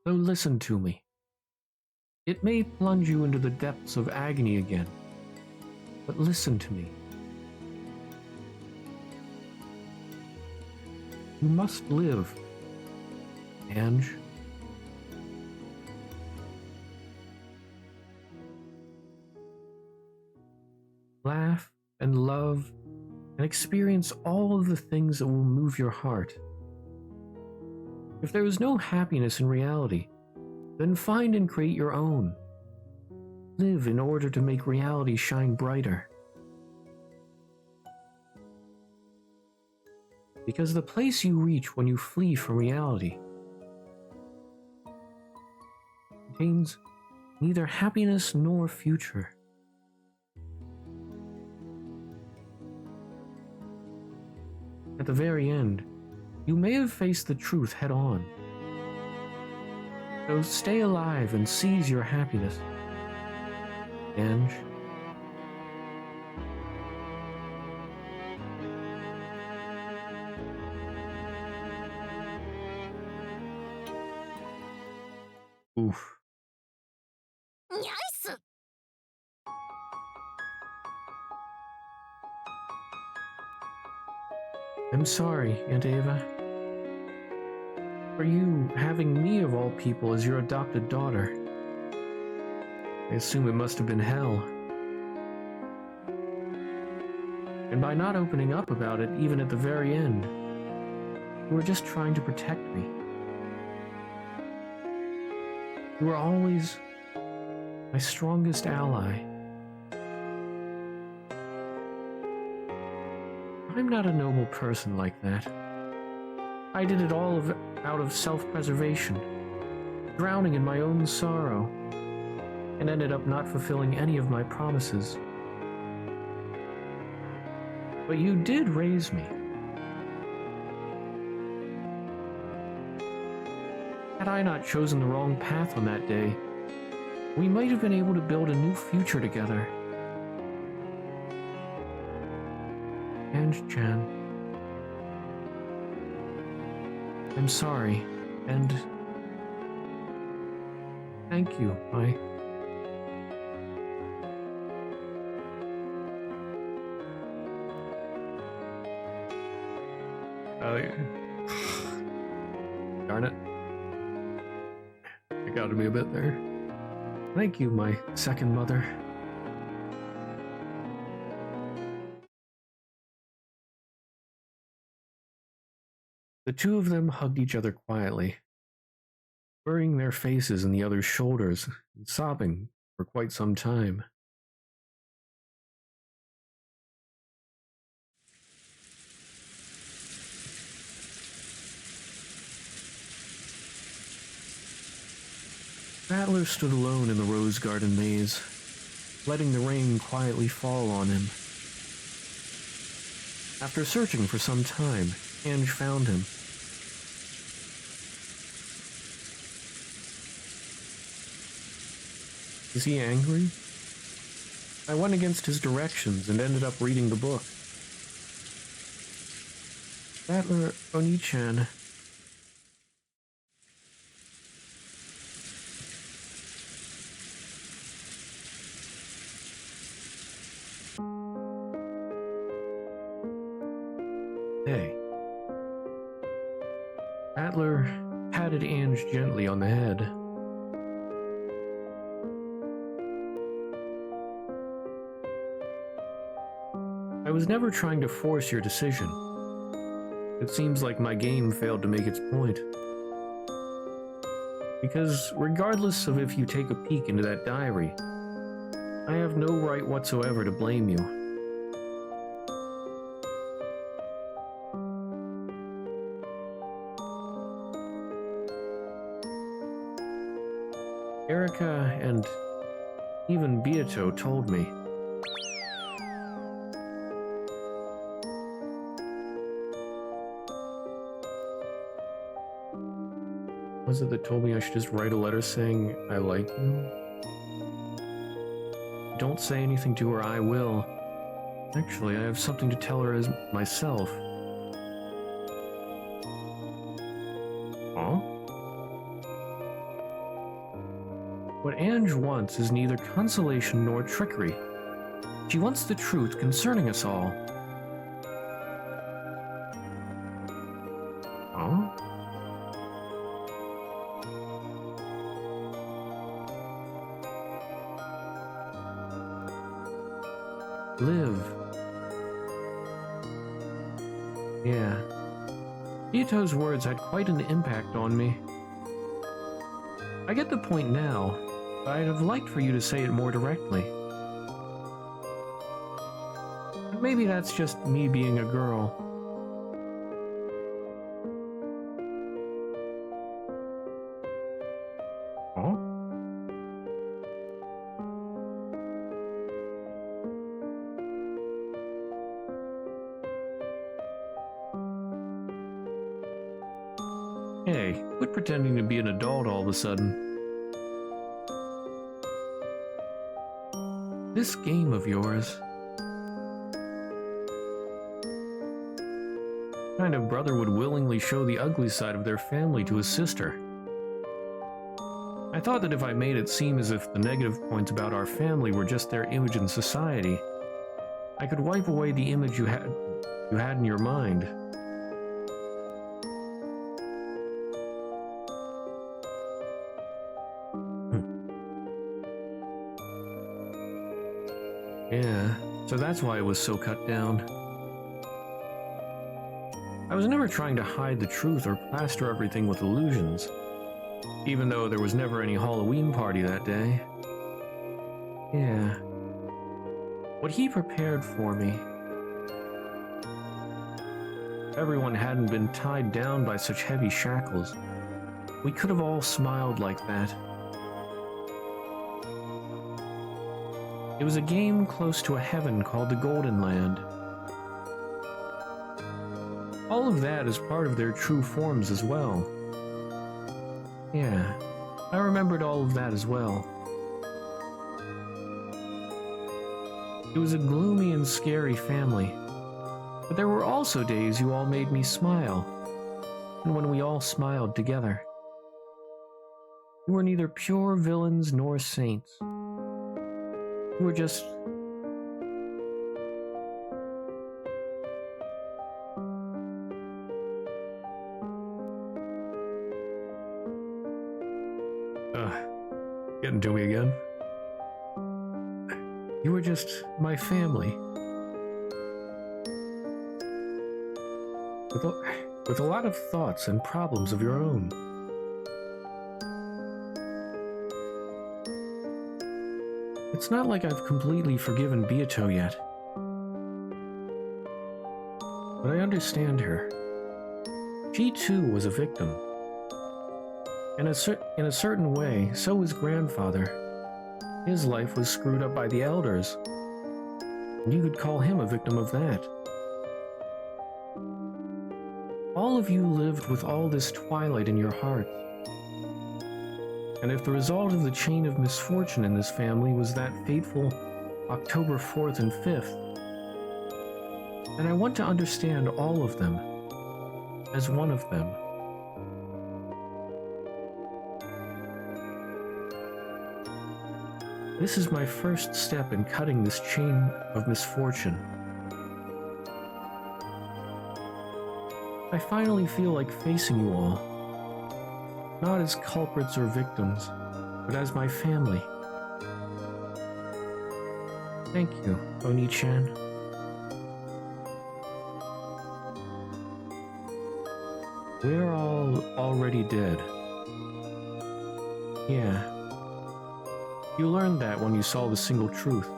So listen to me. It may plunge you into the depths of agony again, but listen to me. You must live, Ange. Laugh and love and experience all of the things that will move your heart. If there is no happiness in reality, then find and create your own. Live in order to make reality shine brighter. Because the place you reach when you flee from reality contains neither happiness nor future. At the very end, you may have faced the truth head on. So stay alive and seize your happiness. Ange. Oof. Nice. I'm sorry, Aunt Ava. For you having me of all people as your adopted daughter. I assume it must have been hell. And by not opening up about it even at the very end, you were just trying to protect me. You were always my strongest ally. I'm not a noble person like that. I did it all out of self-preservation, drowning in my own sorrow, and ended up not fulfilling any of my promises. But you did raise me. Had I not chosen the wrong path on that day, we might have been able to build a new future together. Ange-chan, I'm sorry, and thank you, darn it. It got to me a bit there. Thank you, my second mother. The two of them hugged each other quietly, burying their faces in the other's shoulders and sobbing for quite some time. Rattler stood alone in the rose garden maze, letting the rain quietly fall on him. After searching for some time, Ange found him. Is he angry? I went against his directions and ended up reading the book. Rattler, Oni-chan. Hey. Rattler patted Ange gently on the head. I was never trying to force your decision. It seems like my game failed to make its point. Because regardless of if you take a peek into that diary, I have no right whatsoever to blame you. Erica and even Beato told me. Was it that told me I should just write a letter saying I like you? Don't say anything to her, I will. Actually, I have something to tell her as myself. Huh? What Ange wants is neither consolation nor trickery. She wants the truth concerning us all. Huh? Live. Yeah. Beato's words had quite an impact on me. I get the point now, but I'd have liked for you to say it more directly. But maybe that's just me being a girl. Huh? Hey, quit pretending to be an adult all of a sudden. This game of yours. What kind of brother would willingly show the ugly side of their family to his sister? I thought that if I made it seem as if the negative points about our family were just their image in society, I could wipe away the image you had in your mind. Yeah, so that's why it was so cut down. I was never trying to hide the truth or plaster everything with illusions, even though there was never any Halloween party that day. Yeah. What he prepared for me. If everyone hadn't been tied down by such heavy shackles, we could have all smiled like that. It was a game close to a heaven called the Golden Land. All of that is part of their true forms as well. Yeah, I remembered all of that as well. It was a gloomy and scary family, but there were also days you all made me smile, and when we all smiled together. You were neither pure villains nor saints. You were just... Getting to me again? You were just my family. With a lot of thoughts and problems of your own. It's not like I've completely forgiven Beato yet. But I understand her. She too was a victim. In a certain way, so was grandfather. His life was screwed up by the elders. And you could call him a victim of that. All of you lived with all this twilight in your heart. And if the result of the chain of misfortune in this family was that fateful October 4th and 5th, then I want to understand all of them as one of them. This is my first step in cutting this chain of misfortune. I finally feel like facing you all. not as culprits or victims, but as my family. Thank you, Oni-chan. We're all already dead. Yeah. You learned that when you saw the single truth.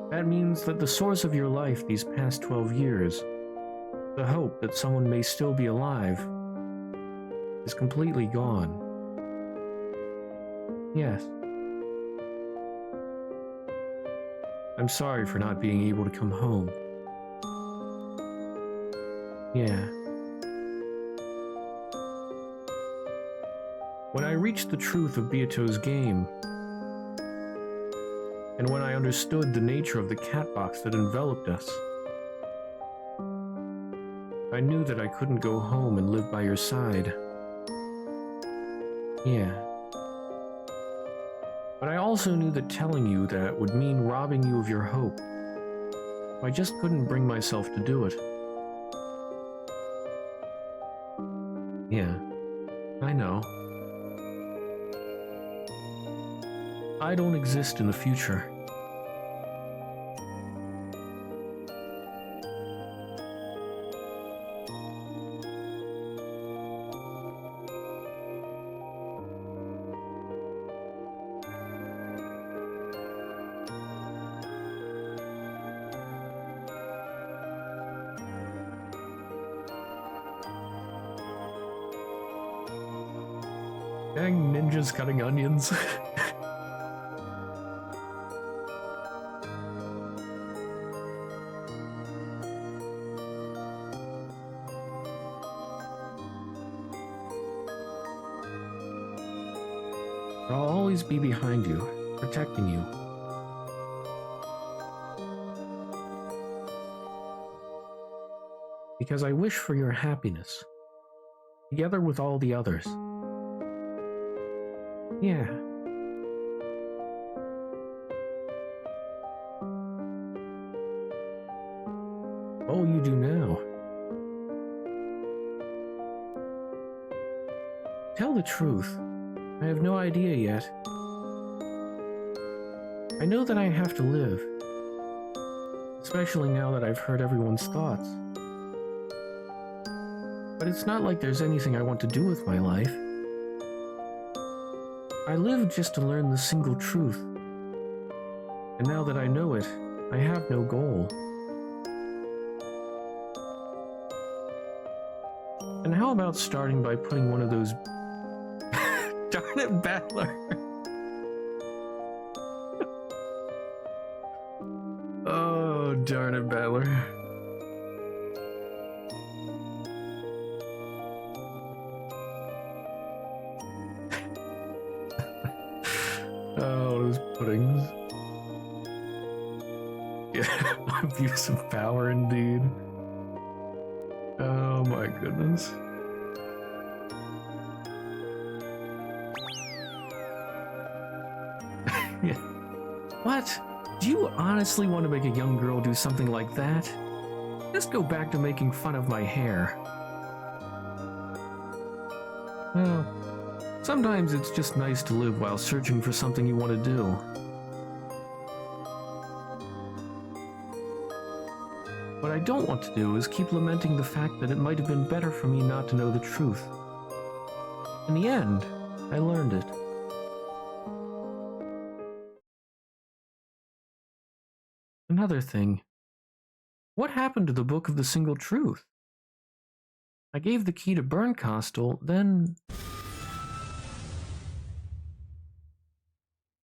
That means that the source of your life these past 12 years, the hope that someone may still be alive, is completely gone. Yes. I'm sorry for not being able to come home. Yeah. When I reached the truth of Beato's game, and when I understood the nature of the cat box that enveloped us, I knew that I couldn't go home and live by your side. Yeah. But I also knew that telling you that would mean robbing you of your hope. I just couldn't bring myself to do it. Yeah, I know. I don't exist in the future. Dang ninjas cutting onions. I'll always be behind you, protecting you. Because I wish for your happiness, together with all the others. Yeah. What will you do now? Tell the truth. I have no idea yet. I know that I have to live, especially now that I've heard everyone's thoughts. But it's not like there's anything I want to do with my life. I live just to learn the single truth. And now that I know it, I have no goal. And how about starting by putting one of those... Darn it, Battler! Oh, darn it, Battler. Oh, those puddings. Yeah, abuse of power indeed. Oh my goodness. Yeah. What? Do you honestly want to make a young girl do something like that? Just go back to making fun of my hair. Well, sometimes it's just nice to live while searching for something you want to do. What I don't want to do is keep lamenting the fact that it might have been better for me not to know the truth. In the end, I learned it. Another thing. What happened to the Book of the Single Truth? I gave the key to Bernkastel, then...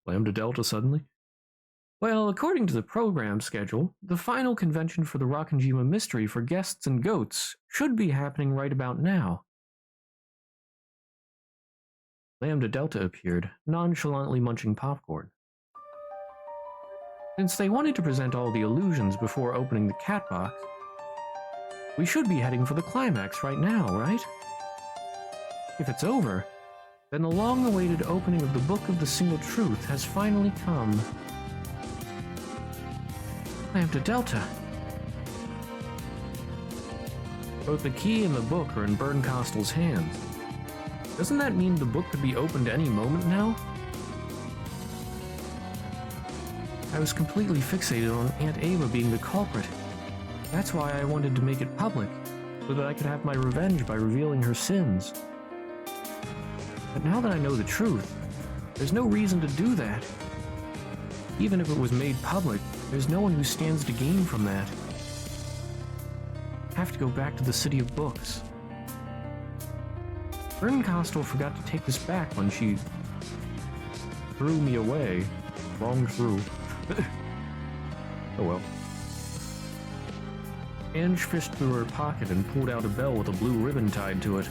Lambda Delta suddenly? Well, according to the program schedule, the final convention for the Rockenjima Mystery for guests and goats should be happening right about now. Lambda Delta appeared, nonchalantly munching popcorn. Since they wanted to present all the illusions before opening the cat box, we should be heading for the climax right now, right? If it's over, then the long-awaited opening of the Book of the Single Truth has finally come. Lambda Delta. Both the key and the book are in Bernkastel's hands. Doesn't that mean the book could be opened any moment now? I was completely fixated on Aunt Ava being the culprit. That's why I wanted to make it public, so that I could have my revenge by revealing her sins. But now that I know the truth, there's no reason to do that. Even if it was made public, there's no one who stands to gain from that. I have to go back to the City of Books. Bernkastel forgot to take this back when she threw me away. Wrong through. Oh well. Ange fished through her pocket and pulled out a bell with a blue ribbon tied to it.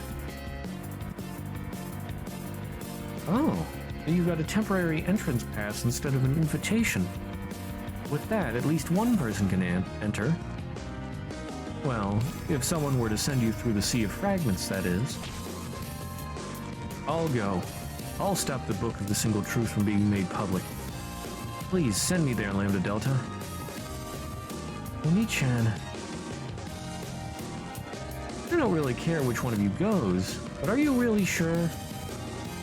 Oh, so you got a temporary entrance pass instead of an invitation. With that, at least one person can enter. Well, if someone were to send you through the Sea of Fragments, that is. I'll go. I'll stop the Book of the Single Truth from being made public. Please, send me there, Lambda Delta. Oni-chan. I don't really care which one of you goes, but are you really sure?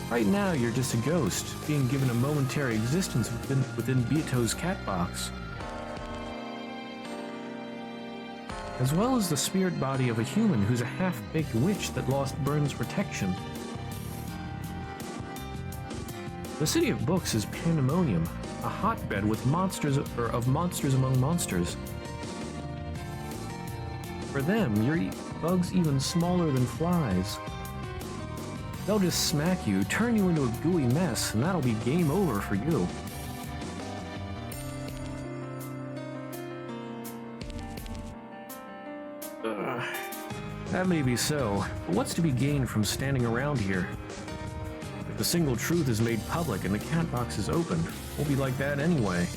Right now, you're just a ghost, being given a momentary existence within Beato's cat box. As well as the spirit body of a human who's a half-baked witch that lost Burn's protection. The City of Books is pandemonium, a hotbed with monsters of monsters among monsters. For them, you're bugs even smaller than flies. They'll just smack you, turn you into a gooey mess, and that'll be game over for you. That may be so, but what's to be gained from standing around here? If the single truth is made public and the cat box is opened, we'll be like that anyway.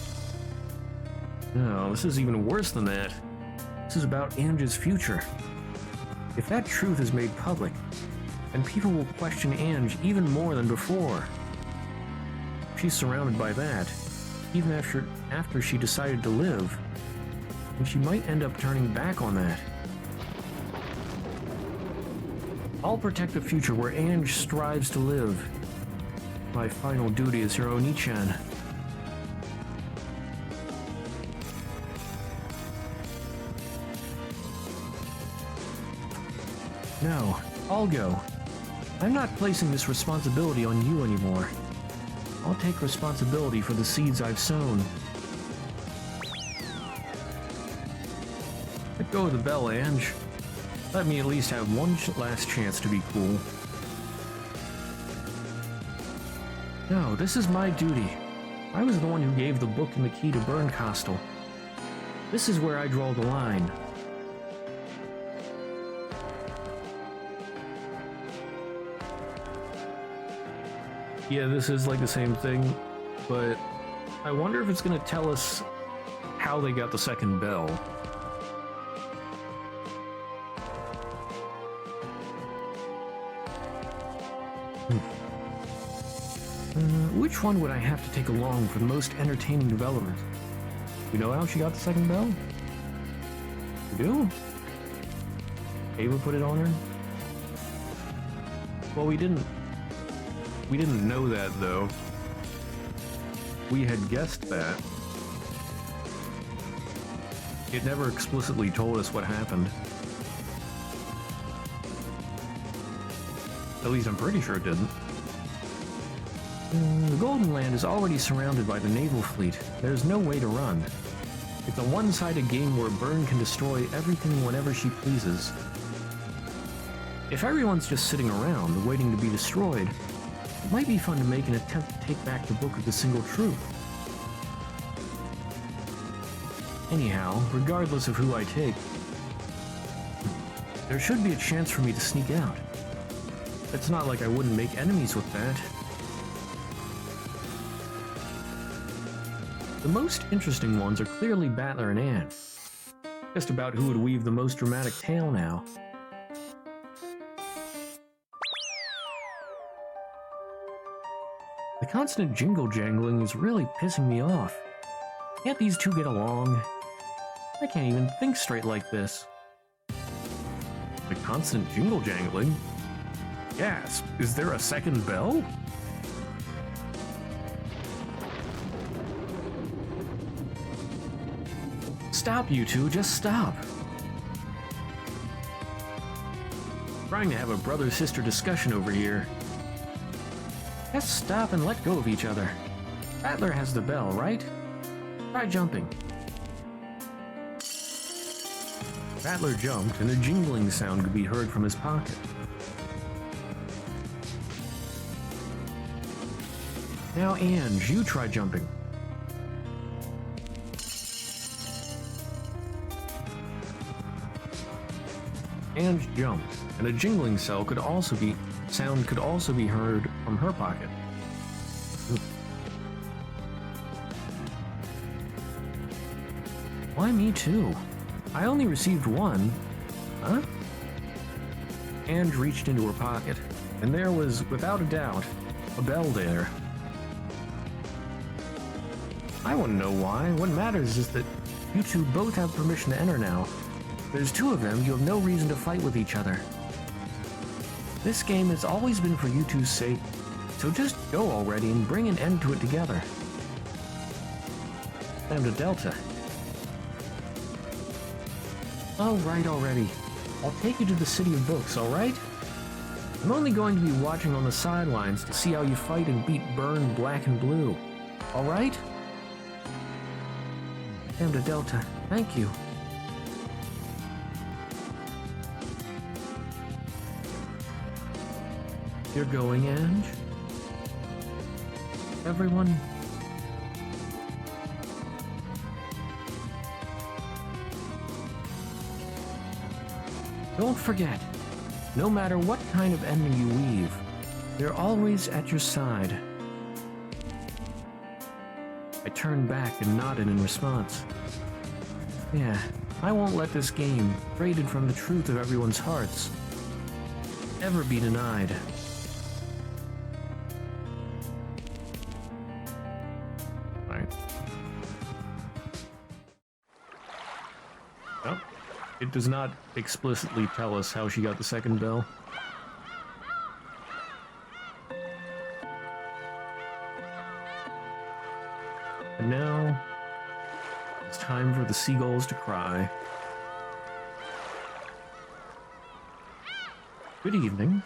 No, this is even worse than that. This is about Ange's future. If that truth is made public, then people will question Ange even more than before. She's surrounded by that, even after she decided to live, and she might end up turning back on that. I'll protect the future where Ange strives to live. My final duty as your Oni-chan. No, I'll go. I'm not placing this responsibility on you anymore. I'll take responsibility for the seeds I've sown. Let go of the bell, Ange. Let me at least have one last chance to be cool. No, this is my duty. I was the one who gave the book and the key to Bernkastel. This is where I draw the line. Yeah, this is like the same thing, but I wonder if it's going to tell us how they got the second bell. Which one would I have to take along for the most entertaining development? You know how she got the second bell? You do? Ava put it on her? Well, we didn't know that, though. We had guessed that. It never explicitly told us what happened. At least I'm pretty sure it didn't. The Golden Land is already surrounded by the naval fleet. There's no way to run. It's a one-sided game where Byrne can destroy everything whenever she pleases. If everyone's just sitting around, waiting to be destroyed, it might be fun to make an attempt to take back the Book of the Single Truth. Anyhow, regardless of who I take, there should be a chance for me to sneak out. It's not like I wouldn't make enemies with that. The most interesting ones are clearly Battler and Anne. Just about who would weave the most dramatic tale now. The constant jingle-jangling is really pissing me off. Can't these two get along? I can't even think straight like this. The constant jingle-jangling? Gasp! Is there a second bell? Stop, you two, just stop. Trying to have a brother-sister discussion over here. Just stop and let go of each other. Rattler has the bell, right? Try jumping. Rattler jumped, and a jingling sound could be heard from his pocket. Now, Ange, you try jumping. Ange jumped, and a jingling sound could also be heard from her pocket. Why me too? I only received one. Huh? Ange reached into her pocket, and there was, without a doubt, a bell there. I wouldn't know why. What matters is that you two both have permission to enter now. There's two of them, you have no reason to fight with each other. This game has always been for you two's sake, so just go already and bring an end to it together. Lambda Delta. Alright already. I'll take you to the City of Books, alright? I'm only going to be watching on the sidelines to see how you fight and beat Burn Black and Blue. Alright? Lambda Delta, thank you. You're going, Ange? Everyone? Don't forget, no matter what kind of ending you weave, they're always at your side. I turned back and nodded in response. Yeah, I won't let this game, traded from the truth of everyone's hearts, ever be denied. Oh, it does not explicitly tell us how she got the second bell. And now, it's time for the seagulls to cry. Good evening.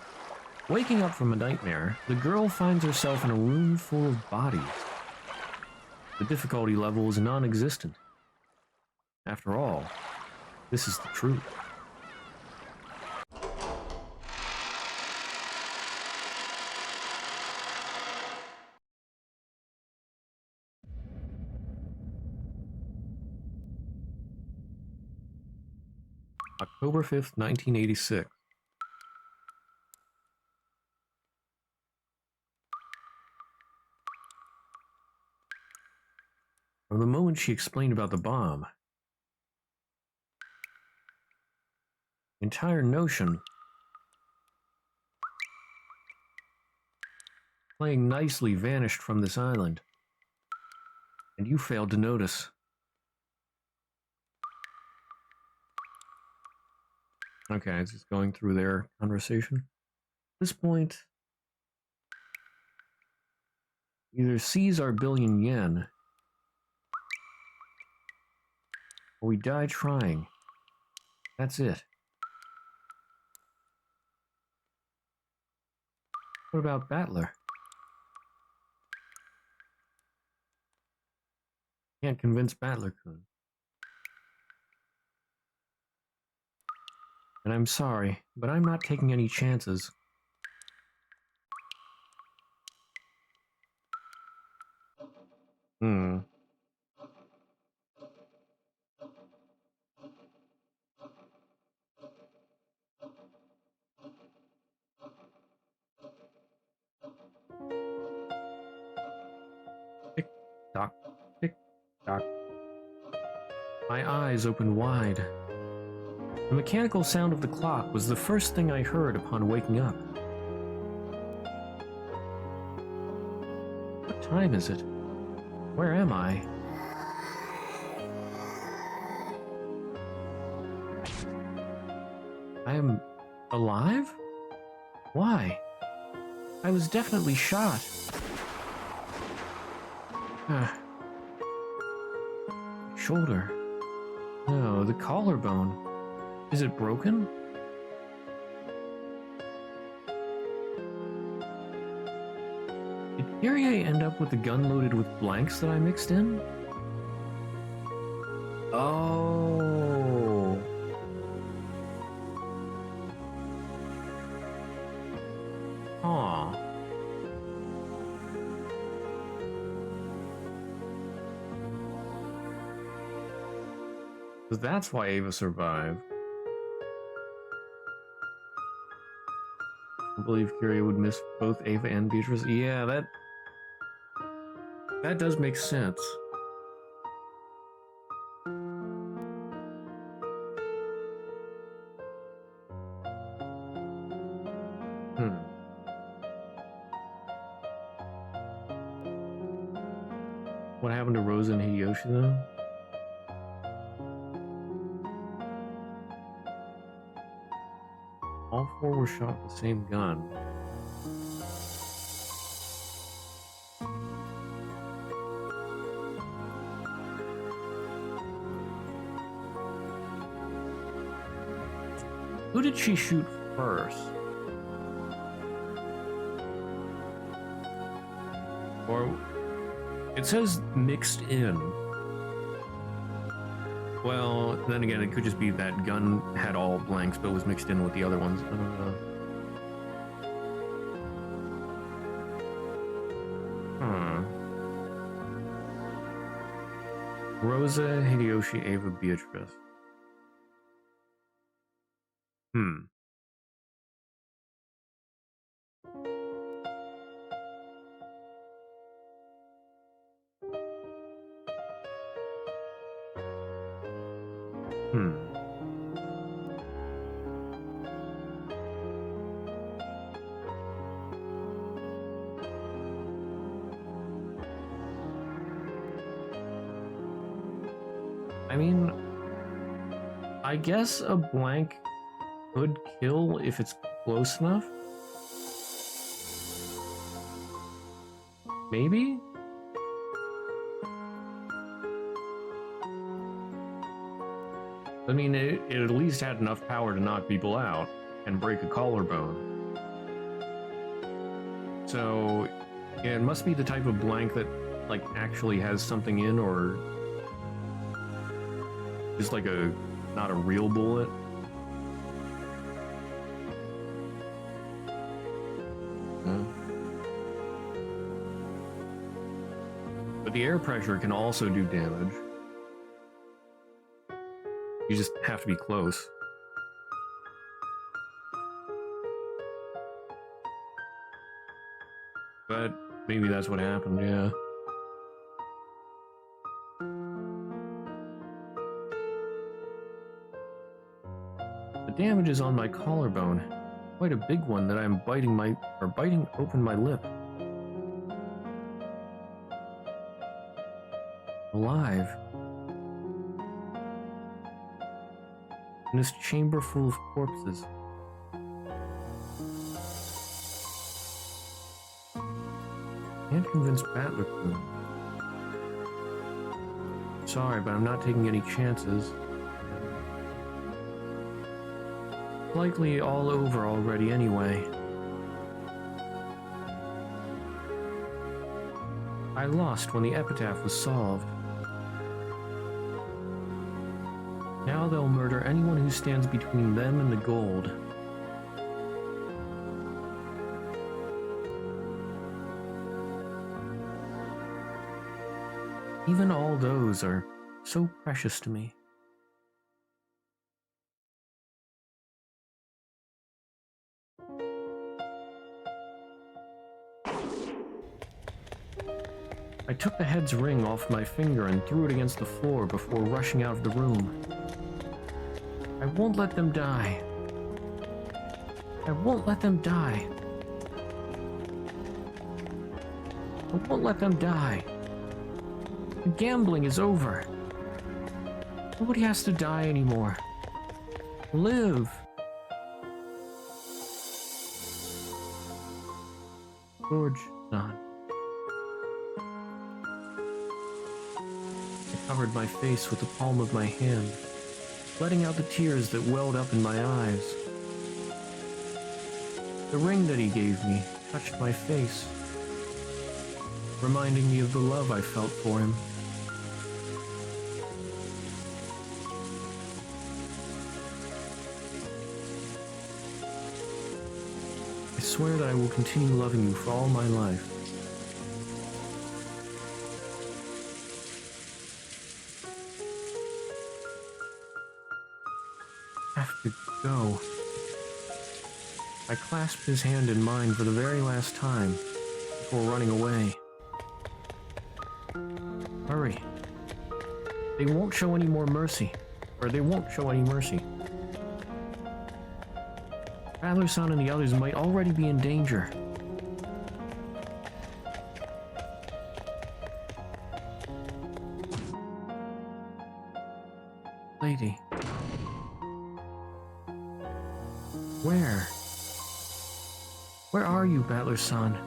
Waking up from a nightmare, the girl finds herself in a room full of bodies. The difficulty level is non-existent. After all, this is the truth. October 5th, 1986. From the moment she explained about the bomb, the entire notion playing nicely vanished from this island, and you failed to notice. Okay, it's just going through their conversation. At this point, either seize our billion yen, or we die trying. That's it. What about Battler? Can't convince Battler-kun. And I'm sorry, but I'm not taking any chances. Tick-tock, tick-tock. My eyes opened wide. The mechanical sound of the clock was the first thing I heard upon waking up. What time is it? Where am I? I am alive? Why? I was definitely shot. Shoulder. No, the collarbone. Is it broken? Did Kyrie end up with the gun loaded with blanks that I mixed in? Oh. Aw. So that's why Ava survived. I believe Kyrie would miss both Ava and Beatrice. Yeah, that does make sense. What happened to Rosa and Hideyoshi though? All four were shot with the same gun. Who did she shoot first? Or it says mixed in. Well, then again, it could just be that gun had all blanks but was mixed in with the other ones. I don't know. Rosa, Hideyoshi, Ava, Beatrice. I mean, I guess a blank could kill if it's close enough. Maybe? I mean, it at least had enough power to knock people out and break a collarbone. So, yeah, it must be the type of blank that, like, actually has something in, or just like not a real bullet. But the air pressure can also do damage. You just have to be close. But maybe that's what happened, yeah. The damage is on my collarbone. Quite a big one that I'm biting open my lip. Alive. In this chamber full of corpses. Can't convince Batler. Sorry, but I'm not taking any chances. Likely all over already anyway. I lost when the epitaph was solved. Now they'll murder anyone who stands between them and the gold. Even all those are so precious to me. I took the head's ring off my finger and threw it against the floor before rushing out of the room. I won't let them die. I won't let them die. I won't let them die. The gambling is over. Nobody has to die anymore. Live. George-san. I covered my face with the palm of my hand, letting out the tears that welled up in my eyes. The ring that he gave me touched my face, reminding me of the love I felt for him. I swear that I will continue loving you for all my life. I have to go. I clasped his hand in mine for the very last time before running away. Hurry. They won't show any more mercy. Or they won't show any mercy. Adler-san and the others might already be in danger. Lady. Where? Where are you, Battler-san?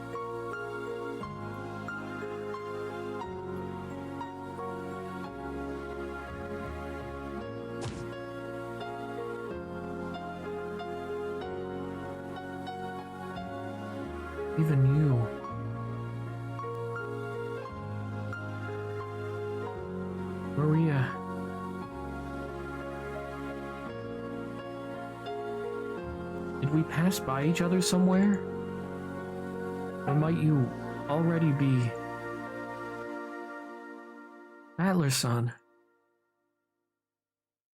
Even you. Maria. Did we pass by each other somewhere? Or might you already be... Adler-san?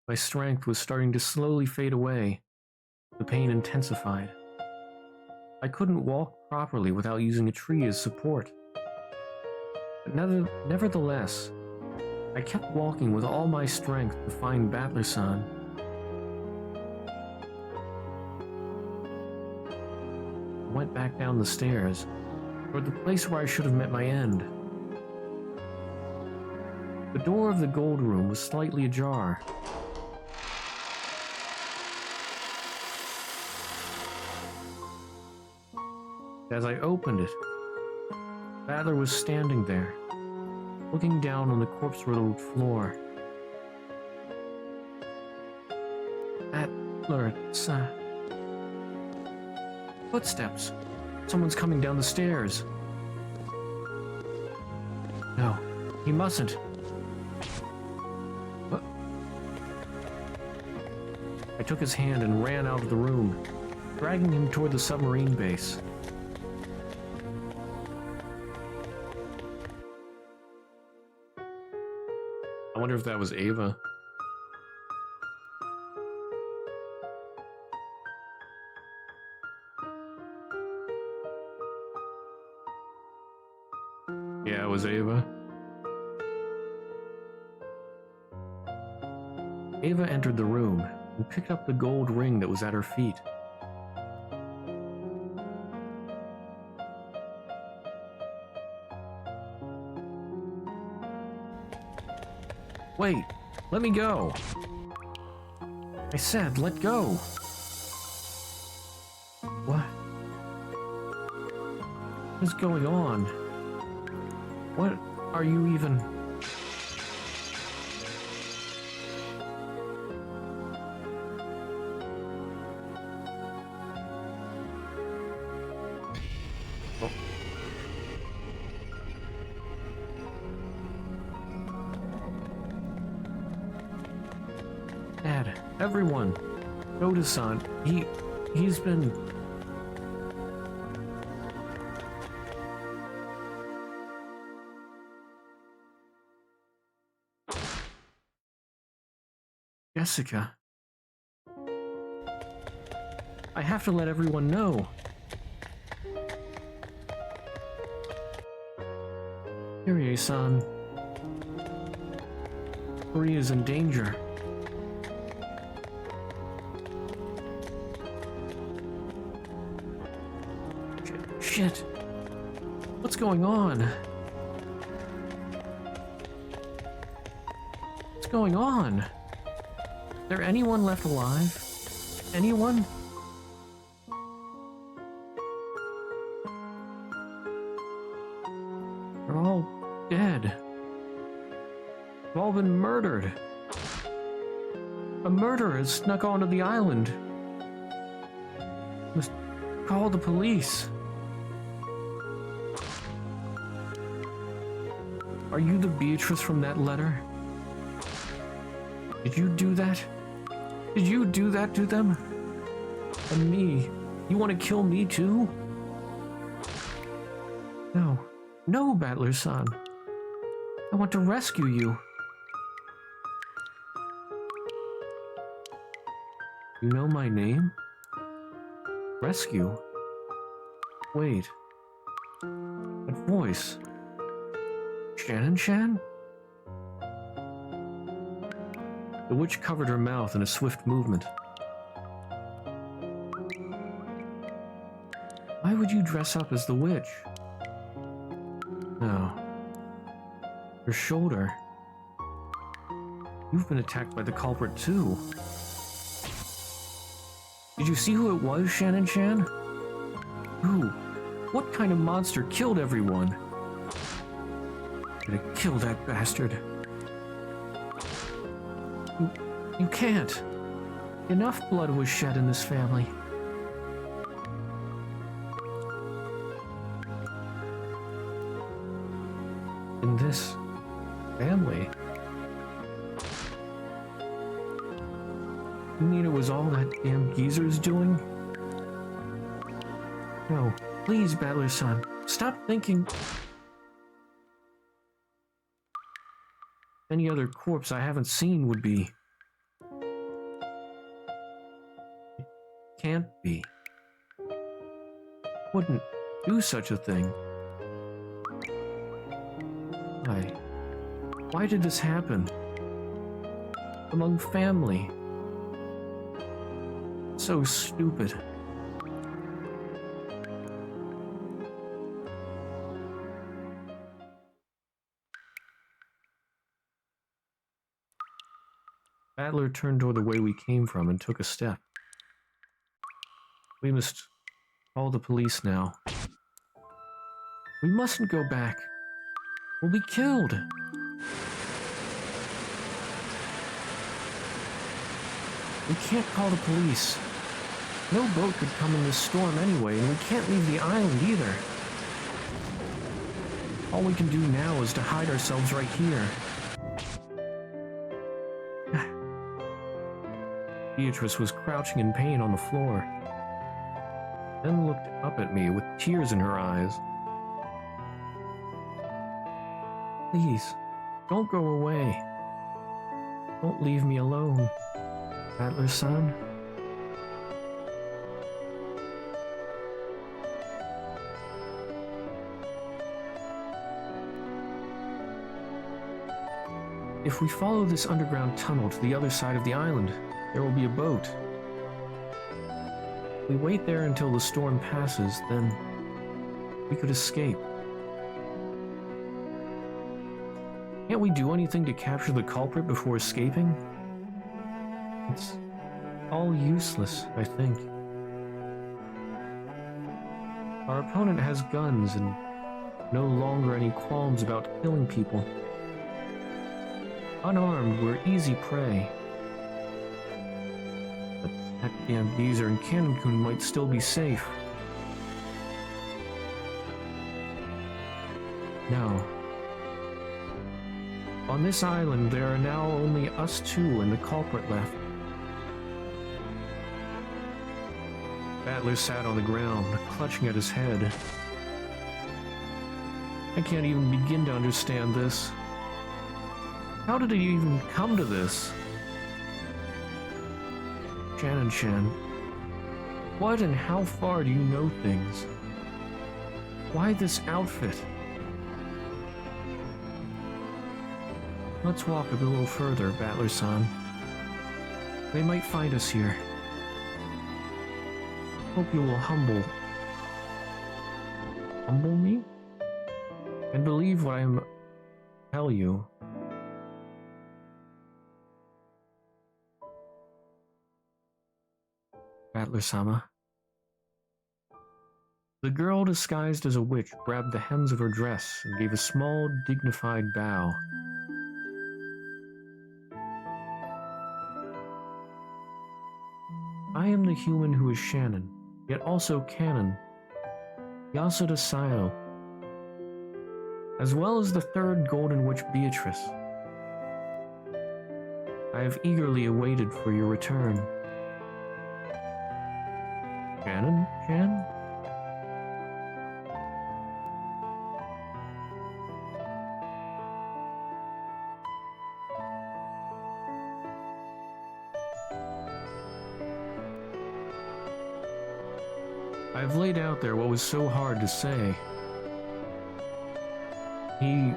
My strength was starting to slowly fade away. The pain intensified. I couldn't walk properly without using a tree as support. But nevertheless, I kept walking with all my strength to find Battler-san. I went back down the stairs, toward the place where I should have met my end. The door of the gold room was slightly ajar. As I opened it, Battler was standing there, looking down on the corpse-riddled floor. Battler-san. Footsteps. Someone's coming down the stairs. No, he mustn't. What? I took his hand and ran out of the room, dragging him toward the submarine base. I wonder if that was Ava. Yeah, it was Ava. Ava entered the room and picked up the gold ring that was at her feet. Wait, let me go. I said, let go. What? What is going on? What are you even... Oh. Dad, everyone, Noda-san, he's been... Jessica. I have to let everyone know. Kyrie-san. Maria's in danger. Shit. What's going on? What's going on? Is there anyone left alive? Anyone? They're all dead. They've all been murdered. A murderer has snuck onto the island. Must call the police. Are you the Beatrice from that letter? Did you do that? Did you do that to them? And me? You want to kill me too? No. No, Battler-san. I want to rescue you. You know my name? Rescue? Wait. That voice. Shannon-chan? The witch covered her mouth in a swift movement. Why would you dress up as the witch? No. Your shoulder. You've been attacked by the culprit too. Did you see who it was, Shannon-chan? Who? What kind of monster killed everyone? Gotta kill that bastard. You can't. Enough blood was shed in this family. In this family? You mean it was all that damn geezer's doing? No, please, Battler-san, stop thinking. Any other corpse I haven't seen would be. It can't be. Wouldn't do such a thing. Why? Why did this happen? Among family. So stupid. Battler turned toward the way we came from and took a step. We must call the police now. We mustn't go back. We'll be killed. We can't call the police. No boat could come in this storm anyway, and we can't leave the island either. All we can do now is to hide ourselves right here. Beatrice was crouching in pain on the floor, then looked up at me with tears in her eyes. Please, don't go away. Don't leave me alone, Battler-san. If we follow this underground tunnel to the other side of the island, there will be a boat. If we wait there until the storm passes, then we could escape. Can't we do anything to capture the culprit before escaping? It's all useless, I think. Our opponent has guns and no longer any qualms about killing people. Unarmed, we're easy prey. But that damn geezer and Cannon-kun might still be safe. No. On this island, there are now only us two and the culprit left. Battler sat on the ground, clutching at his head. I can't even begin to understand this. How did it even come to this? Shannon-chan, what and how far do you know things? Why this outfit? Let's walk a little further, Battler-san. They might find us here. Hope you will humble me? And believe what I tell you. Battler-sama. The girl disguised as a witch grabbed the hems of her dress and gave a small, dignified bow. I am the human who is Shannon, yet also Canon, Yasuda Sayo, as well as the third Golden Witch Beatrice. I have eagerly awaited for your return. Shannon, Shan? I have laid out there what was so hard to say. He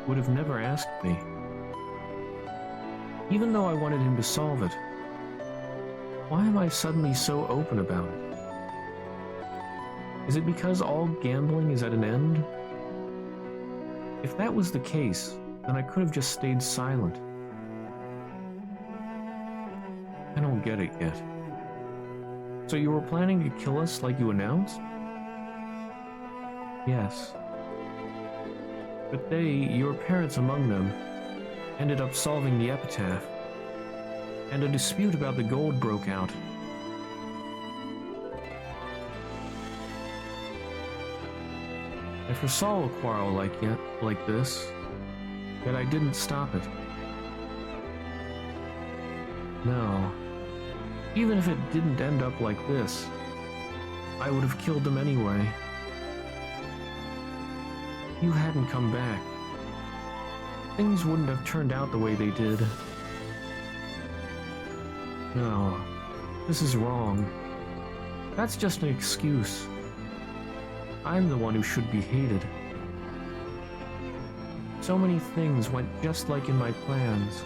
would have never asked me. Even though I wanted him to solve it, why am I suddenly so open about it? Is it because all gambling is at an end? If that was the case, then I could have just stayed silent. I don't get it yet. So you were planning to kill us like you announced? Yes. But they, your parents among them, ended up solving the epitaph, and a dispute about the gold broke out. I foresaw a quarrel like this, yet I didn't stop it. No. Even if it didn't end up like this, I would have killed them anyway. You hadn't come back. Things wouldn't have turned out the way they did. No, this is wrong. That's just an excuse. I'm the one who should be hated. So many things went just like in my plans.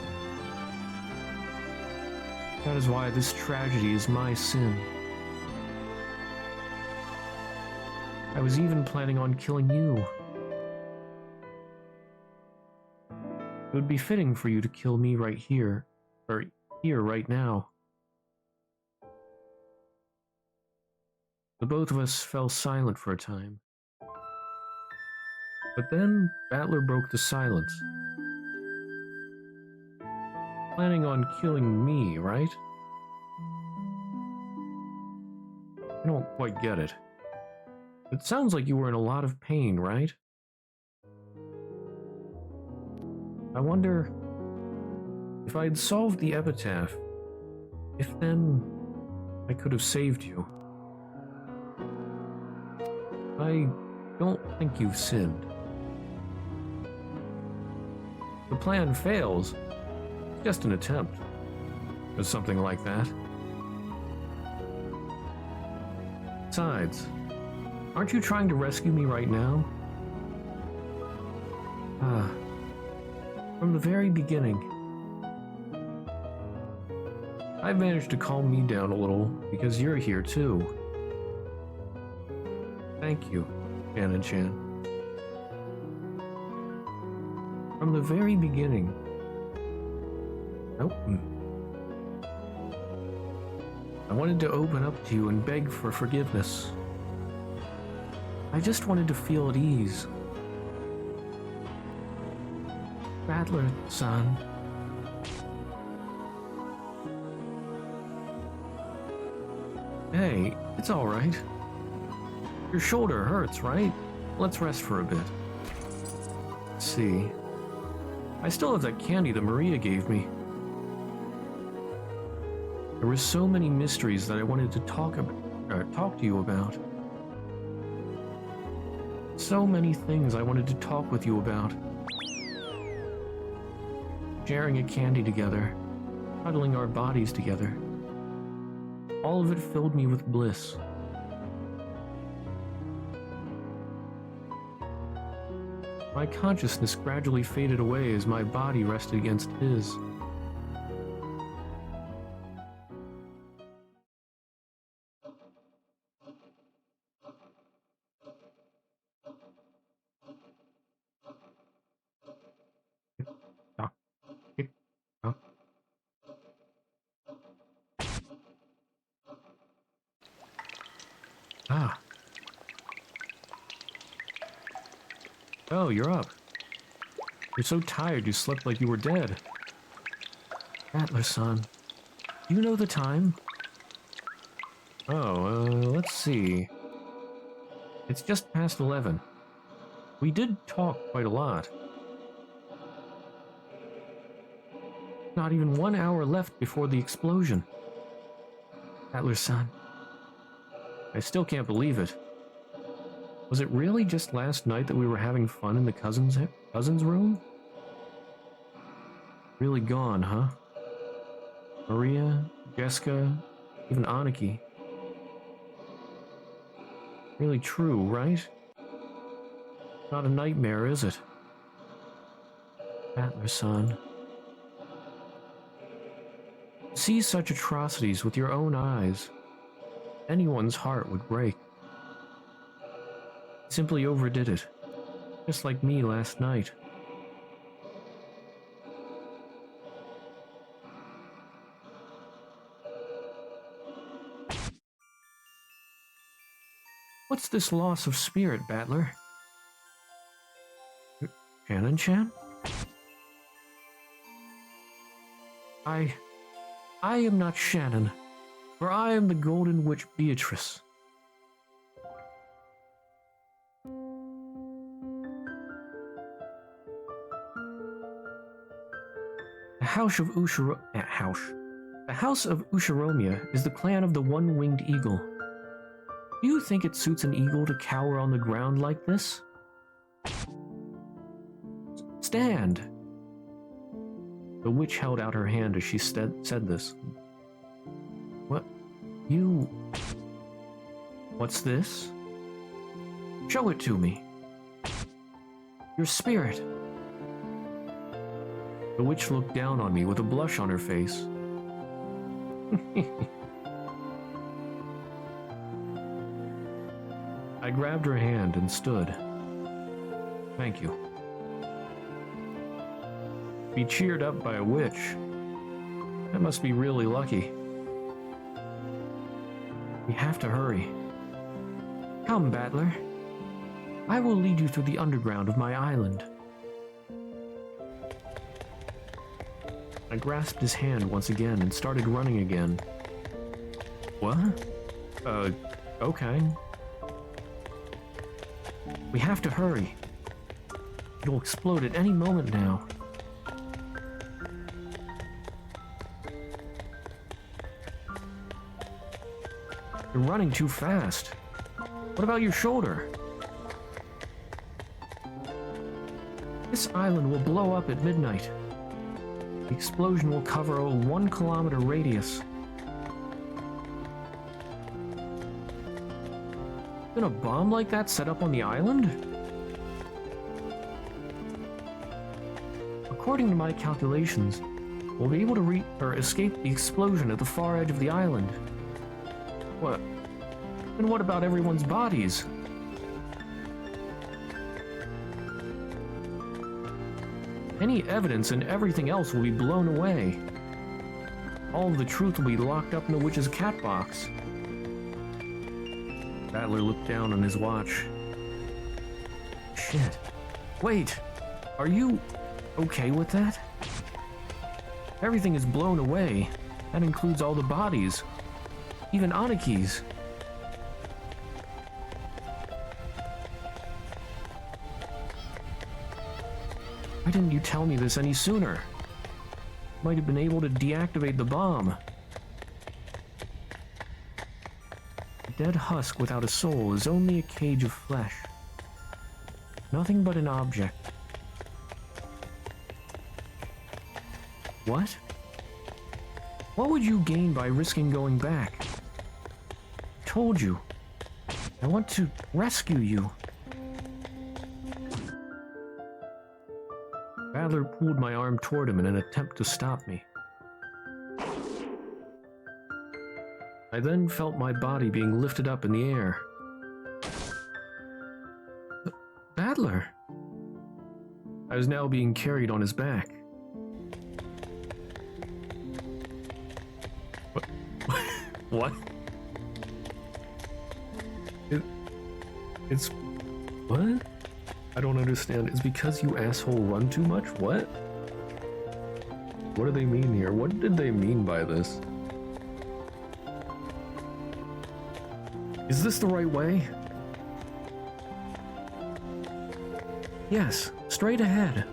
That is why this tragedy is my sin. I was even planning on killing you. It would be fitting for you to kill me right here, or here right now. The both of us fell silent for a time. But then, Battler broke the silence. Planning on killing me, right? I don't quite get it. It sounds like you were in a lot of pain, right? I wonder if I'd solved the epitaph, if then I could have saved you. I don't think you've sinned. The plan fails. It's just an attempt. Or something like that. Besides, aren't you trying to rescue me right now? From the very beginning, I've managed to calm me down a little because you're here too. Thank you, Shannon-chan. From the very beginning. I wanted to open up to you and beg for forgiveness. I just wanted to feel at ease. Battler-san. Hey, it's alright. Your shoulder hurts, right? Let's rest for a bit. Let's see. I still have that candy that Maria gave me. There were so many mysteries that I wanted to talk to you about. So many things I wanted to talk with you about. Sharing a candy together, cuddling our bodies together. All of it filled me with bliss. My consciousness gradually faded away as my body rested against his. Ah, Oh, you're up. You're so tired you slept like you were dead. Rattler-san, do you know the time? Oh, let's see. It's just past 11. We did talk quite a lot. Not even 1 hour left before the explosion. Rattler-san, I still can't believe it. Was it really just last night that we were having fun in the cousin's room? Really gone, huh? Maria, Jessica, even Aniki. Really true, right? Not a nightmare, is it? Rattler-san. See such atrocities with your own eyes. Anyone's heart would break. Simply overdid it. Just like me last night. What's this loss of spirit, Battler? Shannon-chan? I am not Shannon, for I am the Golden Witch Beatrice. The House of Ushiromiya is the clan of the One-Winged Eagle. Do you think it suits an eagle to cower on the ground like this? Stand! The witch held out her hand as she said this. What? You... What's this? Show it to me. Your spirit. The witch looked down on me with a blush on her face. I grabbed her hand and stood. Thank you. Be cheered up by a witch. That must be really lucky. We have to hurry. Come, Battler. I will lead you through the underground of my island. I grasped his hand once again and started running again. What? Okay. We have to hurry. It'll explode at any moment now. You're running too fast. What about your shoulder? This island will blow up at midnight. The explosion will cover a 1 kilometer radius. Been a bomb like that set up on the island? According to my calculations, we'll be able to escape the explosion at the far edge of the island. What? And what about everyone's bodies? Any evidence and everything else will be blown away. All of the truth will be locked up in the witch's cat box. Battler looked down on his watch. Shit. Wait! Are you okay with that? Everything is blown away. That includes all the bodies. Even Aniki's. Why didn't you tell me this any sooner? Might have been able to deactivate the bomb. A dead husk without a soul is only a cage of flesh. Nothing but an object. What? What would you gain by risking going back? I told you. I want to rescue you. Battler pulled my arm toward him in an attempt to stop me. I then felt my body being lifted up in the air. Battler! I was now being carried on his back. What? It's... What? I don't understand. It's because you asshole run too much? What? What do they mean here? What did they mean by this? Is this the right way? Yes, straight ahead.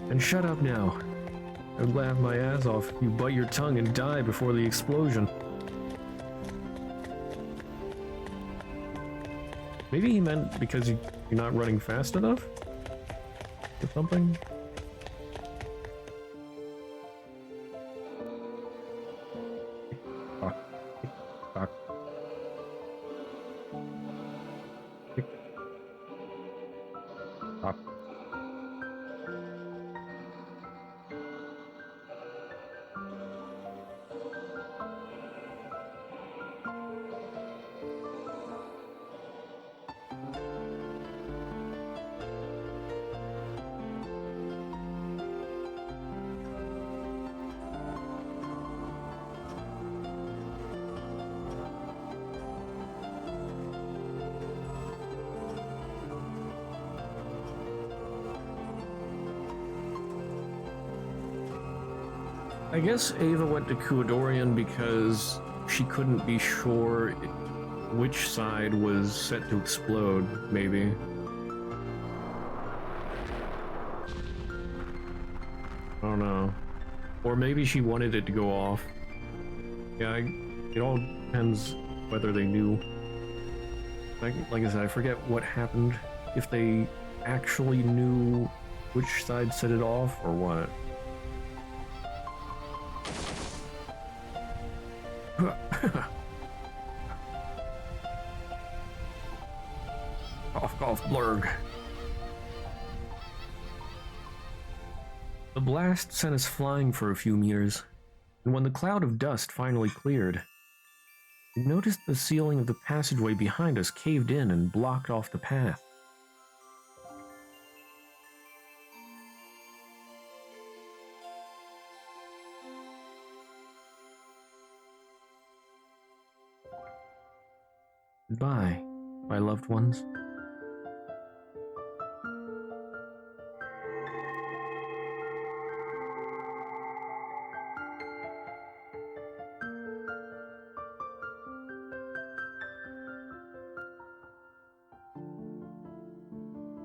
And shut up now. I would laugh my ass off if you bite your tongue and die before the explosion. Maybe he meant because you're not running fast enough? Or something? Tick-tock, tick-tock. Tick-tock. I guess Ava went to Kuadorian because she couldn't be sure which side was set to explode, maybe. I don't know. Or maybe she wanted it to go off. Yeah, it all depends whether they knew. Like I said, I forget what happened. If they actually knew which side set it off or what. Cough, cough, blurg. The blast sent us flying for a few meters, and when the cloud of dust finally cleared, we noticed the ceiling of the passageway behind us caved in and blocked off the path. Goodbye, my loved ones.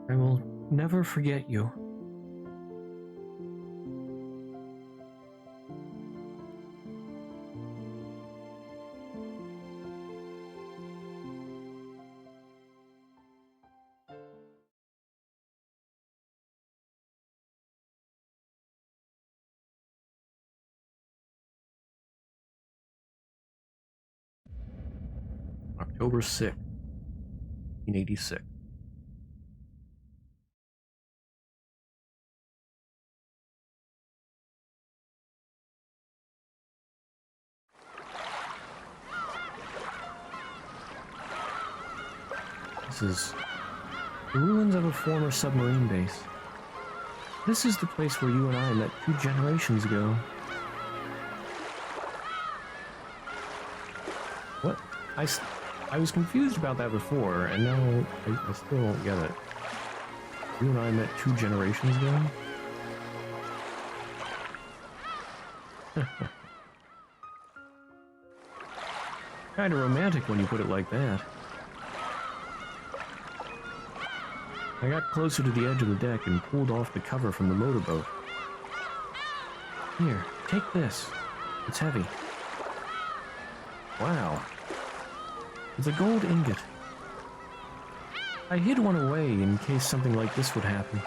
I will never forget you. October 6th, 1986. This is the ruins of a former submarine base. This is the place where you and I met 2 generations ago. What? I was confused about that before, and now I still don't get it. You and I met 2 generations ago? Kinda romantic when you put it like that. I got closer to the edge of the deck and pulled off the cover from the motorboat. Here, take this. It's heavy. Wow. It's a gold ingot. I hid one away in case something like this would happen.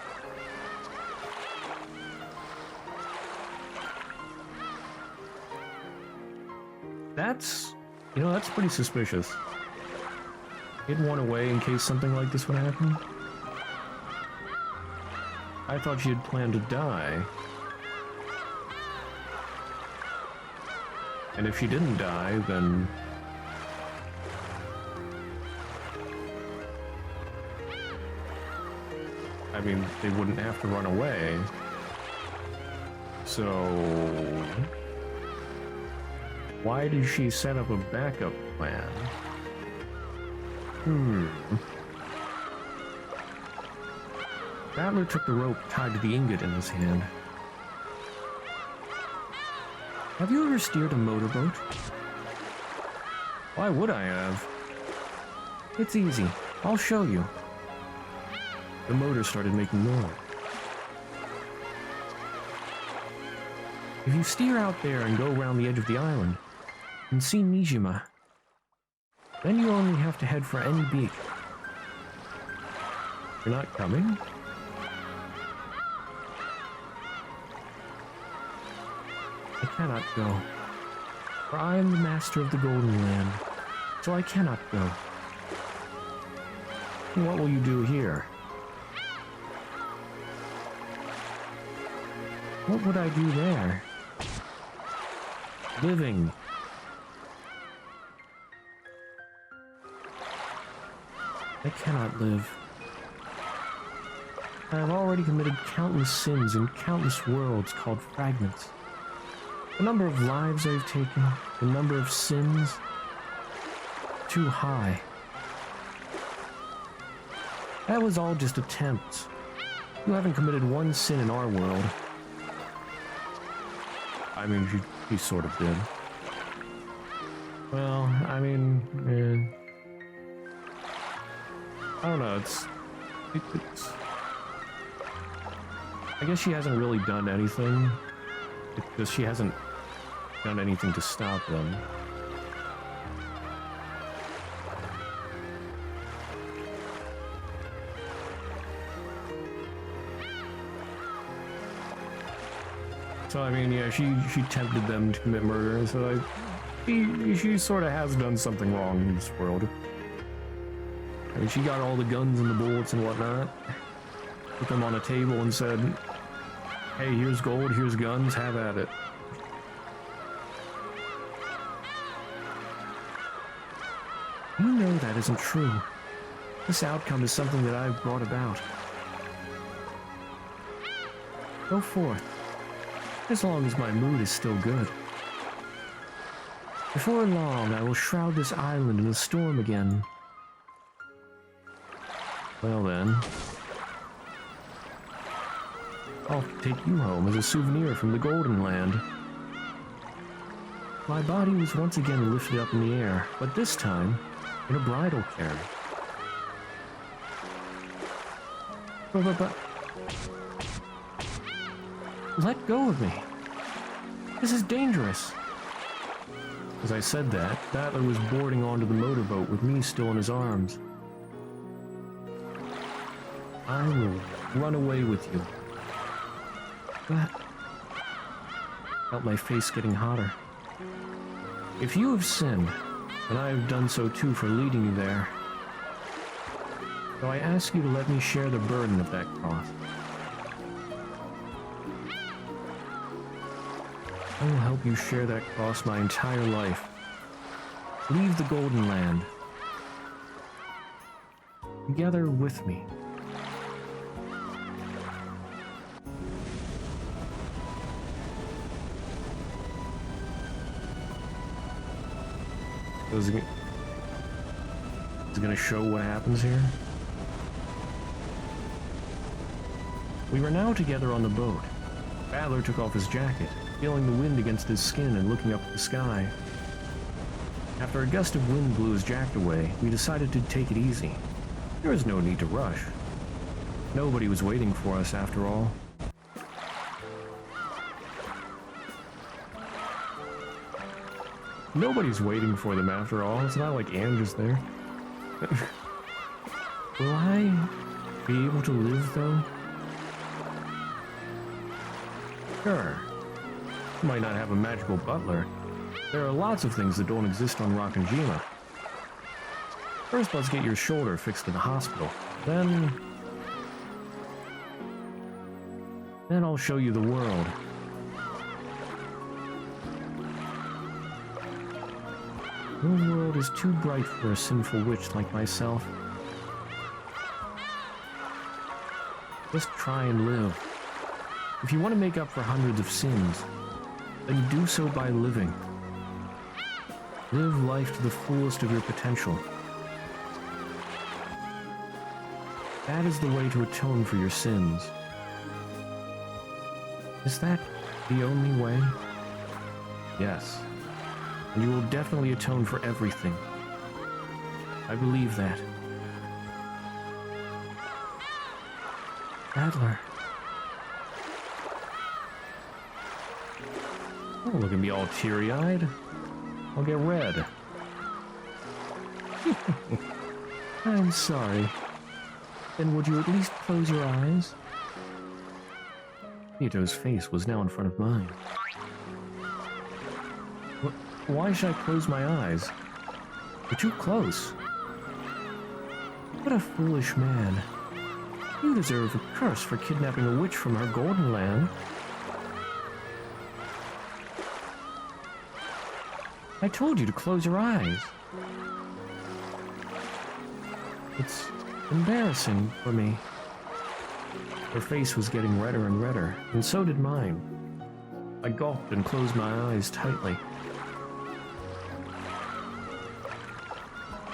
That's pretty suspicious. Hid one away in case something like this would happen? I thought she had planned to die. And if she didn't die, then... I mean, they wouldn't have to run away. So... why did she set up a backup plan? Rattler took the rope tied to the ingot in his hand. Have you ever steered a motorboat? Why would I have? It's easy. I'll show you. The motor started making noise. If you steer out there and go around the edge of the island and see Nijima, then you only have to head for any beach. You're not coming? I cannot go, for I am the master of the Golden Land, so I cannot go. What will you do here? What would I do there? Living. I cannot live. I have already committed countless sins in countless worlds called fragments. The number of lives I've taken, the number of sins, too high. That was all just attempts. You haven't committed one sin in our world. I mean, she sort of did. Well, I mean, I don't know, it's... I guess she hasn't really done anything, because she hasn't done anything to stop them. So I mean, yeah, she tempted them to commit murder, so she sort of has done something wrong in this world. I mean, she got all the guns and the bullets and whatnot, put them on a table and said, hey, here's gold, here's guns, have at it. You know that isn't true. This outcome is something that I've brought about. Go forth, as long as my mood is still good. Before long, I will shroud this island in a storm again. Well then, I'll take you home as a souvenir from the Golden Land. My body was once again lifted up in the air, but this time in a bridal carriage. But... Let go of me. This is dangerous. As I said that, Battler was boarding onto the motorboat with me still in his arms. I will run away with you. But... Felt my face getting hotter. If you have sinned, and I have done so too for leading you there, so I ask you to let me share the burden of that cross. I will help you share that cross my entire life. Leave the Golden Land. Together with me. Is it gonna show what happens here? We were now together on the boat. Battler took off his jacket, feeling the wind against his skin and looking up at the sky. After a gust of wind blew his jacket away, we decided to take it easy. There was no need to rush. Nobody was waiting for us after all. Nobody's waiting for them after all. It's not like Andrew's there. Will I be able to live, though? Sure. You might not have a magical butler. There are lots of things that don't exist on Rockanjima. First, let's get your shoulder fixed in the hospital. Then I'll show you the world. Your world is too bright for a sinful witch like myself. Just try and live. If you want to make up for hundreds of sins, then do so by living. Live life to the fullest of your potential. That is the way to atone for your sins. Is that the only way? Yes. And you will definitely atone for everything. I believe that. Adler. Don't look at me all teary-eyed. I'll get red. I'm sorry. Then would you at least close your eyes? Theodore's face was now in front of mine. Why should I close my eyes? You're too close. What a foolish man. You deserve a curse for kidnapping a witch from her golden land. I told you to close your eyes. It's embarrassing for me. Her face was getting redder and redder, and so did mine. I gulped and closed my eyes tightly.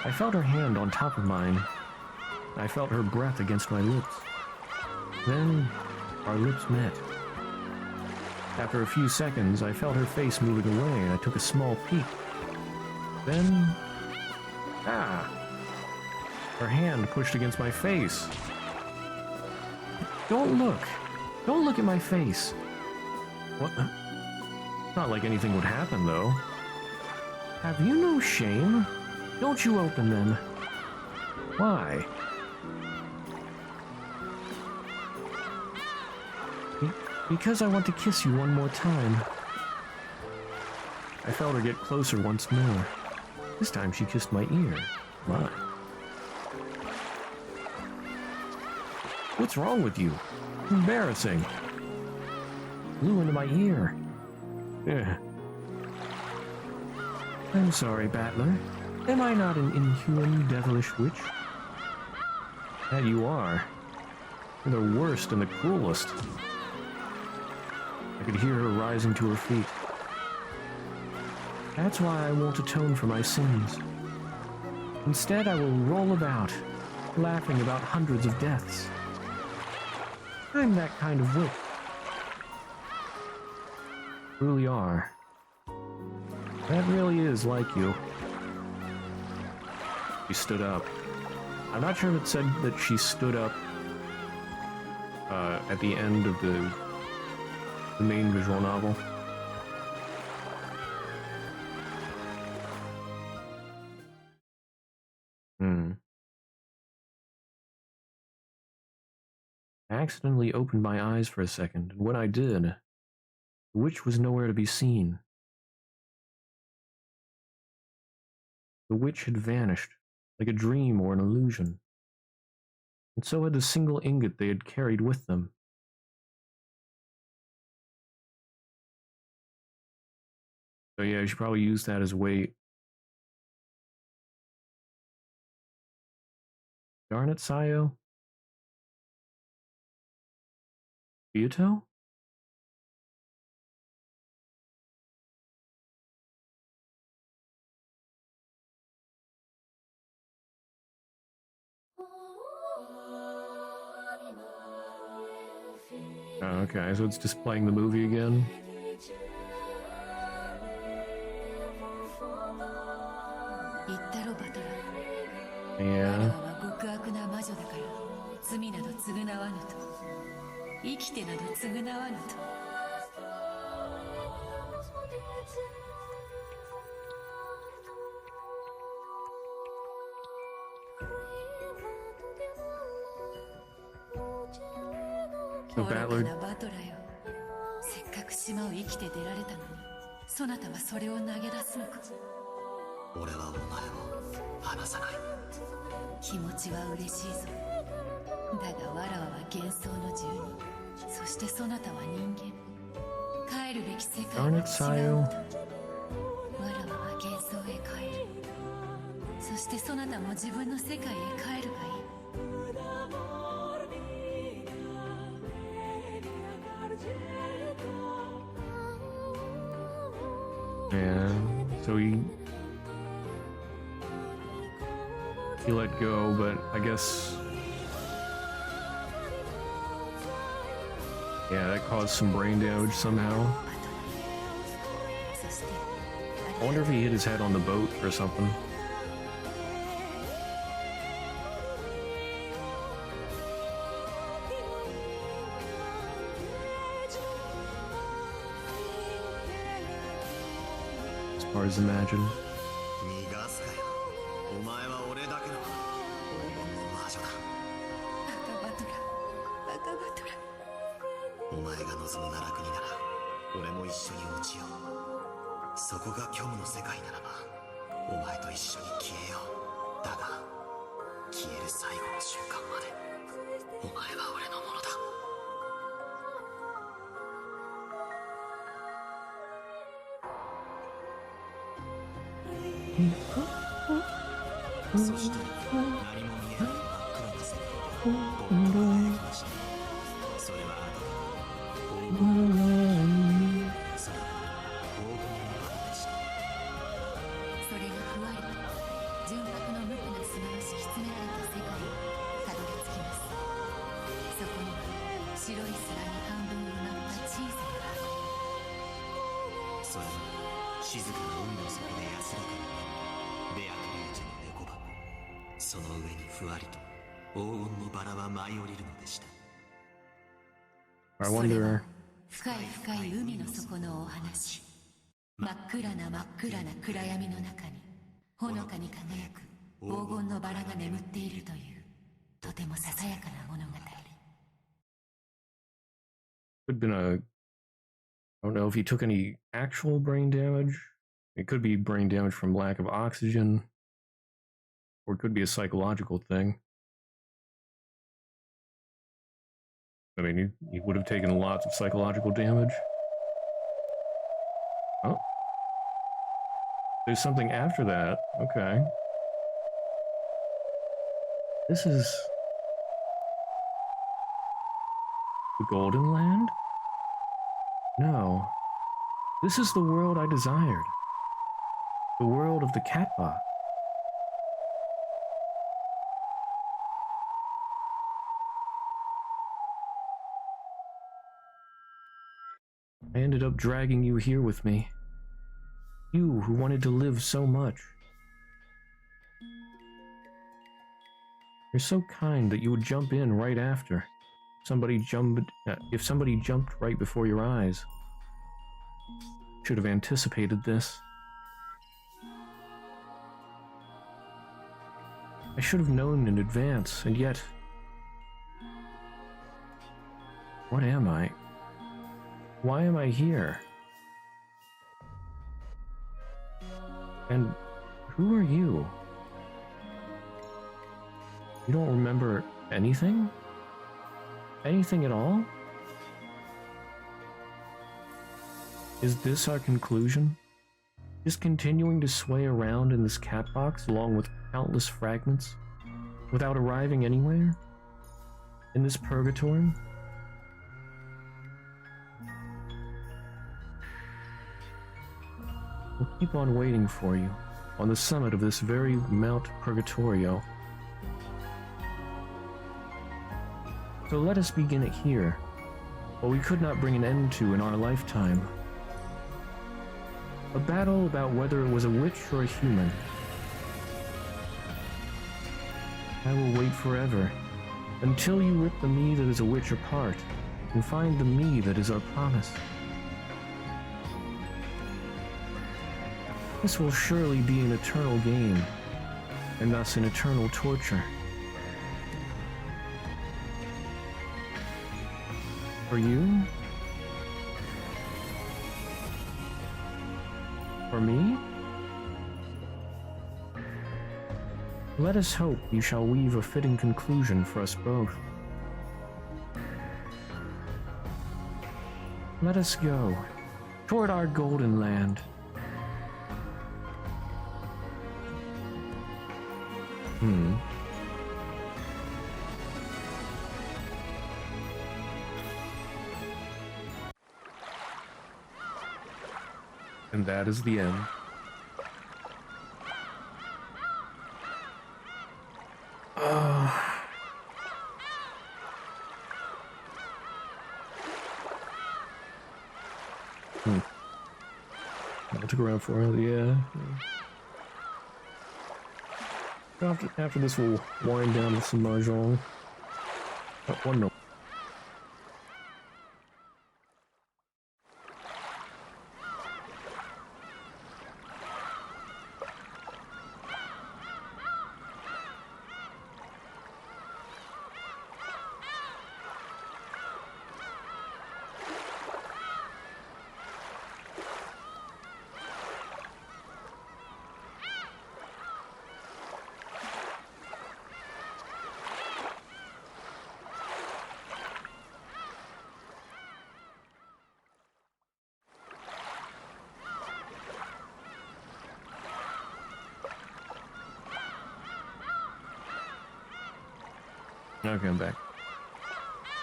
I felt her hand on top of mine. I felt her breath against my lips. Then, our lips met. After a few seconds, I felt her face moving away, and I took a small peek. Then... ah! Her hand pushed against my face. Don't look! Don't look at my face! What? Not like anything would happen, though. Have you no shame? Don't you open them. Why? Because I want to kiss you one more time. I felt her get closer once more. This time she kissed my ear. Why? What's wrong with you? Embarrassing. Blew into my ear. Ugh. I'm sorry, Battler. Am I not an inhuman, devilish witch? That you are. You're the worst and the cruelest. I could hear her rising to her feet. That's why I won't atone for my sins. Instead, I will roll about, laughing about hundreds of deaths. I'm that kind of witch. Truly are. That really is like you. She stood up. I'm not sure if it said that she stood up at the end of the main visual novel. I accidentally opened my eyes for a second, and when I did, the witch was nowhere to be seen. The witch had vanished, like a dream or an illusion, and so had the single ingot they had carried with them. So yeah, you should probably use that as weight. Darn it, Sayo. Beato? Oh, okay, so it's just playing the movie again. Yeah. The Battler. せっかく島を生きて出られたのに、そなたはそれを投げ出すのか。俺はお前を離さない。気持ちは嬉しいぞ。だがわらわは幻想の住人。そしてそなたは人間。帰るべき世界は違うのだ。わらわは幻想へ帰る。そしてそなたも自分の世界へ帰るがいい。And so he let go, but I guess Yeah, that caused some brain damage somehow. I wonder if he hit his head on the boat or something. As far as imagine. I wonder. Could have been a. I don't know if he took any actual brain damage. It could be brain damage from lack of oxygen, or it could be a psychological thing. I mean, he would have taken lots of psychological damage. Oh. There's something after that. Okay. This is... the Golden Land? No. This is the world I desired. The world of the Catbot. I ended up dragging you here with me. You who wanted to live so much. You're so kind that you would jump in right after. If somebody jumped right before your eyes. Should have anticipated this. I should have known in advance, and yet... What am I? Why am I here? And who are you? You don't remember anything? Anything at all? Is this our conclusion? Just continuing to sway around in this cat box along with countless fragments, without arriving anywhere? In this purgatory? We'll keep on waiting for you, on the summit of this very Mount Purgatorio. So let us begin it here, what we could not bring an end to in our lifetime. A battle about whether it was a witch or a human. I will wait forever, until you rip the me that is a witch apart, and find the me that is our promise. This will surely be an eternal game, and thus an eternal torture. For you? For me? Let us hope you shall weave a fitting conclusion for us both. Let us go, toward our golden land. And that is the end. it took around 4 hours. Yeah. After this, we'll wind down with some Mahjong. Oh, 1 minute. Okay, I'm back.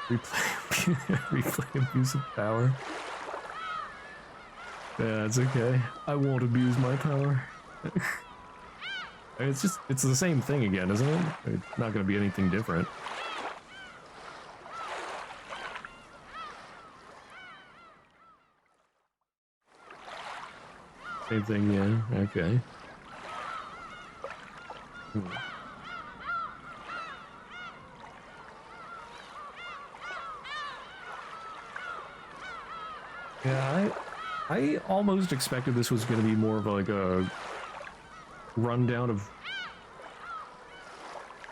Replay abuse of power. Yeah, it's okay. I won't abuse my power. It's the same thing again, isn't it? It's not going to be anything different. Same thing, yeah. Okay. Yeah, I almost expected this was going to be more of like a rundown of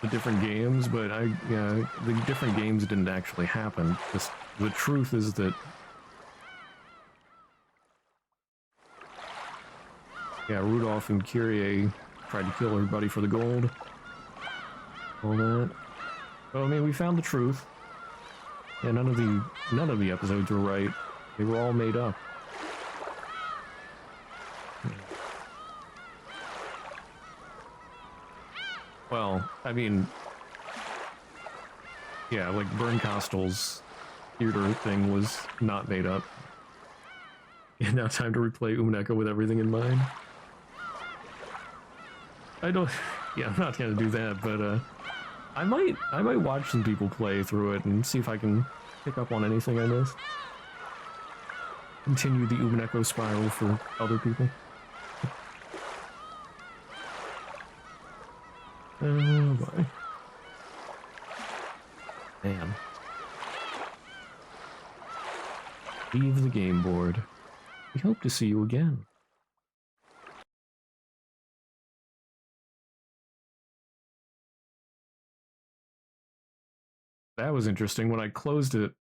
the different games, but the different games didn't actually happen. The truth is that Rudolph and Kyrie tried to kill everybody for the gold. All that. Well, I mean, we found the truth. Yeah, none of the episodes were right. They were all made up. Well, I mean, yeah, like Bernkastel's theater thing was not made up. And now time to replay Umineko with everything in mind. I don't. Yeah, I'm not gonna do that, but I might watch some people play through it and see if I can pick up on anything I missed. Continue the Umineko spiral for other people. Oh boy. Man. Leave the game board. We hope to see you again. That was interesting. When I closed it,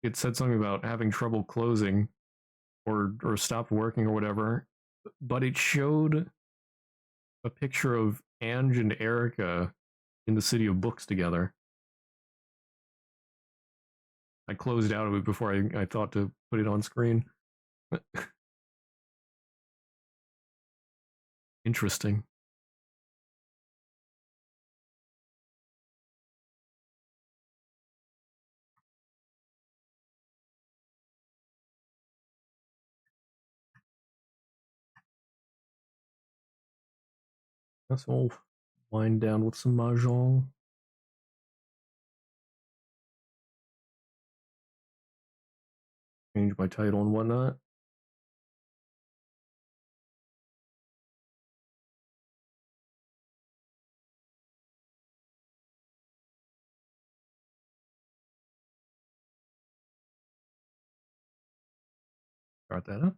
it said something about having trouble closing or stopped working or whatever. But it showed a picture of Ange and Erica in the City of Books together. I closed out of it before I thought to put it on screen. Interesting. Guess we'll wind down with some Mahjong. Change my title and whatnot. Start that up.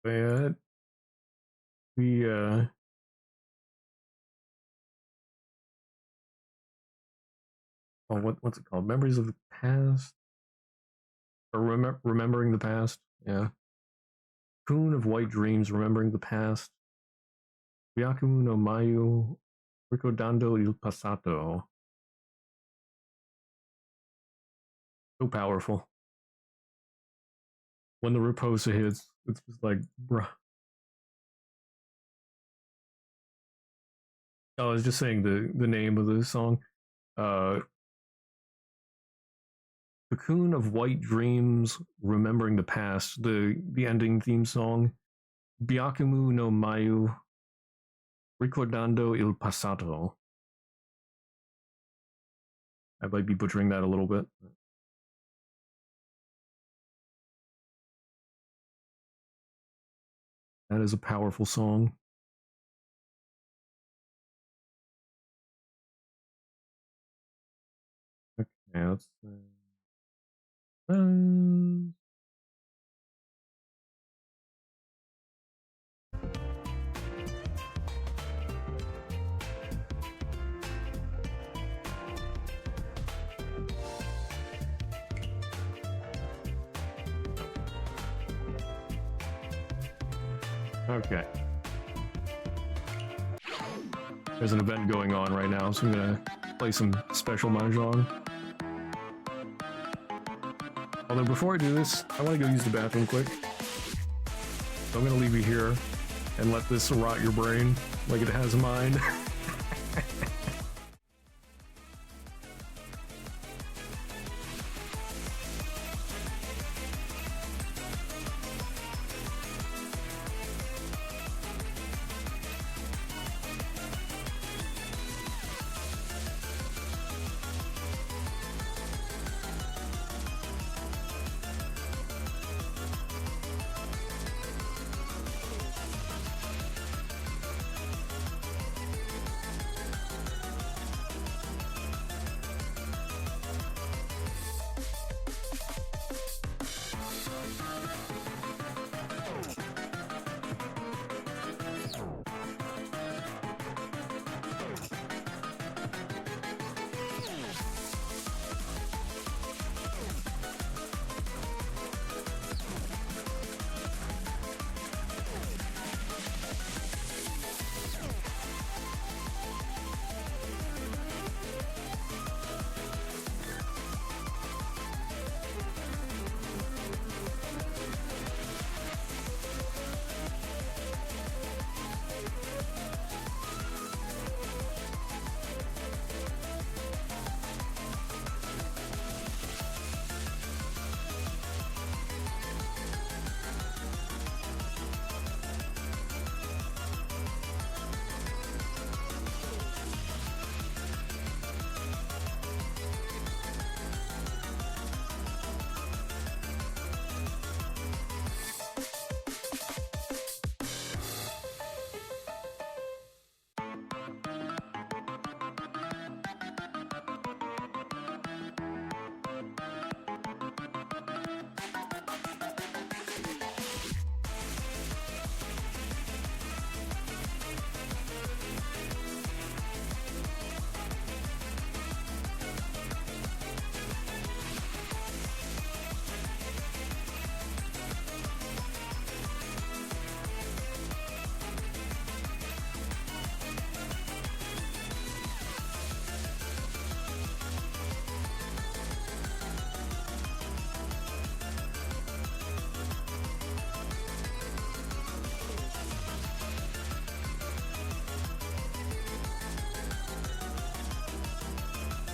But we what's it called? Memories of the past, or remembering the past. Yeah. Coon of White Dreams, remembering the past. Byakumu no Mayu, Ricordando il passato. So powerful. When the riposta hits, it's just like, bruh. Oh, I was just saying the name of the song. Cocoon of White Dreams, Remembering the Past, the ending theme song. Byakumu no Mayu, Ricordando il passato. I might be butchering that a little bit. That is a powerful song. Okay, let's okay. There's an event going on right now, so I'm gonna play some special Mahjong. Although before I do this, I want to go use the bathroom quick. So I'm gonna leave you here and let this rot your brain like it has mine.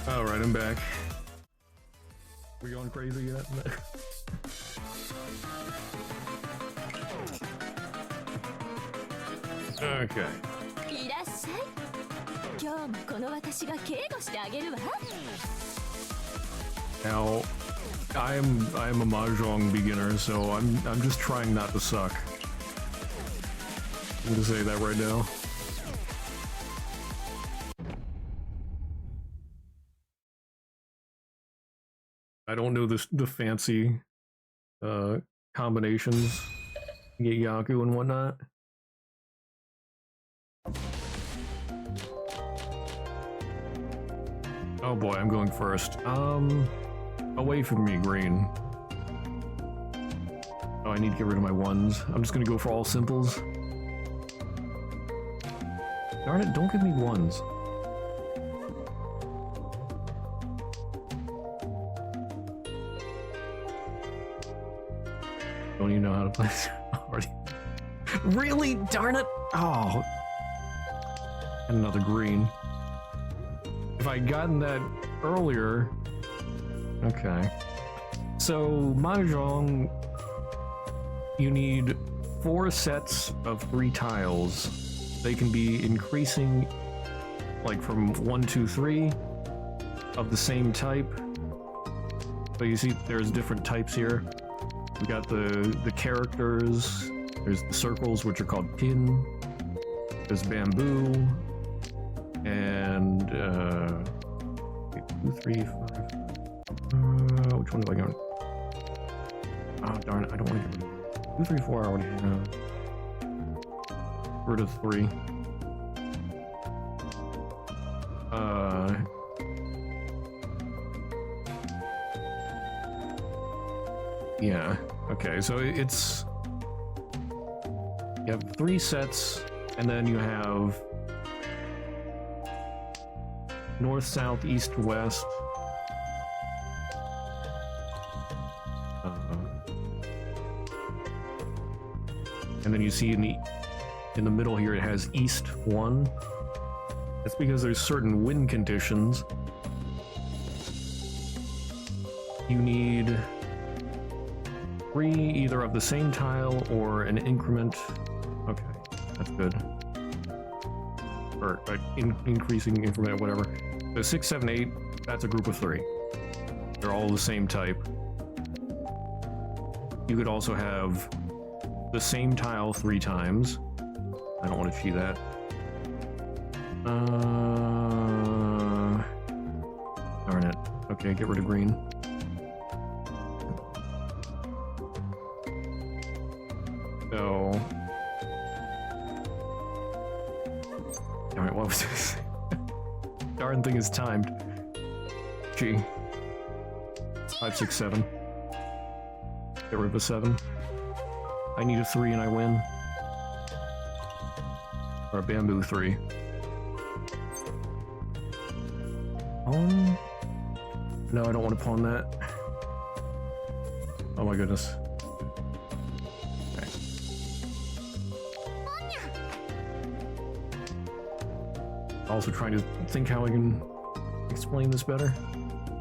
Alright, I'm back. We going crazy yet? Okay. Now, I am a Mahjong beginner, so I'm just trying not to suck. I'm gonna say that right now. I don't know the fancy combinations. Get Yaku and whatnot. Oh boy, I'm going first. Away from me, green. Oh, I need to get rid of my ones. I'm just gonna go for all simples. Darn it, don't give me ones. Don't even know how to play this already. Really? Darn it! Oh. And another green. If I'd gotten that earlier... Okay. So, Mahjong, you need 4 sets of 3 tiles they can be increasing, like from 1, 2, 3 of the same type. So you see there's different types here. We got the characters, there's the circles, which are called pin, there's bamboo, and 2, 3, 5. Which one do I go? Oh darn it, I don't want to get rid of 2, 3, 4 I already have. Rid of 3. Yeah, okay, so it's... You have 3 sets, and then you have north, south, east, west. And then you see in the middle here it has east 1. That's because there's certain wind conditions. You need 3 either of the same tile or an increment. Okay, that's good. Or increasing increment, whatever. So 6, 7, 8, that's a group of 3. They're all the same type. You could also have the same tile 3 times. I don't want to cheat that. Darn it. Okay, get rid of green. So... Alright, what was this? Darn thing is timed. Gee. 5, 6, 7. Get rid of a 7. I need a 3 and I win. Or a bamboo 3. Pawn? No, I don't want to pawn that. Oh my goodness. Okay. Also trying to think how I can explain this better.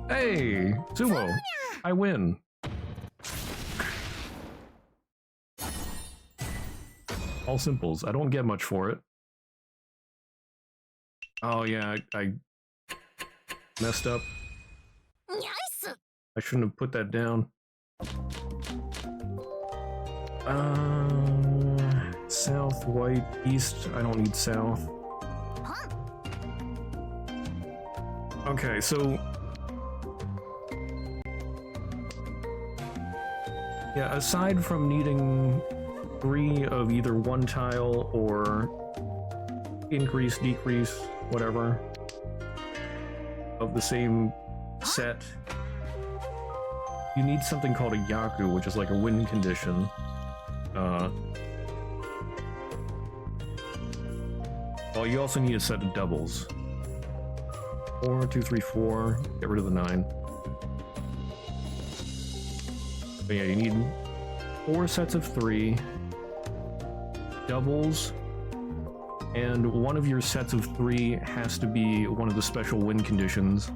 Hey! Sumo! I win! All simples. I don't get much for it. Oh yeah, I messed up. I shouldn't have put that down. South, white, east. I don't need south. Okay, so... Yeah, aside from needing 3 of either one tile or increase, decrease, whatever, of the same set, you need something called a yaku, which is like a win condition. Well, you also need a set of doubles. 4, 2, 3, 4. Get rid of the 9. But yeah, you need 4 sets of 3, doubles, and one of your sets of 3 has to be one of the special win conditions,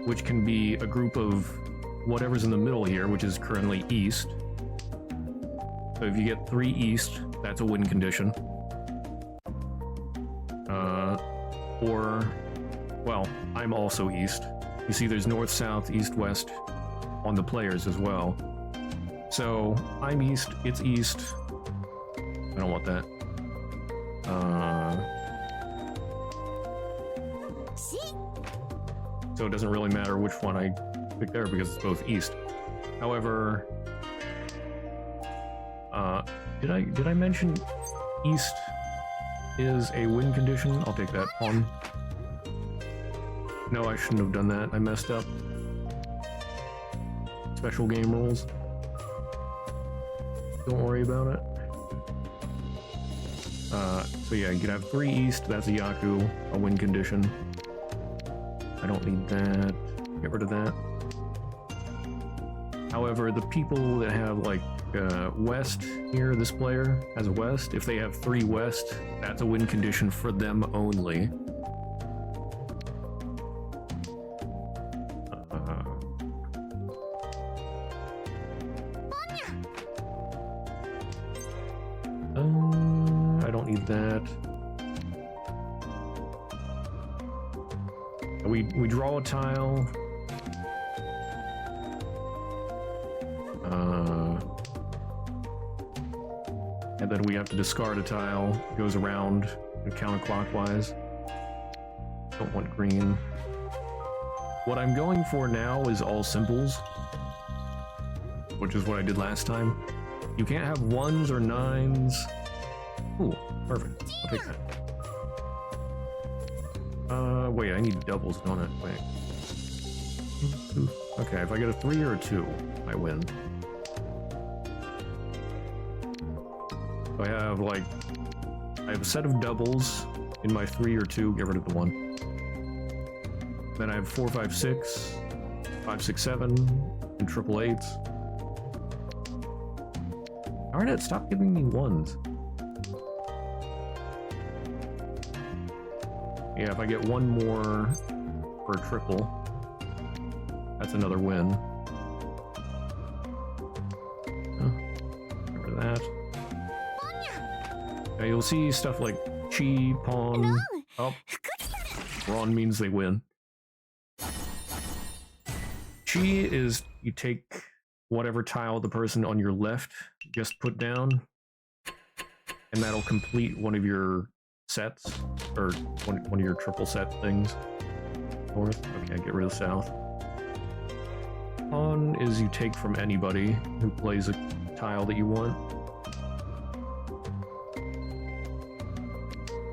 which can be a group of whatever's in the middle here, which is currently east. So if you get 3 east, that's a win condition. Or, well, I'm also east. You see there's north, south, east, west on the players as well. So I'm east, it's east. I don't want that. So it doesn't really matter which one I pick there because it's both east. However, did I mention east is a win condition? I'll take that pawn. No, I shouldn't have done that. I messed up. Special game rules. Don't worry about it. So yeah, you can have 3 east, that's a yaku, a win condition. I don't need that. Get rid of that. However, the people that have like west here, this player has west, if they have 3 west, that's a win condition for them only. I don't need that. We draw a tile. And then we have to discard a tile. It goes around counterclockwise. Don't want green. What I'm going for now is all simples, which is what I did last time. You can't have 1s or 9s. Ooh, perfect. I'll take that. Wait, I need doubles, don't I? Wait. Okay, if I get a 3 or a 2, I win. So I have a set of doubles in my 3 or 2, get rid of the 1. Then I have 4, 5, 6, 5, 6, 7, and triple 8s. Darn it, stop giving me 1s. Yeah, if I get 1 more for a triple, that's another win. Remember that. Now you'll see stuff like chi, pawn. Oh, Ron means they win. Chi is you take whatever tile the person on your left just put down, and that'll complete one of your sets, or one of your triple set things. North. Okay, get rid of south. Pawn is you take from anybody who plays a tile that you want.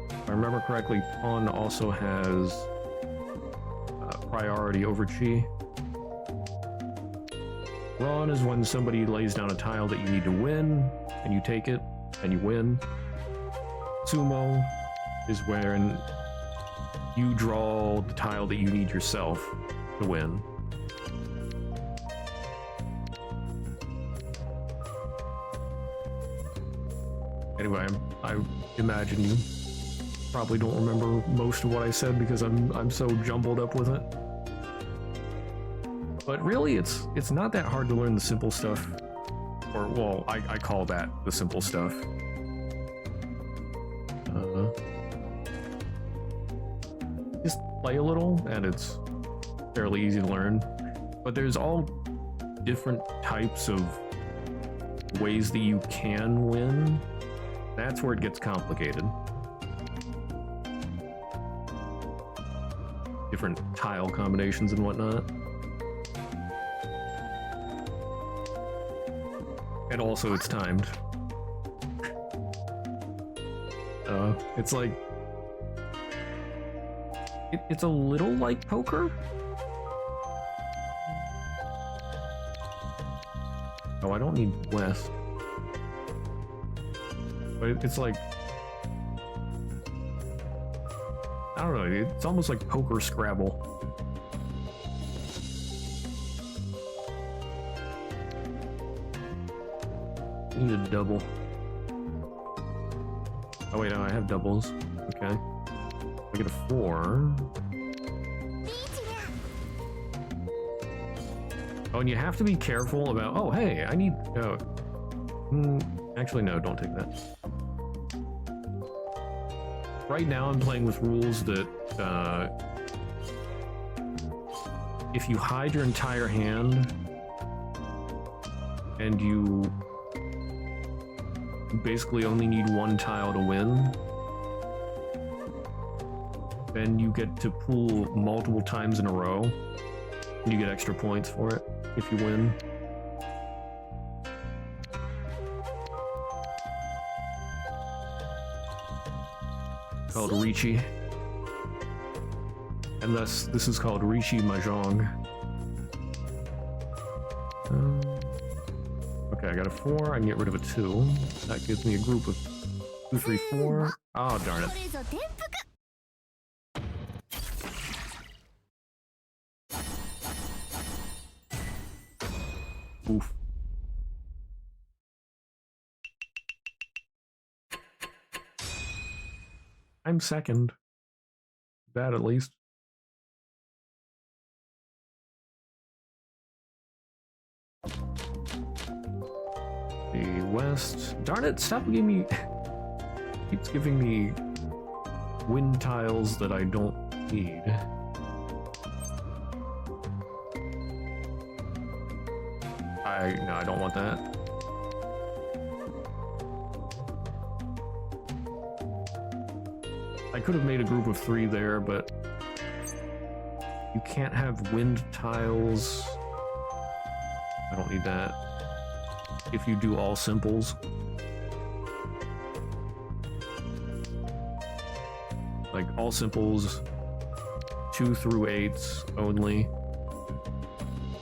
If I remember correctly, pawn also has priority over chi. Ron is when somebody lays down a tile that you need to win, and you take it, and you win. Sumo is when you draw the tile that you need yourself to win. Anyway, I imagine you probably don't remember most of what I said because I'm so jumbled up with it. But really, it's not that hard to learn the simple stuff. Or, well, I call that the simple stuff. Just play a little, and it's fairly easy to learn. But there's all different types of ways that you can win. That's where it gets complicated. Different tile combinations and whatnot. And also it's timed. It's like... It's a little like poker? Oh, I don't need west. But it's like... I don't know, it's almost like poker Scrabble. I need a double. Oh wait, no, I have doubles. Okay. I get a 4. Oh, and you have to be careful about... Oh, hey, I need... actually, no, don't take that. Right now, I'm playing with rules that... if you hide your entire hand, and you basically only need 1 tile to win, then you get to pool multiple times in a row, and you get extra points for it if you win. Called Richi. And thus, this is called Richi Mahjong. Okay, I got a 4, I can get rid of a 2. That gives me a group of 2, 3, 4. Oh, darn it. Oof. I'm second. That at least. The west. Darn it, stop giving me... keeps giving me wind tiles that I don't need. No, I don't want that. I could have made a group of 3 there, but you can't have wind tiles. I don't need that. If you do all simples. Like all simples, 2 through 8s only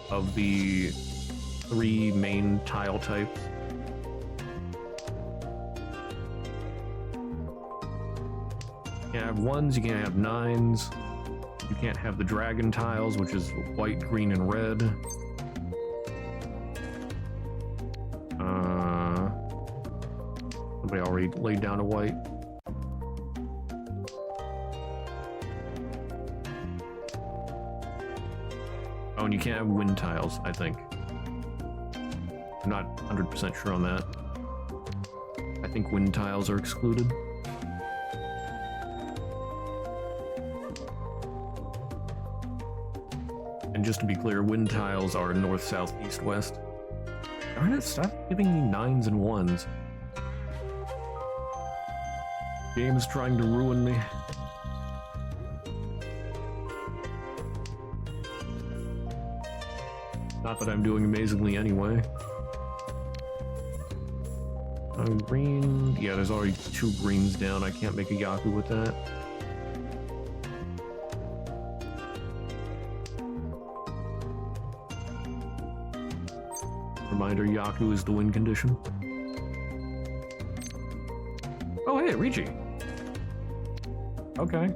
of the 3 main tile types. You can't have 1s, you can't have 9s. You can't have the dragon tiles, which is white, green, and red. Somebody already laid down a white. Oh, and you can't have wind tiles, I think. I'm not 100% sure on that. I think wind tiles are excluded. And just to be clear, wind tiles are north, south, east, west. Darn it, stop giving me 9s and 1s. Game is trying to ruin me. Not that I'm doing amazingly anyway. Green. Yeah, there's already 2 greens down. I can't make a Yaku with that. Reminder, Yaku is the win condition. Oh, hey, Ricci. Okay.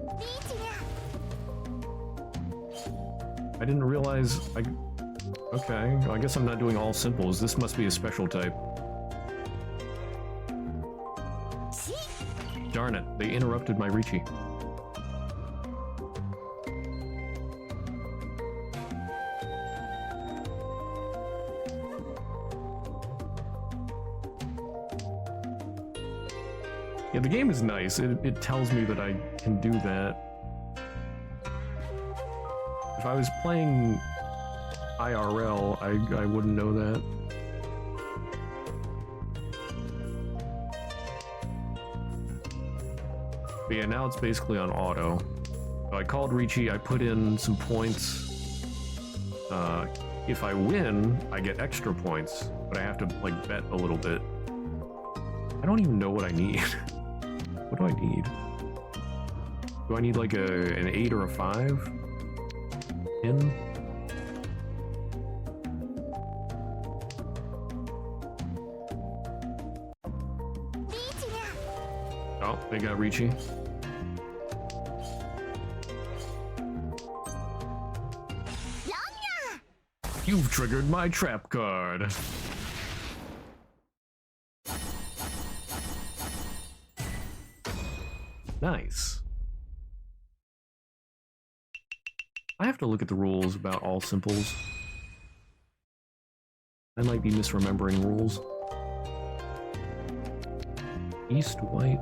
I didn't realize Okay, well, I guess I'm not doing all simples. This must be a special type. Darn it, they interrupted my Ricci. Yeah, the game is nice. It tells me that I can do that. If I was playing IRL, I wouldn't know that. But yeah, now it's basically on auto. So I called Ricci, I put in some points. If I win, I get extra points, but I have to like bet a little bit. I don't even know what I need. What do I need? Do I need like an 8 or a 5? In? Oh, they got Ricci. You've triggered my trap card. Nice. I have to look at the rules about all simples. I might be misremembering rules. East, white.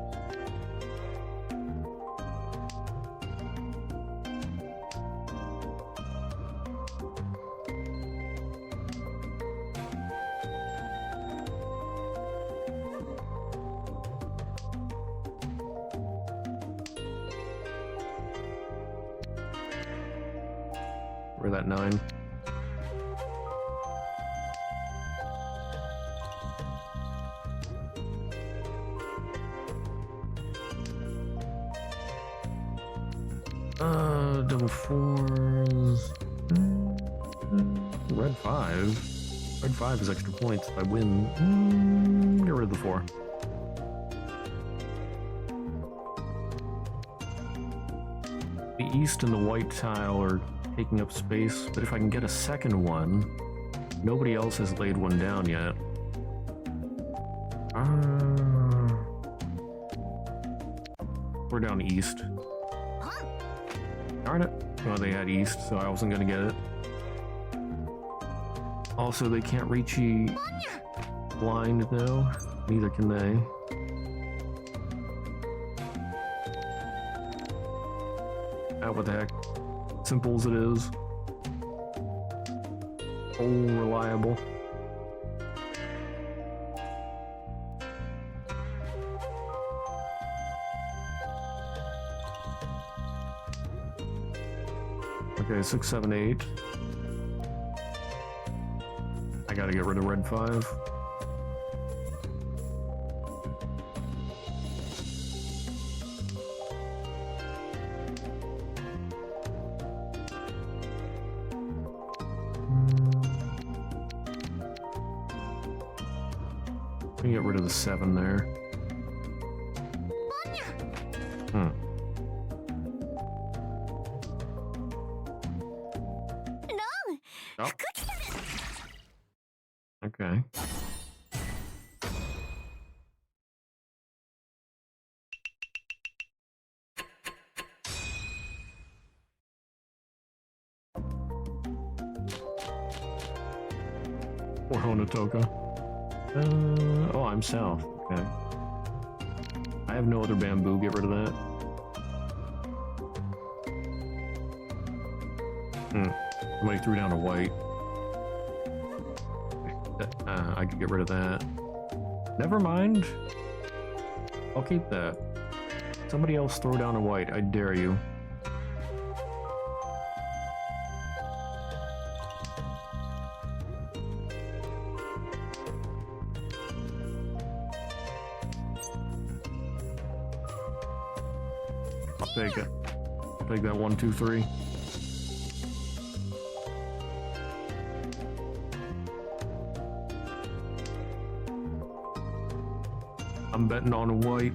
We're that 9. Double 4s. Red 5. Red 5 is extra points if I win. Get rid of the 4. The east and the white tile are taking up space, but if I can get a second one, nobody else has laid one down yet. We're down east. Darn it. Well, they had east, so I wasn't gonna get it. Also, they can't reach you blind though. Neither can they. What the heck? Simple as it is. Oh, reliable. Okay, 6, 7, 8. I gotta get rid of red 5. Let me get rid of the 7 there. Hmm. Oh. Okay. Or Honotoka. Oh, I'm south. Okay. I have no other bamboo. Get rid of that. Somebody threw down a white. I could get rid of that. Never mind. I'll keep that. Somebody else throw down a white. I dare you. I'll take it. I'll take that 1, 2, 3. I'm betting on a white.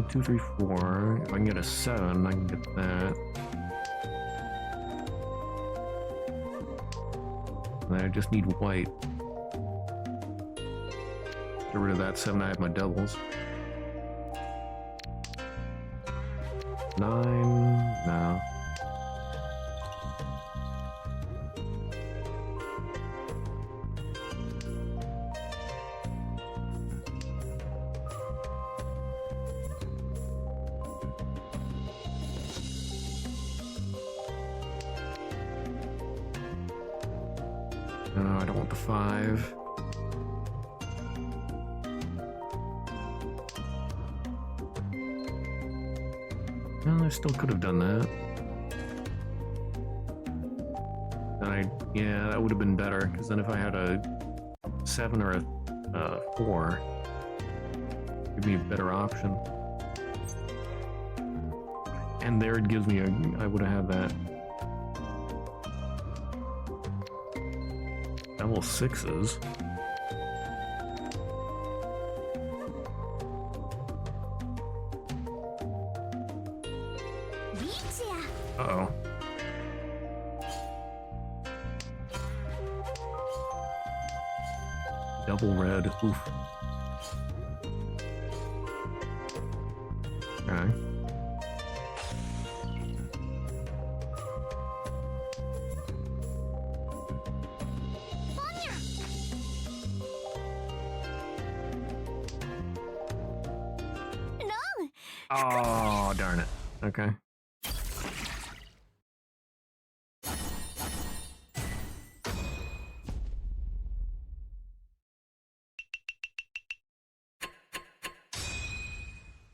Two, 3, 4. If I can get a 7, I can get that. And I just need white. Get rid of that 7. I have my doubles. 9. No. No, I don't want the 5. No, I still could have done that. Yeah, that would have been better, because then if I had a 7 or a 4, it'd be a better option. And there it gives me I would have had that. Double 6s. Uh-oh. Double red. Oof. Okay. Oh, darn it. Okay.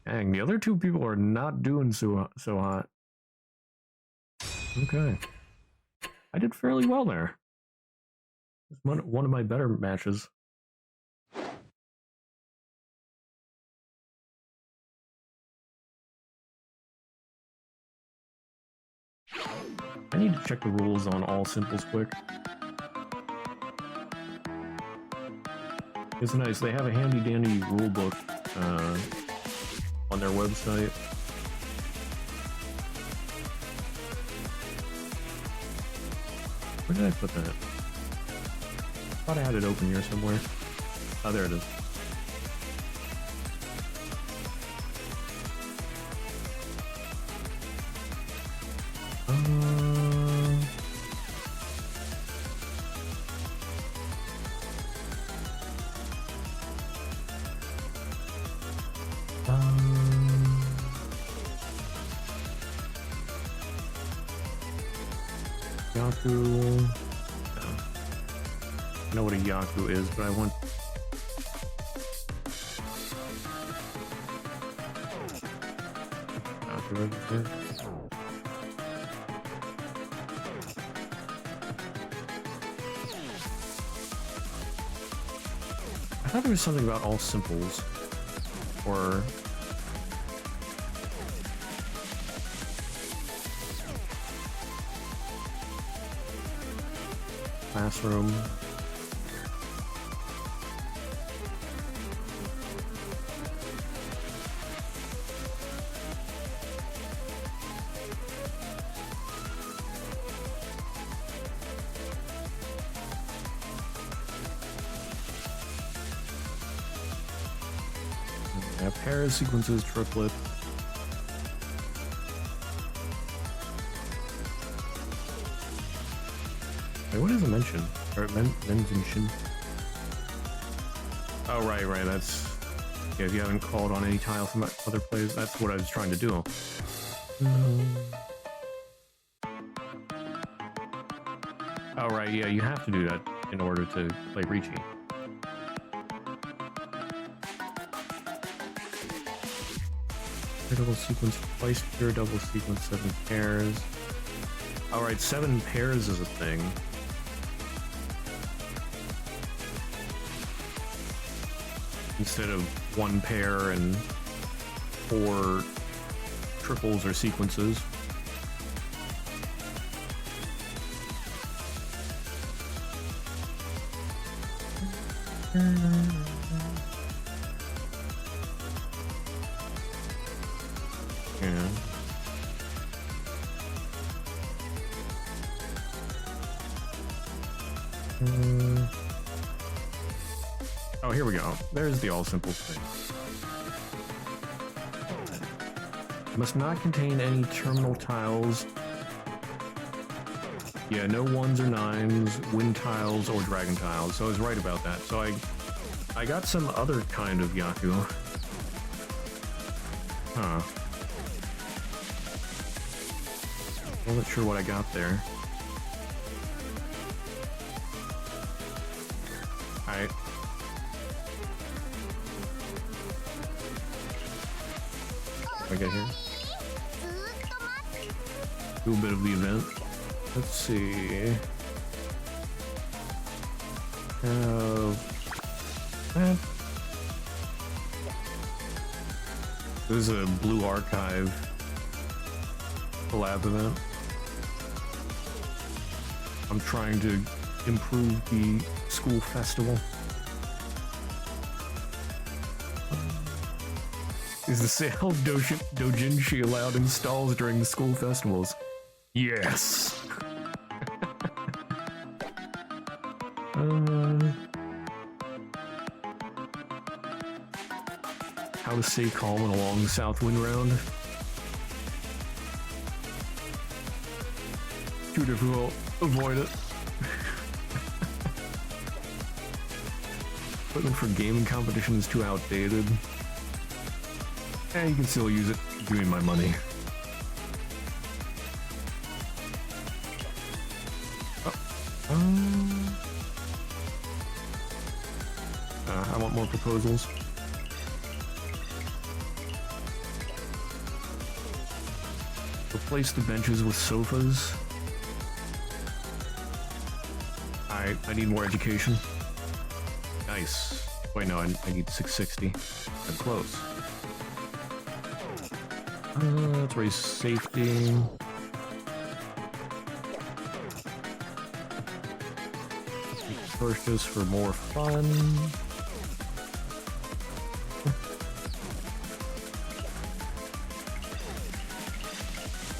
Dang, the other 2 people are not doing so hot. Okay. I did fairly well there. It's one of my better matches. I need to check the rules on all simples quick. It's nice, they have a handy dandy rule book on their website. Where did I put that? I thought I had it open here somewhere. Oh, there it is. Yaku. No. I know what a Yaku is, but I want. Yaku over here. I thought there was something about all simples, or classroom. Yeah, pairs, sequences, triplet. Wait, what is a mention? Or mention? Oh, right, that's... Yeah, if you haven't called on any tile from other plays, that's what I was trying to do. Oh, right, yeah, you have to do that in order to play Ricci. Pure double sequence, twice pure double sequence, 7 pairs. Alright, 7 pairs is a thing. Instead of 1 pair and 4 triples or sequences. Yeah. Oh, here we go. There's the all simples thing. Must not contain any terminal tiles. Yeah, no 1s or 9s, wind tiles, or dragon tiles. So I was right about that. So I got some other kind of Yaku. Huh. Wasn't sure what I got there. Alright. What do I get here? Do a bit of the event. Let's see. This is a Blue Archive collab event. I'm trying to improve the school festival. Is the sale of doujinshi allowed in stalls during the school festivals? Yes! How to stay calm in a long south wind round? Too difficult. Avoid it. Equipment for gaming competition is too outdated. You can still use it. Give me my money. I want more proposals. Replace the benches with sofas. I need more education. Nice. Wait, no, I need 660. I'm close. Let's raise safety. Purchase for more fun.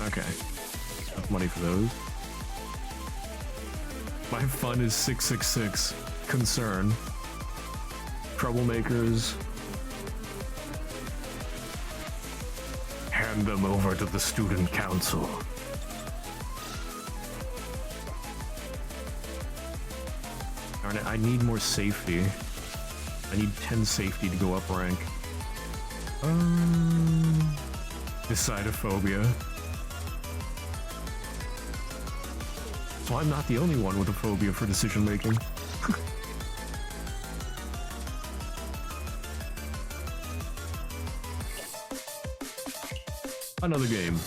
Okay. Enough money for those. My fun is 666. Concern. Troublemakers. Hand them over to the student council. Darn it, I need more safety. I need 10 safety to go up rank. Decidophobia. Well, I'm not the only one with a phobia for decision making. Another game.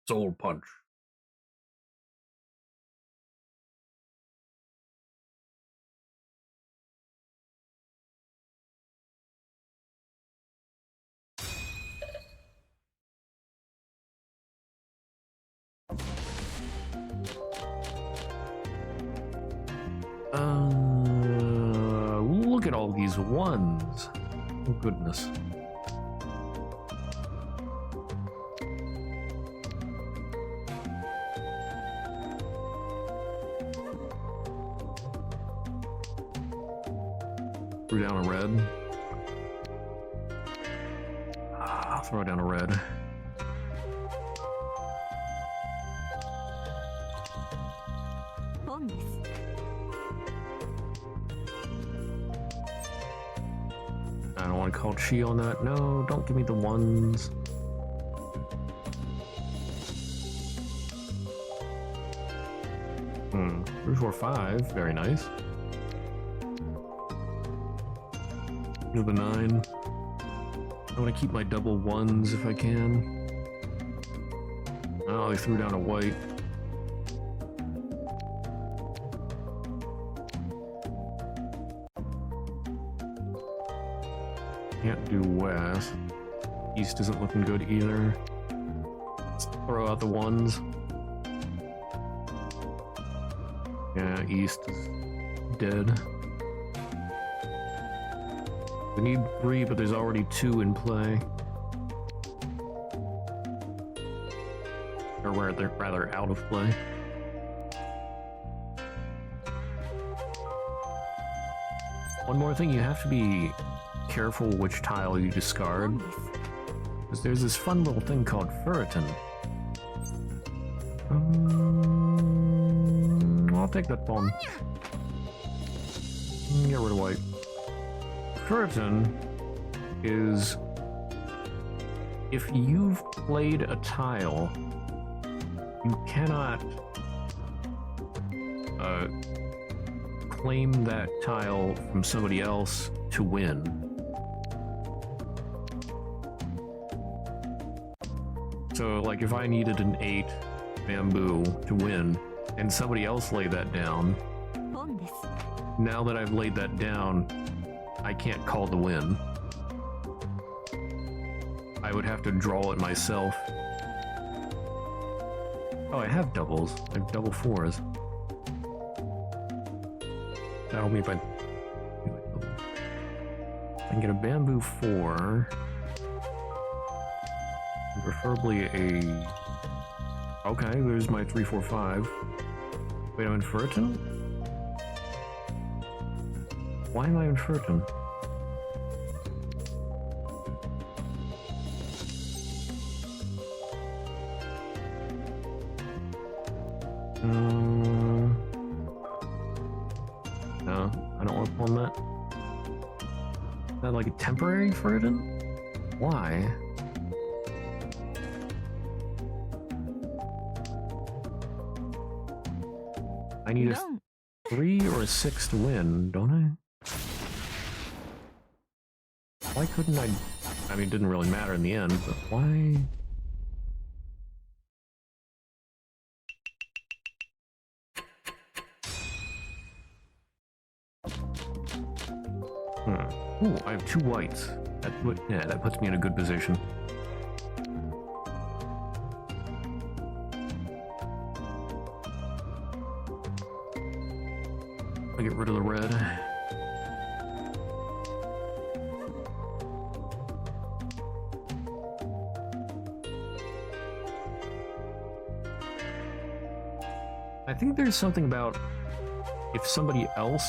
Soul Punch. Look at all these ones. Oh, goodness. Throw down a red. I'll throw down a red. I don't want to call Chi on that. No, don't give me the ones. Three, four, five. Very nice. Here's the 9. I want to keep my double ones if I can. Oh, they threw down a white. Can't do west. East isn't looking good either. Let's throw out the ones. Yeah, east is dead. We need 3, but there's already 2 in play. Or rather out of play. One more thing, you have to be careful which tile you discard. Because there's this fun little thing called Ferritin. I'll take that pawn. Get rid of white. Ferritin is if you've played a tile, you cannot claim that tile from somebody else to win. So, like, if I needed an 8 bamboo to win, and somebody else laid that down, now that I've laid that down, I can't call the win. I would have to draw it myself. Oh, I have doubles. I have double 4s. That'll be if I can get a bamboo 4. Preferably a... Okay, there's my 3, 4, 5. Wait, I'm in Ferritin? Why am I in Ferritin? No, I don't want to pawn that. Is that like a temporary Ferritin? Why? I need a 3 or a 6 to win, don't I? Why couldn't I mean, it didn't really matter in the end, but why? Ooh, I have 2 whites. That puts me in a good position. I'll get rid of the red. I think there's something about if somebody else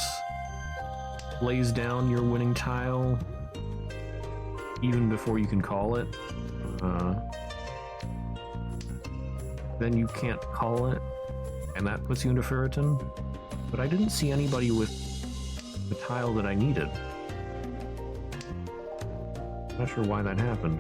lays down your winning tile even before you can call it, then you can't call it, and that puts you into Ferritin. But I didn't see anybody with the tile that I needed. Not sure why that happened.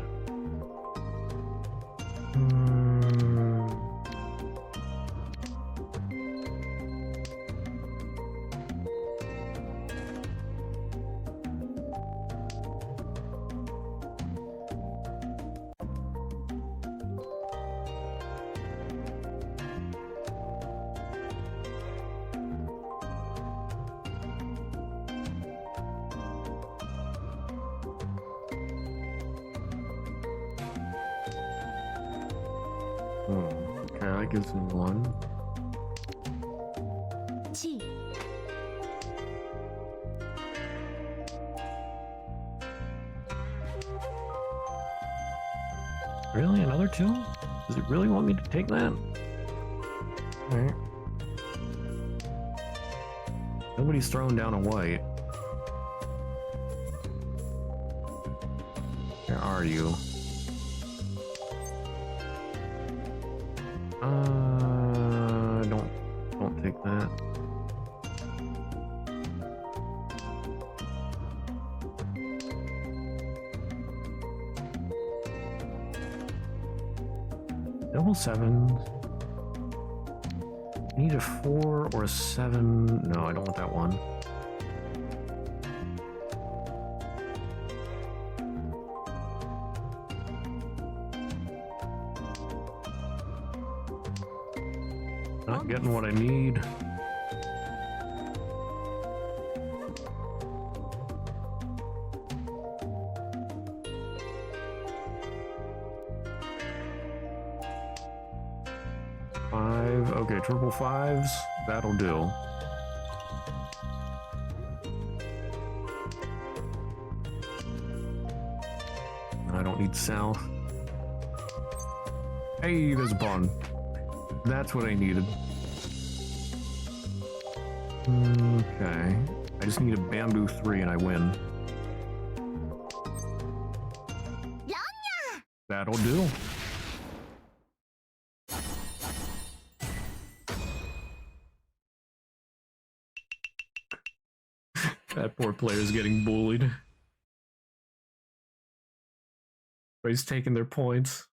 Okay, that gives me one. Really? Another two? Does it really want me to take that? Alright. Nobody's throwing down a white. Where are you? Don't take that. Double sevens. I need a 4 or a 7. No, I don't want that one. Not getting what I need. Okay, triple fives, that'll do. I don't need south. Hey, there's a pawn. That's what I needed. Okay. I just need a bamboo 3 and I win. That'll do. That poor player's getting bullied. Everybody's taking their points.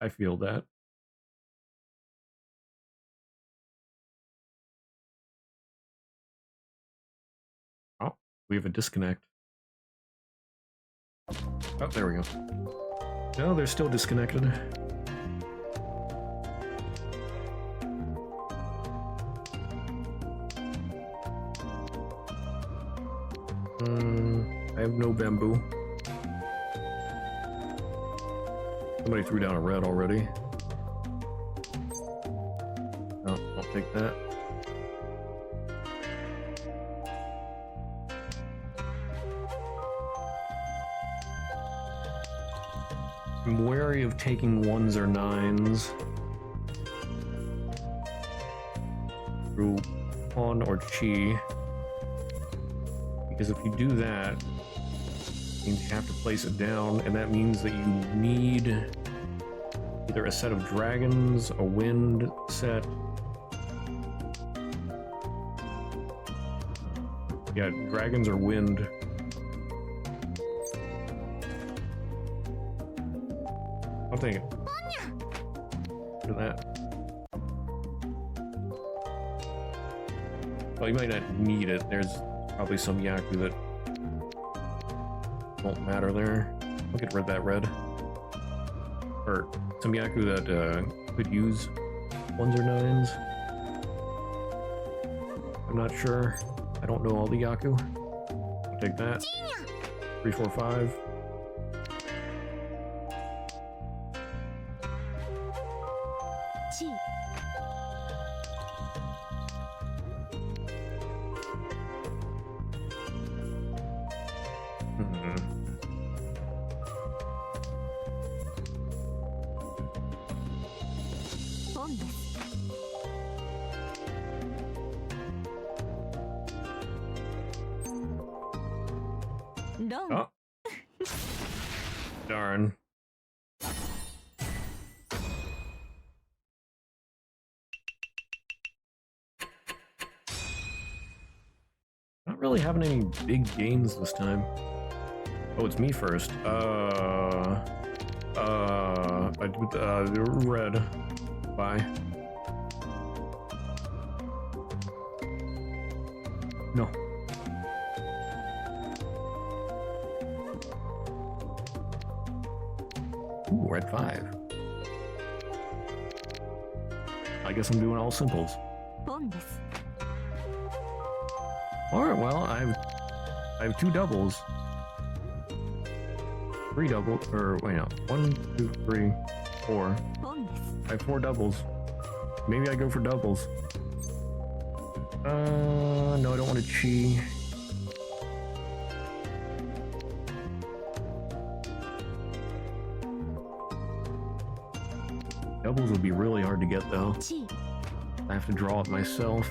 I feel that. Oh, we have a disconnect. Oh, there we go. No, they're still disconnected. I have no bamboo. Somebody threw down a red already. No, I'll take that. I'm wary of taking 1s or 9s through pawn or chi. Because if you do that, you have to place it down, and that means that you need either a set of dragons, a wind set. Yeah, dragons or wind. I'll take it. Look at that. Well, you might not need it. There's probably some Yaku that won't matter there. I'll get rid of that red. Or some Yaku that could use 1s or 9s. I'm not sure. I don't know all the Yaku. I'll take that. 3, 4, 5. Oh. Darn. Not really having any big gains this time. Oh, it's me first. I do red. Bye. No. Ooh, red 5. I guess I'm doing all simples. Alright, well, I have 2 doubles. 3 doubles, or wait, no. 1, 2, 3, 4. I have 4 doubles. Maybe I go for doubles. No, I don't want to chi. Doubles would be really hard to get, though. I have to draw it myself.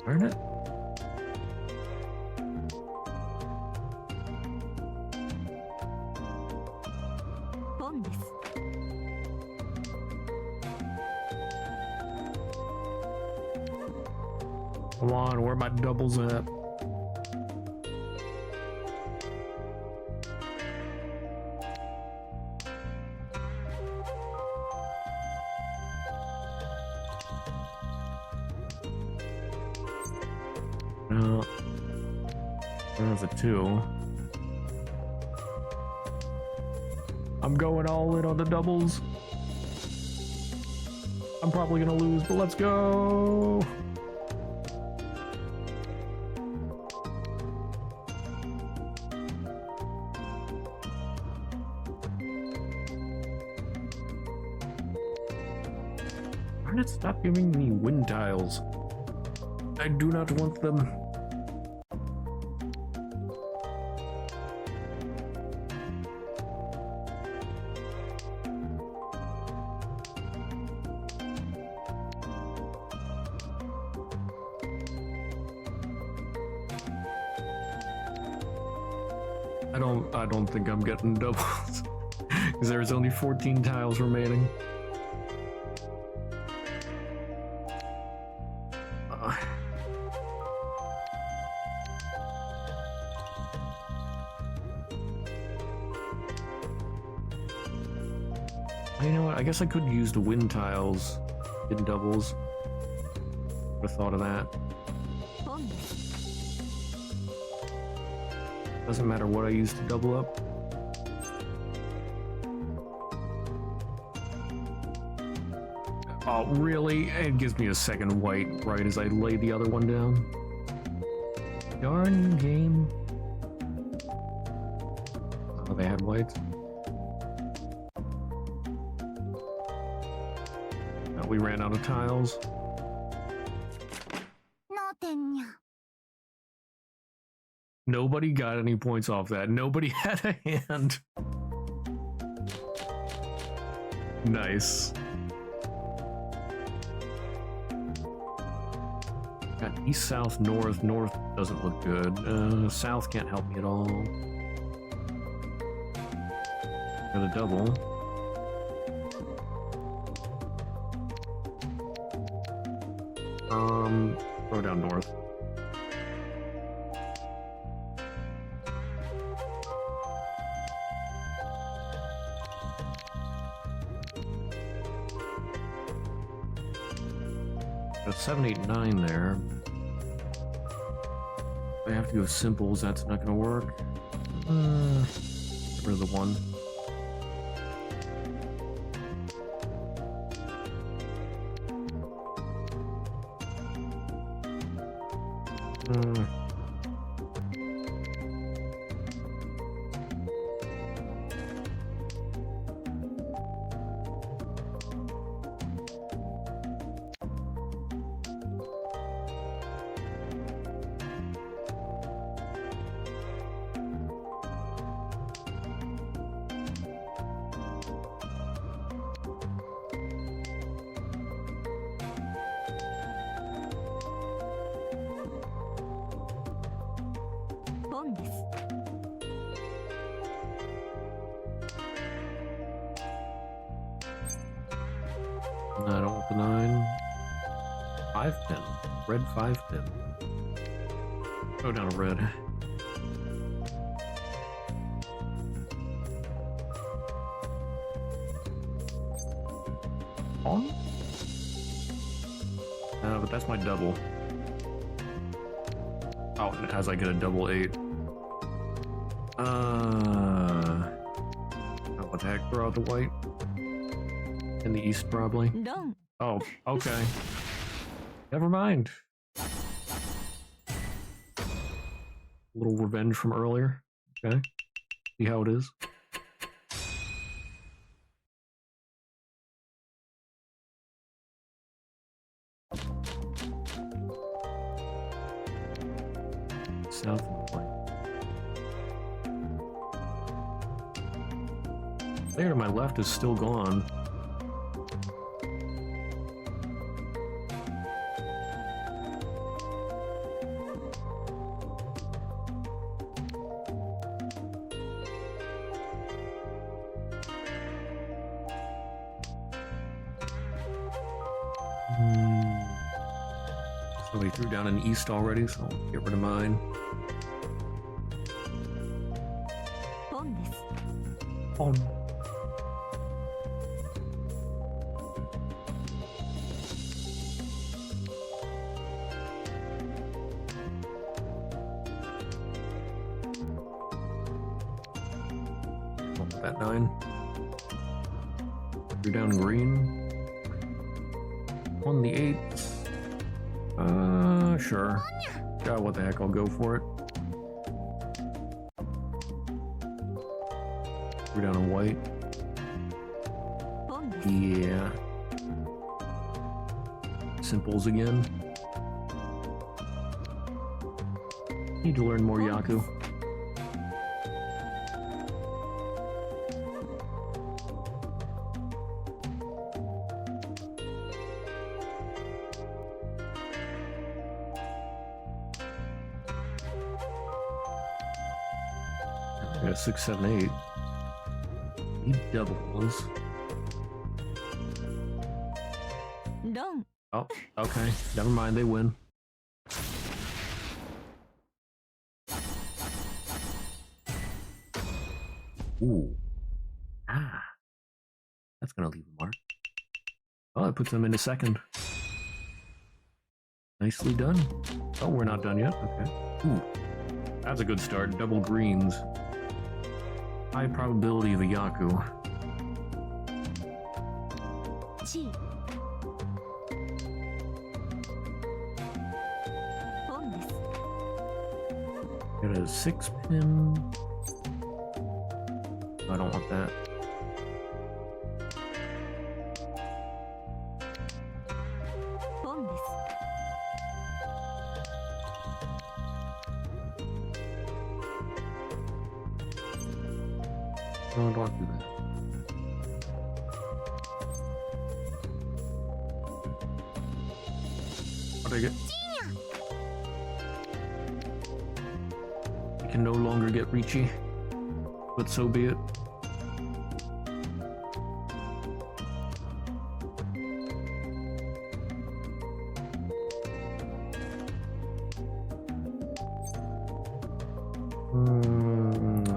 Darn it. Come on, where are my doubles at? No. There's a 2. I'm going all in on the doubles. I'm probably gonna lose, but let's go! Darn it, stop giving me wind tiles. I do not want them. I don't think I'm getting doubles. Because there's only 14 tiles remaining. You know what? I guess I could use the wind tiles in doubles. Would have thought of that. Doesn't matter what I use to double up. Oh, really? It gives me a second white right as I lay the other one down. Darn game. Oh, they had whites. Oh, we ran out of tiles. Nobody got any points off that. Nobody had a hand. Nice. Got east, south, north. North doesn't look good. South can't help me at all. Got a double. Throw down north. Got 7, 8, 9 there. I have to go simples, that's not gonna work. Get rid of the 1. I don't want the 9. 5 pin. Red 5 pin. Go down to red. On? But that's my double. Oh, as I get a double 8. What the heck? Throw out the white. In the east, probably. Don't. Oh, okay. Never mind. A little revenge from earlier. Okay. See how it is. South of the plane. Player to my left is still gone. Somebody threw down an east already, so I'll get rid of mine. On. That 9. Threw down green. On the 8. Sure. God, what the heck, I'll go for it. Threw down a white. Yeah. Simples again. Need to learn more Yaku. I got 6, 7, 8. Need doubles. Don't. Oh, okay. Never mind, they win. Ooh. Ah. That's gonna leave a mark. Oh, it puts them into second. Nicely done. Oh, we're not done yet? Okay. Ooh. That's a good start. Double greens. High probability of a Yaku. Got a 6 pin. I don't want that. No, don't do that. I'll take it. I can no longer get Ricci, but so be it.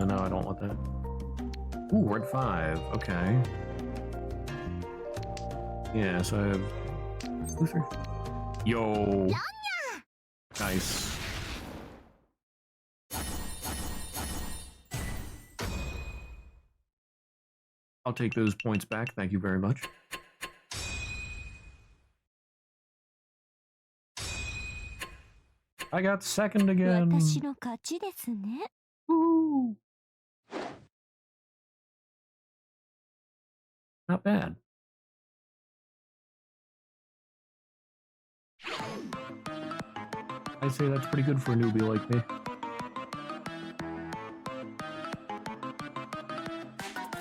No, I don't want that. Ooh, red 5. Okay. Yeah, so I have 2, 3. Yo. Nice. I'll take those points back. Thank you very much. I got second again. Woo. Not bad. I'd say that's pretty good for a newbie like me.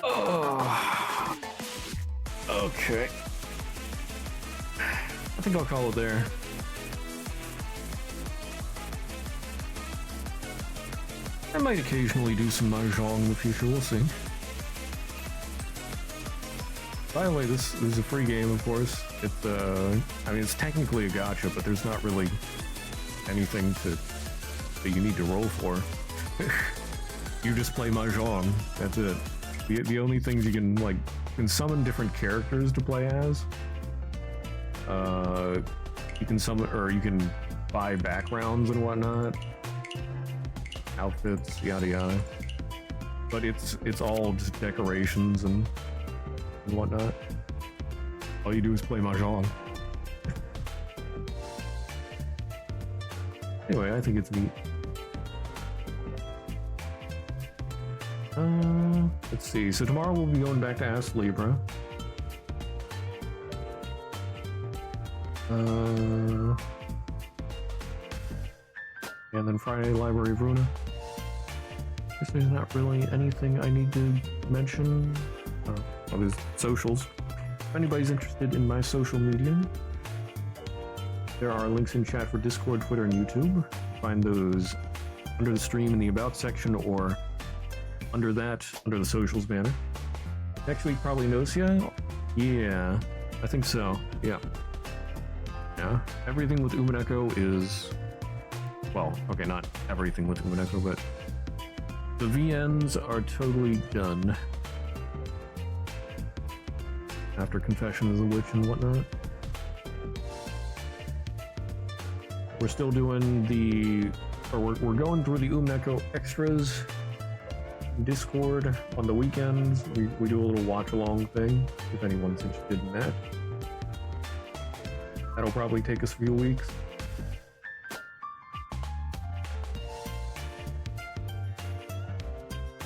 Oh. Okay. I think I'll call it there. I might occasionally do some Mahjong in the future, we'll see. By the way, this is a free game, of course. It's I mean, it's technically a gacha, but there's not really anything that you need to roll for. You just play Mahjong. That's it. The only things you can like summon different characters to play as. You can summon, or you can buy backgrounds and whatnot, outfits, yada yada. But it's all just decorations and whatnot. All you do is play Mahjong. Anyway, I think it's neat. Let's see. So tomorrow we'll be going back to Ask Libra. And then Friday, Library of Runa. Guess there's not really anything I need to mention. Well, there's socials. If anybody's interested in my social media, there are links in chat for Discord, Twitter, and YouTube. Find those under the stream in the About section, or under the socials banner. Next week, probably Nocia? Yeah, I think so. Yeah. Yeah. Everything with Umineko is... Well, okay, not everything with Umineko, but the VNs are totally done. After Confession of the Witch and whatnot. We're still doing we're going through the Umineko extras in Discord on the weekends. We do a little watch-along thing, if anyone's interested in that. That'll probably take us a few weeks.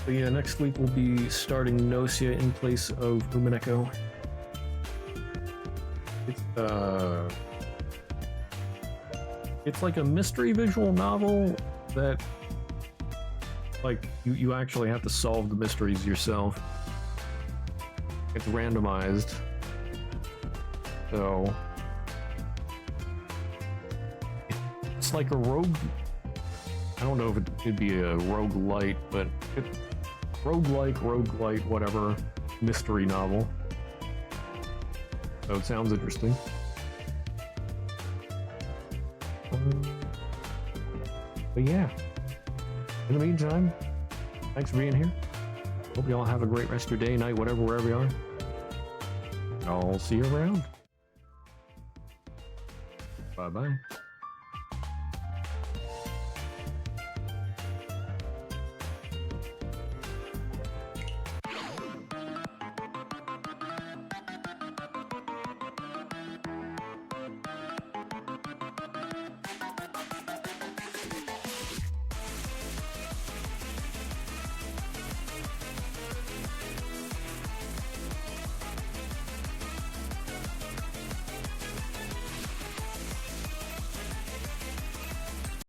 But yeah, next week we'll be starting Nocia in place of Umineko. It's like a mystery visual novel that, like, you actually have to solve the mysteries yourself. It's randomized, so it's like a rogue. I don't know if it'd be a roguelite, but it's roguelite, whatever, mystery novel. So it sounds interesting. But yeah, in the meantime, thanks for being here. Hope you all have a great rest of your day, night, whatever, wherever you are. I'll see you around. Bye-bye.